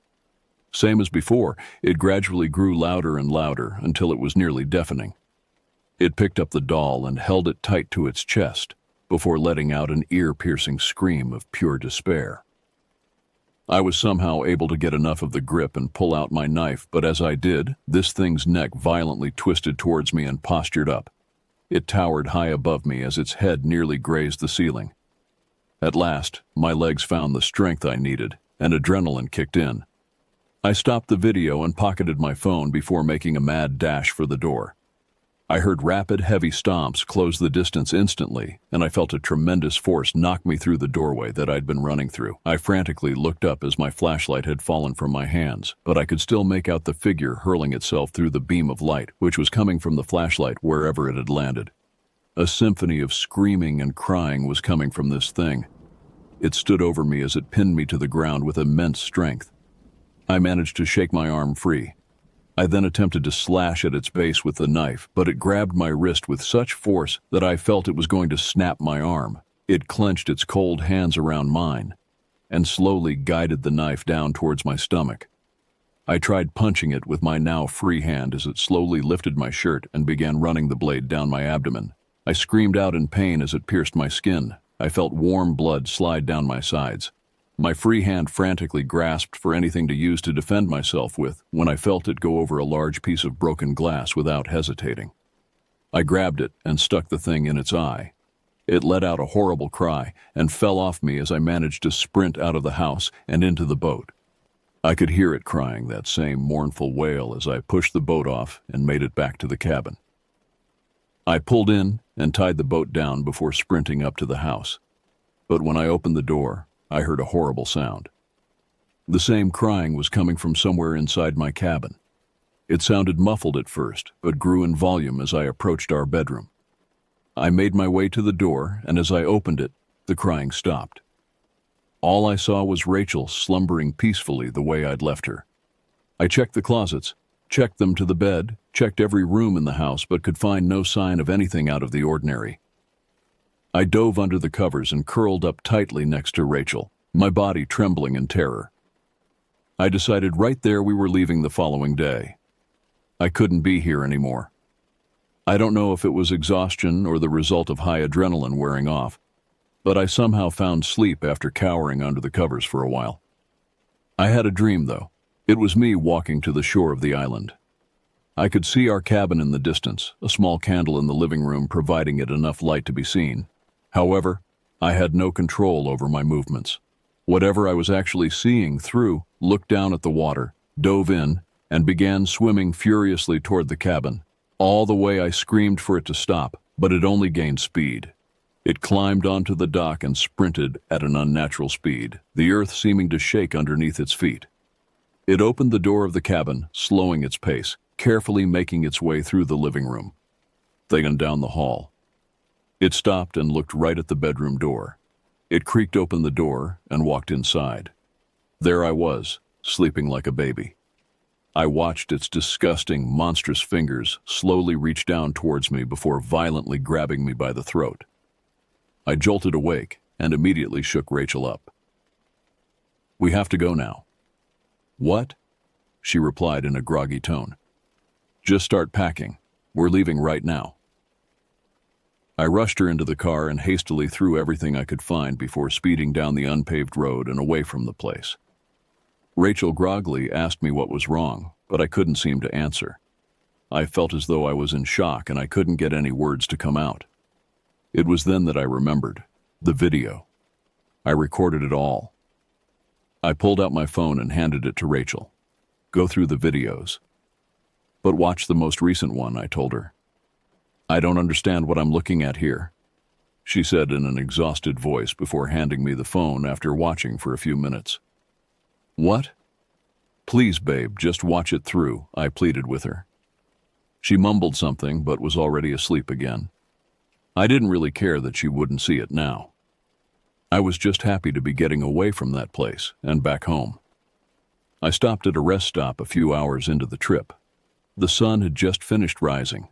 Same as before, it gradually grew louder and louder until it was nearly deafening. It picked up the doll and held it tight to its chest before letting out an ear-piercing scream of pure despair. I was somehow able to get enough of the grip and pull out my knife, but as I did, this thing's neck violently twisted towards me and postured up. It towered high above me as its head nearly grazed the ceiling. At last, my legs found the strength I needed, and adrenaline kicked in. I stopped the video and pocketed my phone before making a mad dash for the door. I heard rapid, heavy stomps close the distance instantly, and I felt a tremendous force knock me through the doorway that I'd been running through. I frantically looked up as my flashlight had fallen from my hands, but I could still make out the figure hurling itself through the beam of light, which was coming from the flashlight wherever it had landed. A symphony of screaming and crying was coming from this thing. It stood over me as it pinned me to the ground with immense strength. I managed to shake my arm free. I then attempted to slash at its base with the knife, but it grabbed my wrist with such force that I felt it was going to snap my arm. It clenched its cold hands around mine and slowly guided the knife down towards my stomach. I tried punching it with my now free hand as it slowly lifted my shirt and began running the blade down my abdomen. I screamed out in pain as it pierced my skin. I felt warm blood slide down my sides. My free hand frantically grasped for anything to use to defend myself with when I felt it go over a large piece of broken glass without hesitating. I grabbed it and stuck the thing in its eye. It let out a horrible cry and fell off me as I managed to sprint out of the house and into the boat. I could hear it crying that same mournful wail as I pushed the boat off and made it back to the cabin. I pulled in and tied the boat down before sprinting up to the house. But when I opened the door, I heard a horrible sound. The same crying was coming from somewhere inside my cabin. It sounded muffled at first, but grew in volume as I approached our bedroom. I made my way to the door, and as I opened it, the crying stopped. All I saw was Rachel slumbering peacefully the way I'd left her. I checked the closets, checked them to the bed, checked every room in the house, but could find no sign of anything out of the ordinary. I dove under the covers and curled up tightly next to Rachel, my body trembling in terror. I decided right there we were leaving the following day. I couldn't be here anymore. I don't know if it was exhaustion or the result of high adrenaline wearing off, but I somehow found sleep after cowering under the covers for a while. I had a dream, though. It was me walking to the shore of the island. I could see our cabin in the distance, a small candle in the living room providing it enough light to be seen. However, I had no control over my movements. Whatever I was actually seeing through looked down at the water, dove in, and began swimming furiously toward the cabin. All the way I screamed for it to stop, but it only gained speed. It climbed onto the dock and sprinted at an unnatural speed, the earth seeming to shake underneath its feet. It opened the door of the cabin, slowing its pace, carefully making its way through the living room, then down the hall. It stopped and looked right at the bedroom door. It creaked open the door and walked inside. There I was, sleeping like a baby. I watched its disgusting, monstrous fingers slowly reach down towards me before violently grabbing me by the throat. I jolted awake and immediately shook Rachel up. "We have to go now." "What?" she replied in a groggy tone. "Just start packing. We're leaving right now." I rushed her into the car and hastily threw everything I could find before speeding down the unpaved road and away from the place. Rachel groggily asked me what was wrong, but I couldn't seem to answer. I felt as though I was in shock and I couldn't get any words to come out. It was then that I remembered the video. I recorded it all. I pulled out my phone and handed it to Rachel. "Go through the videos. But watch the most recent one," I told her. "I don't understand what I'm looking at here," she said in an exhausted voice before handing me the phone after watching for a few minutes. "What?" "Please, babe, just watch it through," I pleaded with her. She mumbled something but was already asleep again. I didn't really care that she wouldn't see it now. I was just happy to be getting away from that place and back home. I stopped at a rest stop a few hours into the trip. The sun had just finished rising.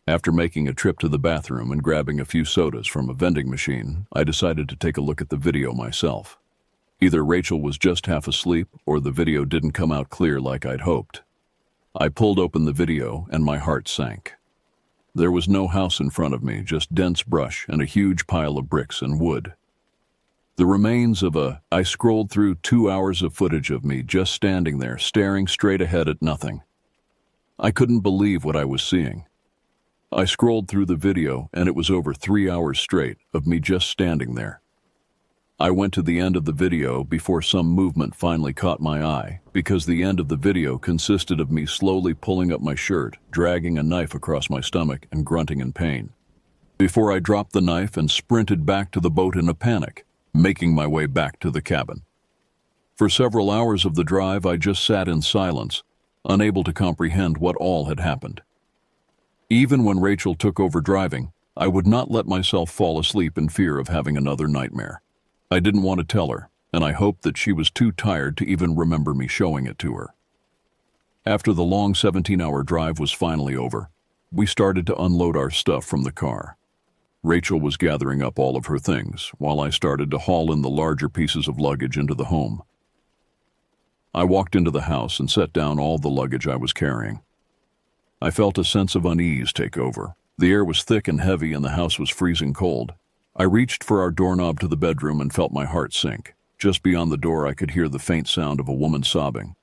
After making a trip to the bathroom and grabbing a few sodas from a vending machine, I decided to take a look at the video myself. Either Rachel was just half asleep or the video didn't come out clear like I'd hoped. I pulled open the video and my heart sank. There was no house in front of me, just dense brush and a huge pile of bricks and wood. The remains of I scrolled through 2 hours of footage of me just standing there, staring straight ahead at nothing. I couldn't believe what I was seeing. I scrolled through the video and it was over 3 hours straight of me just standing there. I went to the end of the video before some movement finally caught my eye, because the end of the video consisted of me slowly pulling up my shirt, dragging a knife across my stomach, and grunting in pain. Before I dropped the knife and sprinted back to the boat in a panic, making my way back to the cabin. For several hours of the drive, I just sat in silence, unable to comprehend what all had happened. Even when Rachel took over driving, I would not let myself fall asleep in fear of having another nightmare. I didn't want to tell her, and I hoped that she was too tired to even remember me showing it to her. After the long 17-hour drive was finally over, we started to unload our stuff from the car. Rachel was gathering up all of her things, while I started to haul in the larger pieces of luggage into the home. I walked into the house and set down all the luggage I was carrying. I felt a sense of unease take over. The air was thick and heavy and the house was freezing cold. I reached for our doorknob to the bedroom and felt my heart sink. Just beyond the door, I could hear the faint sound of a woman sobbing.